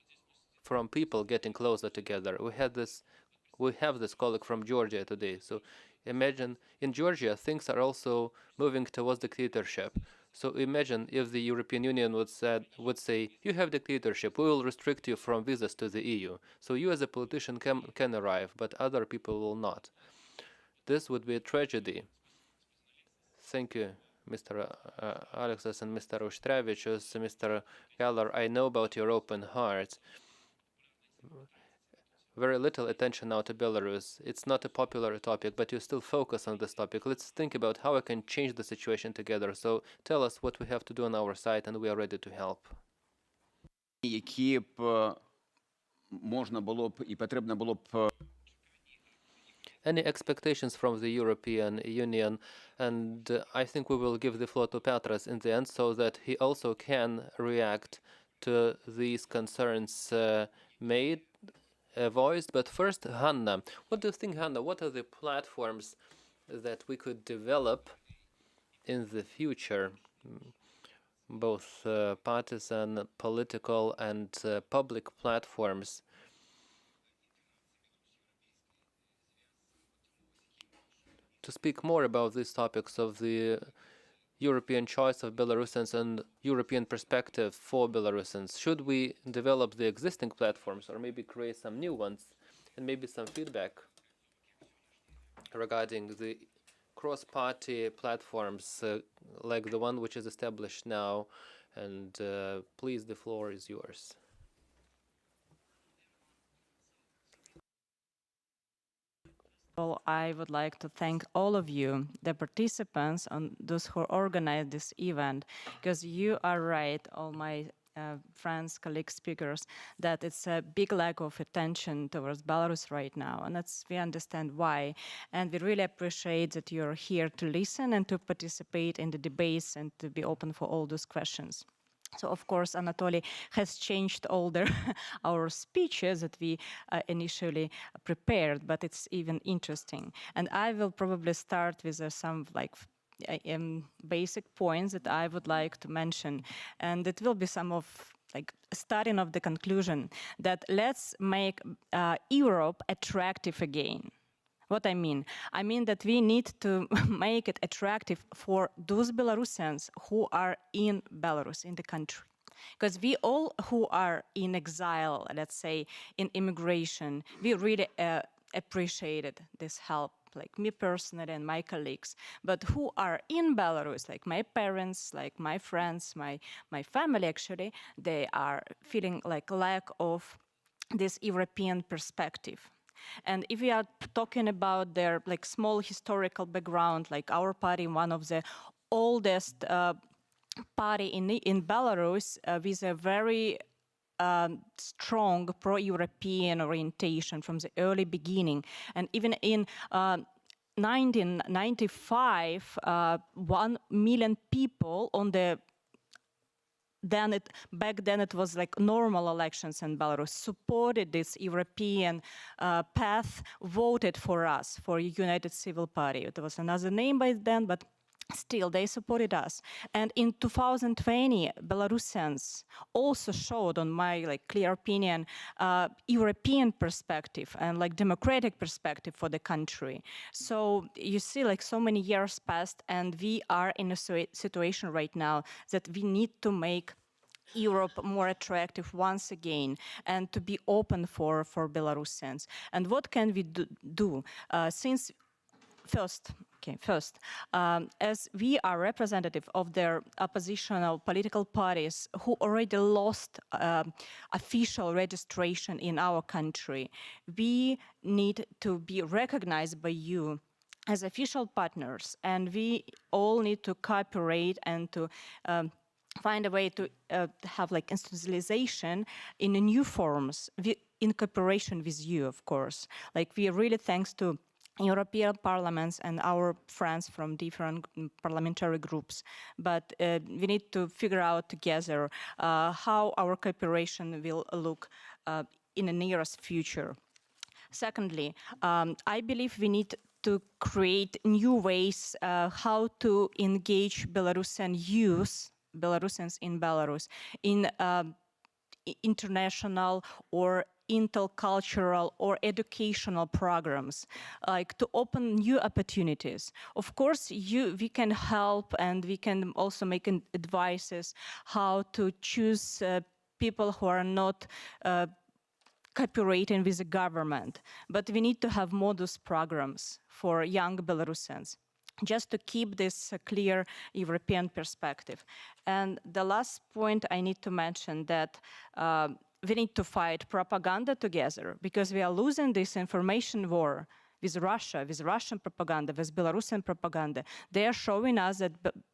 from people getting closer together. We have this colleague from Georgia today. So imagine in Georgia, things are also moving towards dictatorship. So imagine if the European Union would say, you have dictatorship, we will restrict you from visas to the EU. So you as a politician can arrive, but other people will not. This would be a tragedy. Thank you, Mr. Alexis and Mr. Auštrevičius, Mr. Galler. I know about your open heart. Very little attention now to Belarus. It's not a popular topic, but you still focus on this topic. Let's think about how we can change the situation together. So tell us what we have to do on our side, and we are ready to help. Які б можна було б і потрібно було б any expectations from the European Union? And I think we will give the floor to Petras in the end so that he also can react to these concerns voiced. But first, Hanna, what do you think, Hanna? What are the platforms that we could develop in the future, both partisan, political, and public platforms, to speak more about these topics of the European choice of Belarusians and European perspective for Belarusians? Should we develop the existing platforms or maybe create some new ones, and maybe some feedback regarding the cross-party platforms like the one which is established now? And please, the floor is yours. Well, I would like to thank all of you, the participants, and those who organized this event, because you are right, all my friends, colleagues, speakers, that it's a big lack of attention towards Belarus right now, and we understand why. And we really appreciate that you're here to listen and to participate in the debates and to be open for all those questions. So, of course, Anatoly has changed all our speeches that we initially prepared, but it's even interesting. And I will probably start with some basic points that I would like to mention. And it will be some of starting of the conclusion that let's make Europe attractive again. What I mean that we need to make it attractive for those Belarusians who are in Belarus, in the country. Because we all who are in exile, let's say, in immigration, we really appreciated this help, like me personally and my colleagues. But who are in Belarus, like my parents, like my friends, my family actually, they are feeling like lack of this European perspective. And if we are talking about their small historical background, like our party, one of the oldest party in Belarus, with a very strong pro-European orientation from the early beginning. And even in 1995, 1 million people on the back then it was like normal elections in Belarus, supported this European path, voted for us, for United Civil Party. It was another name by then, but still they supported us. And in 2020, Belarusians also showed, on my clear opinion, European perspective and democratic perspective for the country. So you see, so many years passed, and we are in a situation right now that we need to make Europe more attractive once again and to be open for Belarusians. And what can we do? First, as we are representative of their oppositional political parties who already lost official registration in our country, we need to be recognized by you as official partners, and we all need to cooperate and to find a way to have institutionalization in new forms, in cooperation with you, of course. We are really thanks to European parliaments and our friends from different parliamentary groups. But we need to figure out together how our cooperation will look in the nearest future. Secondly, I believe we need to create new ways how to engage Belarusian youth, Belarusians in Belarus, in international or intercultural or educational programs, to open new opportunities. Of course, we can help, and we can also make advices how to choose people who are not cooperating with the government. But we need to have modus programs for young Belarusians, just to keep this clear European perspective. And the last point I need to mention that we need to fight propaganda together, because we are losing this information war with Russia, with Russian propaganda, with Belarusian propaganda. They are showing us that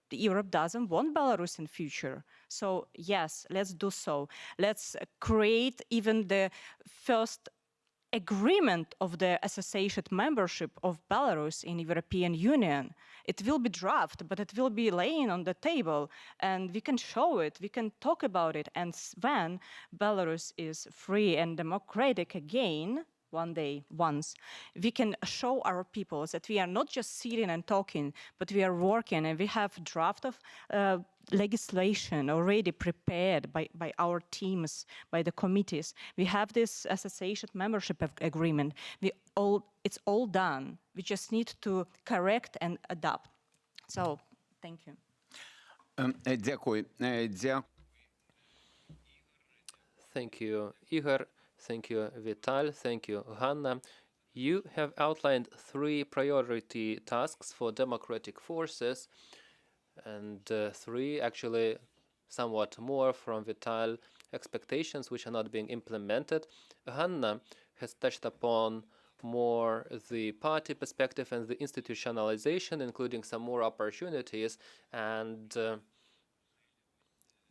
Europe doesn't want Belarus in future. So yes, let's do so. Let's create even the first agreement of the associated membership of Belarus in European Union. It will be draft, but it will be laying on the table, and we can show it, we can talk about it, and when Belarus is free and democratic again, one day, once, we can show our people that we are not just sitting and talking, but we are working, and we have draft of legislation already prepared by our teams, by the committees. We have this association membership agreement. It's all done. We just need to correct and adapt. So, thank you. Дякую. Thank you, Igor. Thank you, Vital. Thank you, Hanna. You have outlined 3 priority tasks for democratic forces, and 3, actually somewhat more from Vital, expectations which are not being implemented. Hanna has touched upon more the party perspective and the institutionalization, including some more opportunities, and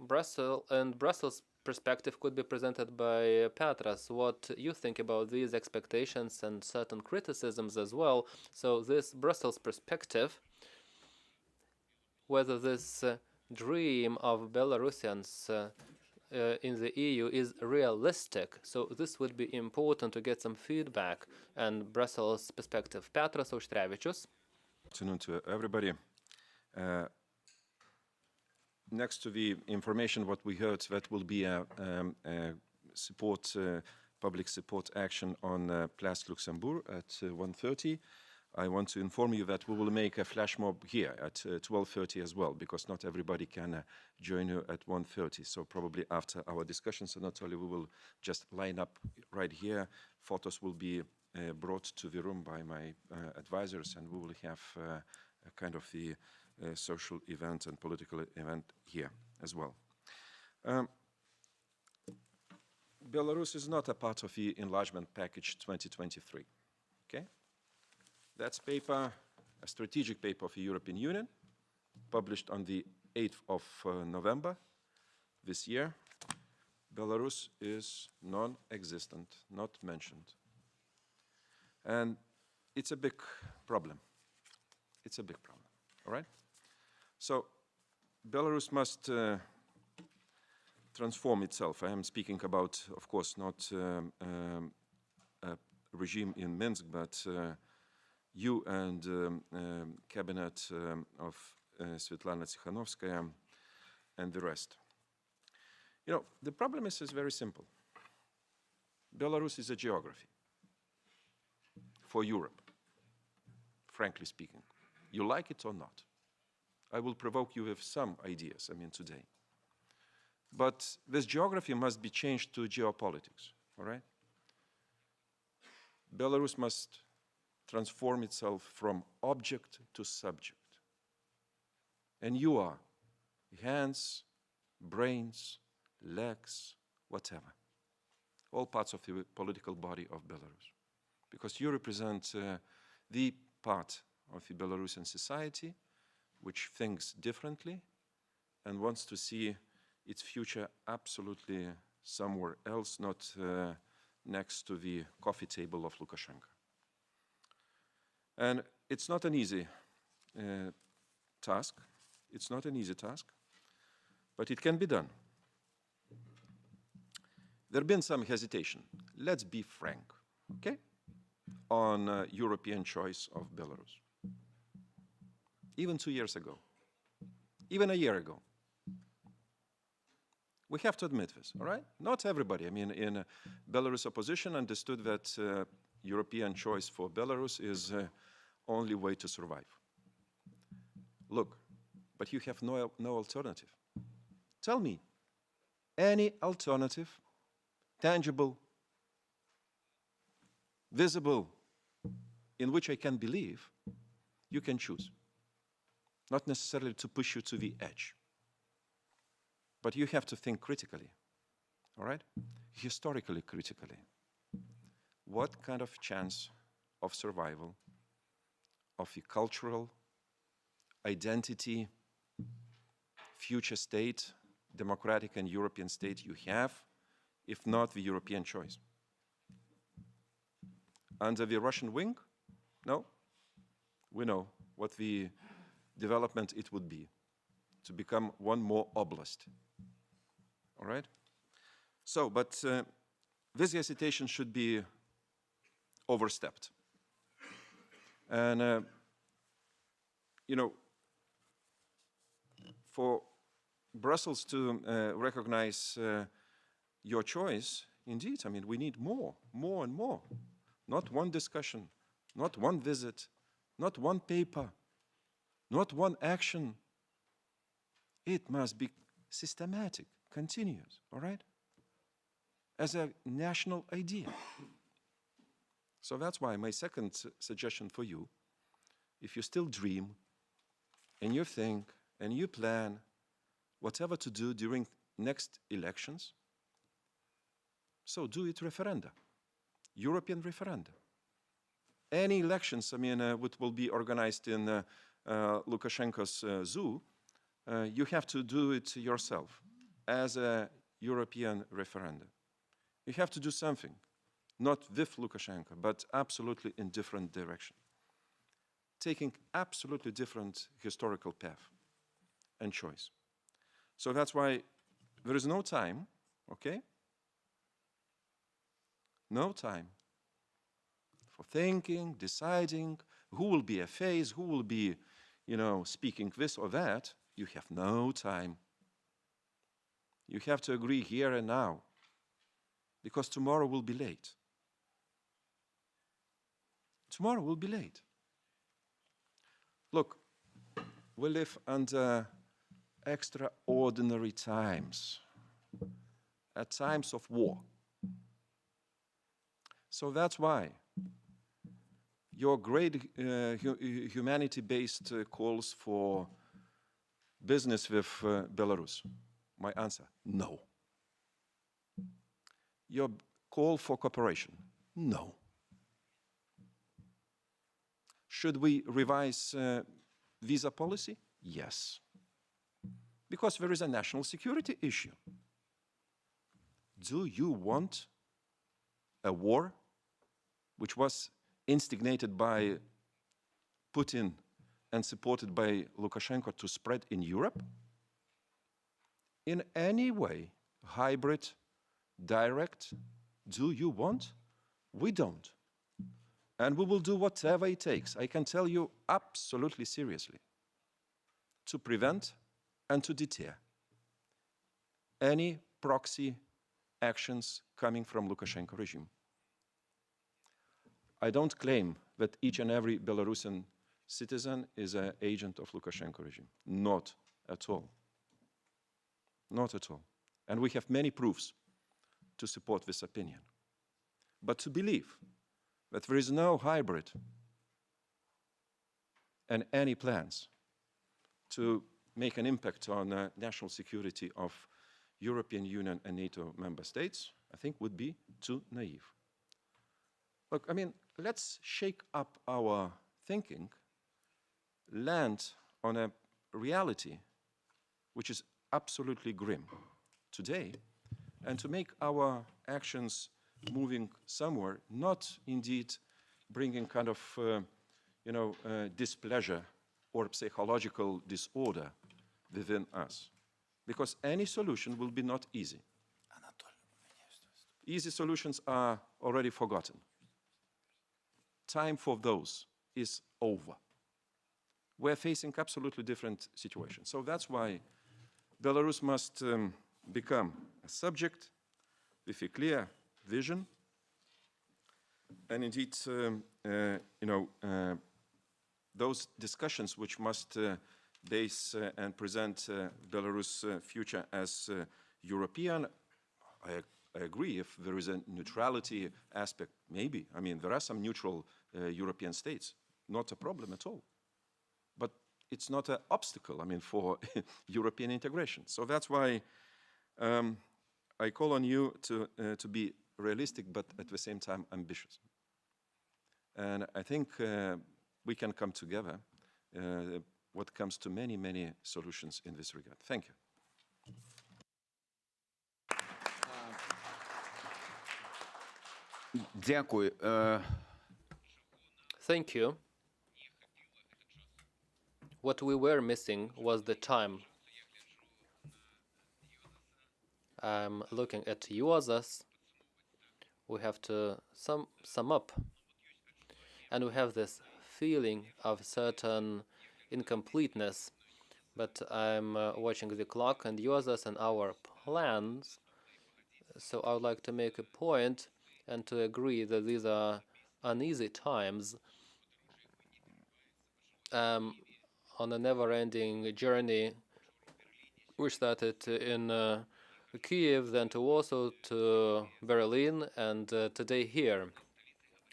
Brussels perspective could be presented by Petras. What you think about these expectations and certain criticisms as well. So this Brussels perspective, whether this dream of Belarusians in the EU is realistic. So this would be important to get some feedback and Brussels perspective. Petras Auštrevičius. Good afternoon to everybody. Next to the information what we heard, that will be a support, public support action on Place Luxembourg at 1:30. I want to inform you that we will make a flash mob here at 12:30 as well, because not everybody can join you at 1:30. So probably after our discussions, so not only we will just line up right here, photos will be brought to the room by my advisors, and we will have a kind of the social event and political event here as well. Belarus is not a part of the enlargement package 2023, okay? That's paper, a strategic paper of the European Union, published on the 8th of November this year. Belarus is non-existent, not mentioned. And it's a big problem. It's a big problem, all right? So Belarus must transform itself. I am speaking about, of course, not a regime in Minsk, but you and cabinet of Svetlana Tikhanovskaya and the rest. You know, the problem is very simple. Belarus is a geography for Europe, frankly speaking. You like it or not. I will provoke you with some ideas, today. But this geography must be changed to geopolitics, all right? Belarus must transform itself from object to subject. And you are hands, brains, legs, whatever. All parts of the political body of Belarus. Because you represent the part of the Belarusian society which thinks differently and wants to see its future absolutely somewhere else, not next to the coffee table of Lukashenko. And it's not an easy task. It's not an easy task, but it can be done. There have been some hesitation. Let's be frank, okay, on European choice of Belarus. Even 2 years ago, even a year ago. We have to admit this, all right? Not everybody, in Belarus opposition understood that European choice for Belarus is only way to survive. Look, but you have no alternative. Tell me, any alternative, tangible, visible, in which I can believe, you can choose. Not necessarily to push you to the edge. But you have to think critically, all right? Historically critically. What kind of chance of survival, of the cultural identity, future state, democratic and European state you have, if not the European choice? under the Russian wing? No? We know what the development it would be, to become one more oblast. All right? So, but this hesitation should be overstepped. And, you know, for Brussels to recognize your choice, indeed, I mean, we need more and more. Not one discussion, not one visit, not one paper, not one action. It must be systematic, continuous, all right? As a national idea. So that's why my second suggestion for you, if you still dream and you think and you plan whatever to do during next elections, so do it referenda, European referenda. Any elections, I mean, which will be organized in Lukashenko's zoo, you have to do it yourself as a European referenda. You have to do something, not with Lukashenko, but absolutely in different direction, taking absolutely different historical path and choice. So that's why there is no time, okay? No time for thinking, deciding who will be a face, who will be, you know, speaking this or that. You have no time. You have to agree here and now, because tomorrow will be late. Tomorrow will be late. Look, we live under extraordinary times, at times of war. So that's why your great humanity-based calls for business with Belarus, my answer, no. Your call for cooperation, no. Should we revise visa policy? Yes. Because there is a national security issue. Do you want a war which was instigated by Putin and supported by Lukashenko to spread in Europe? In any way, hybrid, direct, do you want? We don't. And we will do whatever it takes, I can tell you absolutely seriously, to prevent and to deter any proxy actions coming from Lukashenko regime. I don't claim that each and every Belarusian citizen is an agent of Lukashenko regime. Not at all. Not at all. And we have many proofs to support this opinion. But to believe that there is no hybrid and any plans to make an impact on national security of European Union and NATO member states, I think would be too naive. Look, I mean, let's shake up our thinking, land on a reality which is absolutely grim today, and to make our actions moving somewhere, not indeed bringing kind of, displeasure or psychological disorder within us. Because any solution will be not easy. Easy solutions are already forgotten. Time for those is over. We're facing absolutely different situations. So that's why Belarus must become a subject with a clear vision. And indeed, those discussions which must base and present Belarus' future as European, I agree. If there is a neutrality aspect, maybe. I mean, there are some neutral European states, not a problem at all. But it's not an obstacle, I mean, for European integration. So that's why I call on you to be realistic, but at the same time ambitious. And I think we can come together what comes to many, many solutions in this regard. Thank you. Дякую. Thank you. What we were missing was the time. I'm looking at Juozas. We have to sum up. And we have this feeling of certain incompleteness. But I'm watching the clock and Juozas and our plans. So I would like to make a point and to agree that these are uneasy times on a never-ending journey. We started in Kiev, then to Warsaw, to Berlin, and today here.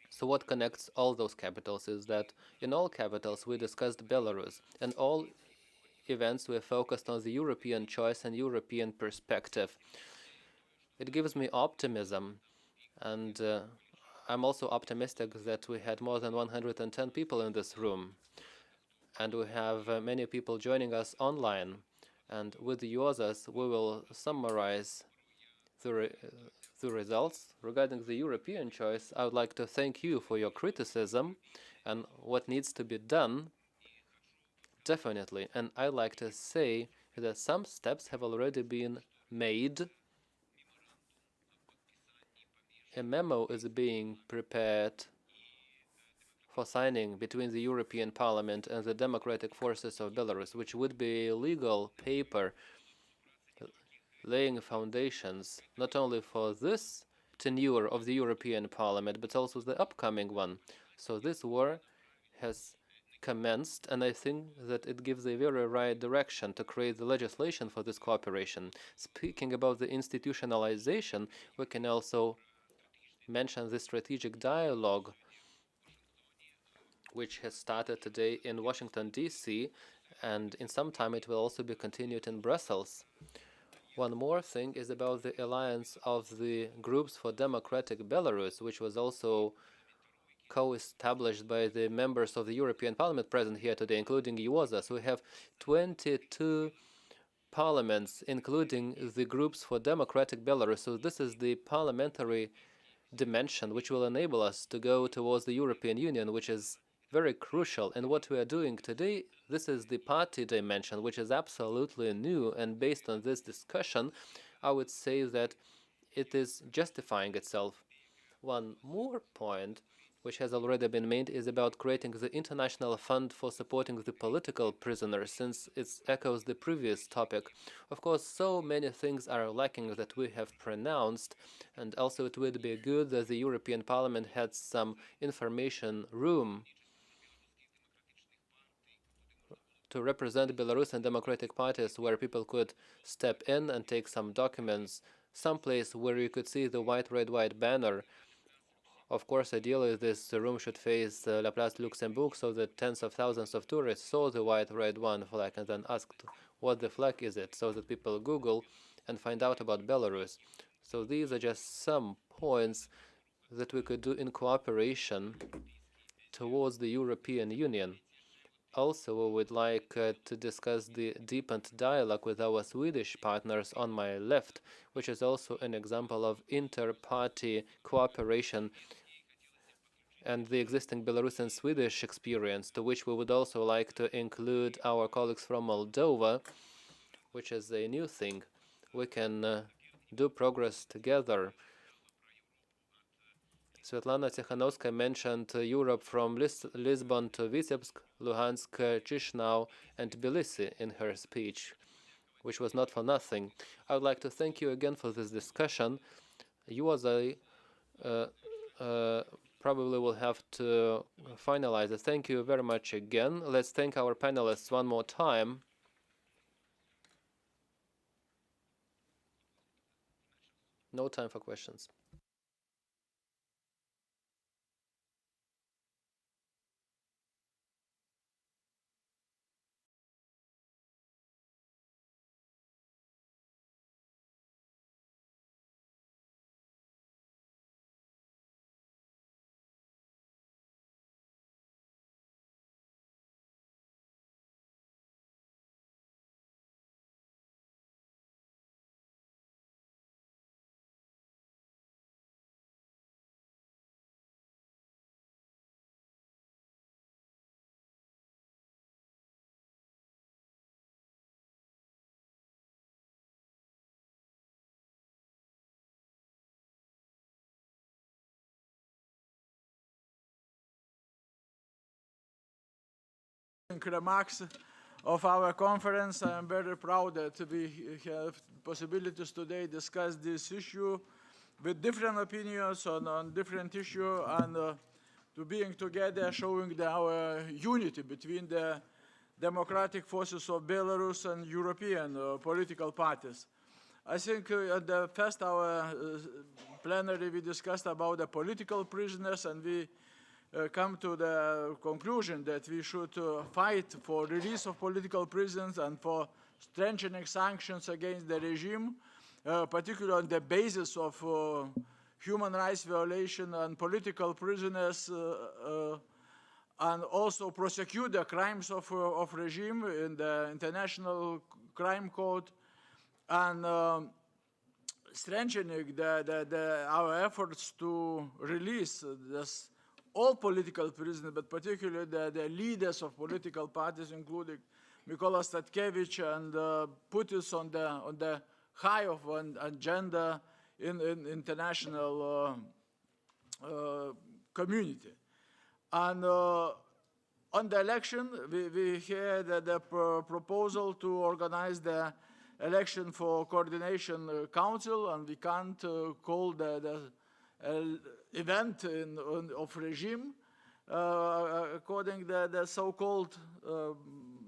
So what connects all those capitals is that in all capitals we discussed Belarus, and all events were focused on the European choice and European perspective. It gives me optimism, and I'm also optimistic that we had more than 110 people in this room, and we have many people joining us online. And with the Juozas, we will summarize the results. Regarding the European choice, I would like to thank you for your criticism and what needs to be done, definitely. And I'd like to say that some steps have already been made. A memo is being prepared for signing between the European Parliament and the democratic forces of Belarus, which would be a legal paper laying foundations not only for this tenure of the European Parliament, but also the upcoming one. So this war has commenced, and I think that it gives a very right direction to create the legislation for this cooperation. Speaking about the institutionalization, we can also mention the strategic dialogue which has started today in Washington, D.C., and in some time it will also be continued in Brussels. One more thing is about the alliance of the Groups for Democratic Belarus, which was also co-established by the members of the European Parliament present here today, including Juozas. We have 22 parliaments, including the Groups for Democratic Belarus. So this is the parliamentary dimension which will enable us to go towards the European Union, which is very crucial. And what we are doing today, this is the party dimension, which is absolutely new. And based on this discussion, I would say that it is justifying itself. One more point, which has already been made, is about creating the International Fund for supporting the political prisoners, since it echoes the previous topic. Of course, so many things are lacking that we have pronounced, and also it would be good that the European Parliament had some information room to represent Belarusian democratic parties, where people could step in and take some documents, someplace where you could see the white, red, white banner. Of course, ideally, this room should face La Place Luxembourg, so that tens of thousands of tourists saw the white, red, one flag and then asked what the flag is it, so that people Google and find out about Belarus. So these are just some points that we could do in cooperation towards the European Union. Also, we would like to discuss the deepened dialogue with our Swedish partners on my left, which is also an example of inter-party cooperation and the existing Belarusian Swedish experience, to which we would also like to include our colleagues from Moldova, which is a new thing. We can do progress together. Svetlana Tikhanovskaya mentioned Europe from Lisbon to Vitebsk, Luhansk, Chisinau, and Tbilisi in her speech, which was not for nothing. I would like to thank you again for this discussion. You, as I probably will have to finalize it. Thank you very much again. Let's thank our panelists one more time. No time for questions. remarks of our conference. I am very proud that we have possibilities today discuss this issue with different opinions on different issues and to being together, showing our unity between the democratic forces of Belarus and European political parties. I think at the first hour plenary we discussed about the political prisoners, and we come to the conclusion that we should fight for release of political prisoners and for strengthening sanctions against the regime, particularly on the basis of human rights violation and political prisoners, and also prosecute the crimes of regime in the International Crime Code, and strengthening our efforts to release all political prisoners, but particularly the leaders of political parties, including Mykola Statkevich, and put us on the high of an agenda in international community. And on the election, we had the proposal to organize the election for coordination council, and we can't call the event of regime according to the so-called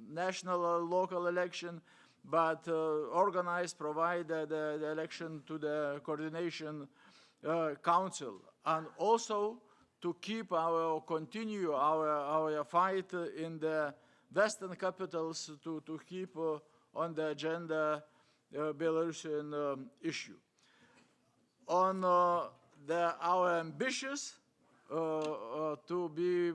national or local election, but organize, provide the election to the coordination council, and also to keep continue our fight in the Western capitals to keep on the agenda Belarusian issue. On our ambitions to be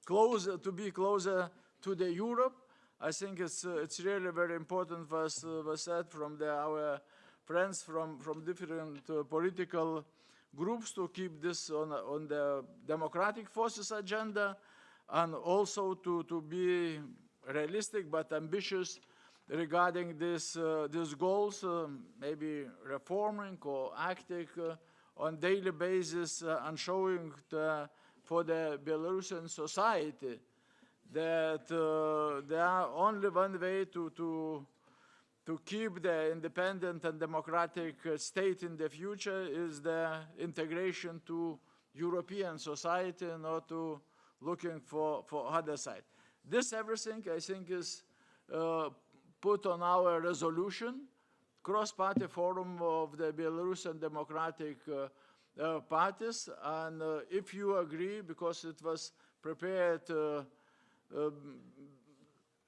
closer to the Europe, I think it's really very important, was said from our friends from different political groups, to keep this on the democratic forces agenda, and also to be realistic but ambitious regarding these goals, maybe reforming or acting on daily basis and showing for the Belarusian society that there are only one way to keep the independent and democratic state in the future is the integration to European society, not to looking for other side. This everything, I think, is put on our resolution, cross-party forum of the Belarusian democratic parties, and if you agree, because it was prepared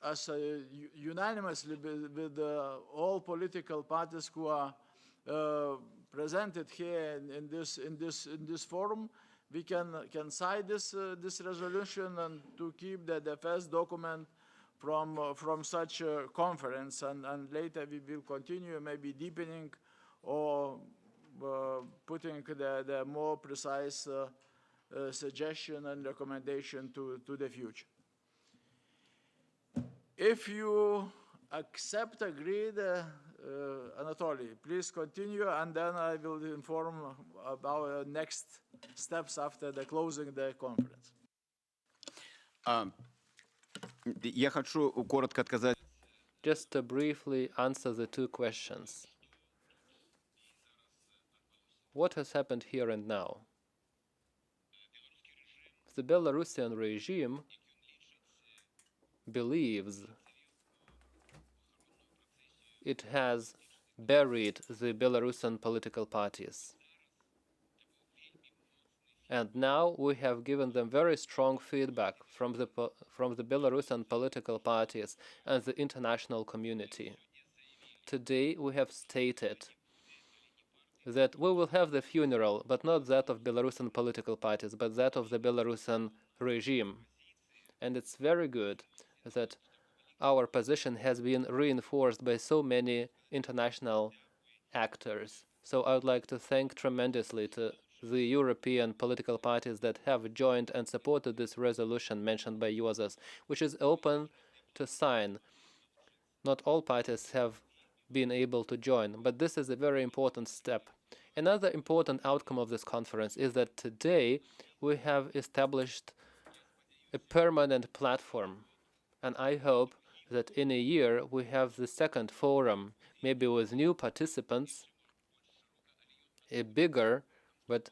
as unanimously with all political parties who are presented here in this forum, we can sign this resolution and to keep the first document from such a conference, and later we will continue, maybe deepening or putting the more precise suggestion and recommendation to the future. If you agree, Anatoly, please continue, and then I will inform about next steps after the closing the conference. Я хочу коротко отказать. Just to briefly answer the two questions. What has happened here and now? The Belarusian regime believes it has buried the Belarusian political parties. And now we have given them very strong feedback from the Belarusian political parties and the international community. Today we have stated that we will have the funeral, but not that of Belarusian political parties, but that of the Belarusian regime. And it's very good that our position has been reinforced by so many international actors. So I would like to thank tremendously to the European political parties that have joined and supported this resolution mentioned by Juozas, which is open to sign. Not all parties have been able to join, but this is a very important step. Another important outcome of this conference is that today we have established a permanent platform And I hope that in a year we have the second forum, maybe with new participants, bigger, but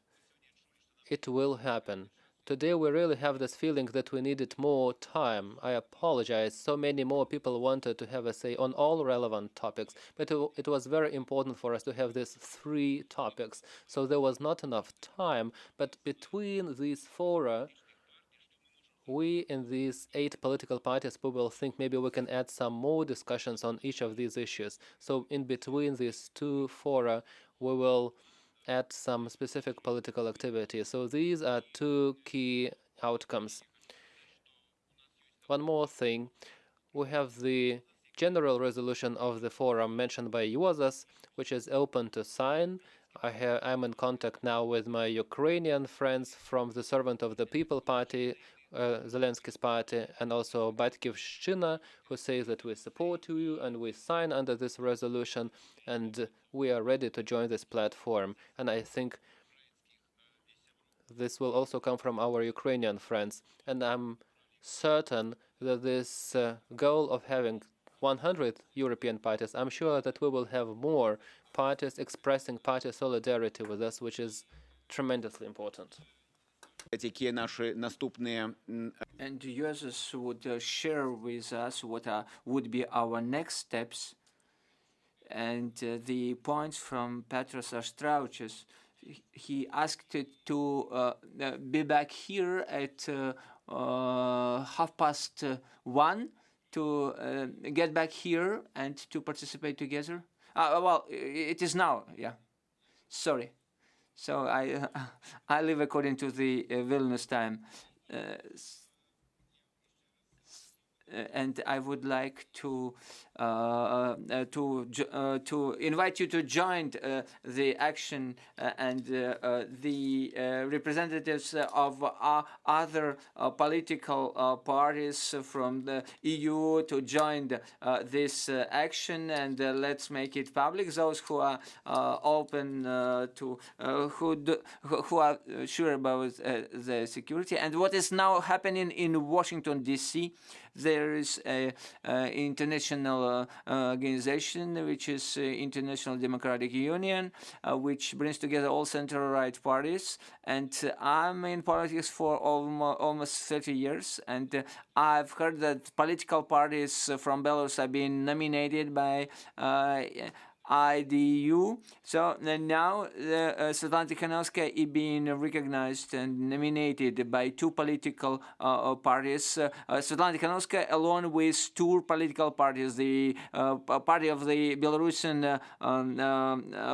it will happen. Today we really have this feeling that we needed more time. I apologize. So many more people wanted to have a say on all relevant topics, but it was very important for us to have these 3 topics. So there was not enough time, but between these fora, we in these 8 political parties, we will think maybe we can add some more discussions on each of these issues. So in between these 2 fora, we will add some specific political activity. So these are 2 key outcomes. One more thing, we have the general resolution of the forum mentioned by Juozas, which is open to sign. I'm in contact now with my Ukrainian friends from the Servant of the People Party, Zelensky's party, and also Batkivshchina, who says that we support you and we sign under this resolution, and we are ready to join this platform. And I think this will also come from our Ukrainian friends. And I'm certain that this goal of having 100 European parties, I'm sure that we will have more parties expressing party solidarity with us, which is tremendously important. Які наші наступні And Juozas would share with us what would be our next steps, and the points from Petros Auštrevičius. He asked to be back here at 1:30 to get back here and to participate together. Well, it is now, yeah. Sorry. So I live according to the Vilnius time. And I would like to invite you to join the action and the representatives of other political parties from the EU to join this action, and let's make it public. Those who are open to who are sure about the security and what is now happening in Washington, D.C. There is an international organization, which is International Democratic Union, which brings together all center-right parties. And I'm in politics for almost 30 years, and I've heard that political parties from Belarus are being nominated by IDU. So now Svetlana Tikhanovskaya is being recognized and nominated by 2 political parties. Svetlana Tikhanovskaya along with 2 political parties, the party of the Belarusian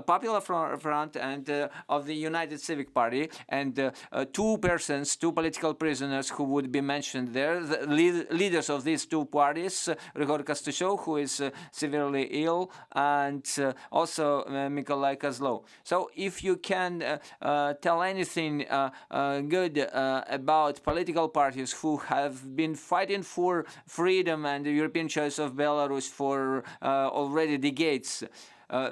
Popular Front and of the United Civic Party, and 2 persons, 2 political prisoners who would be mentioned there, the leaders of these 2 parties, Grigor Kostychov, who is severely ill, and also Mykolai Kozlov. So if you can tell anything good about political parties who have been fighting for freedom and the European choice of Belarus for already decades,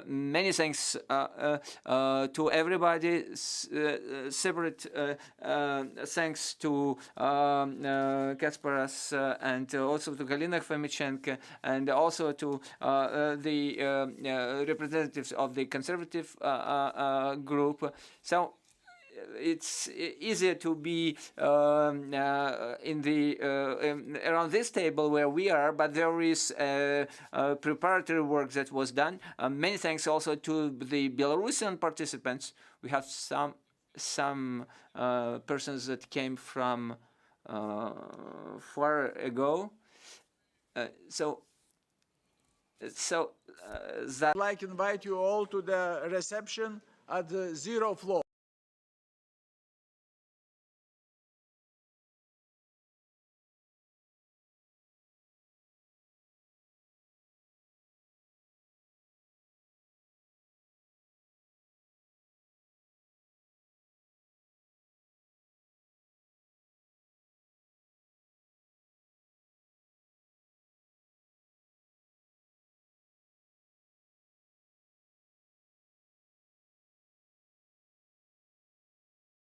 many thanks to everybody. Separate thanks to Kasparas and also to Galina Khomichenko, and also to the representatives of the conservative group. So it's easier to be in the around this table where we are, but there is preparatory work that was done. Many thanks also to the Belarusian participants. We have some persons that came from far ago. I'd like to invite you all to the reception at the 0th floor.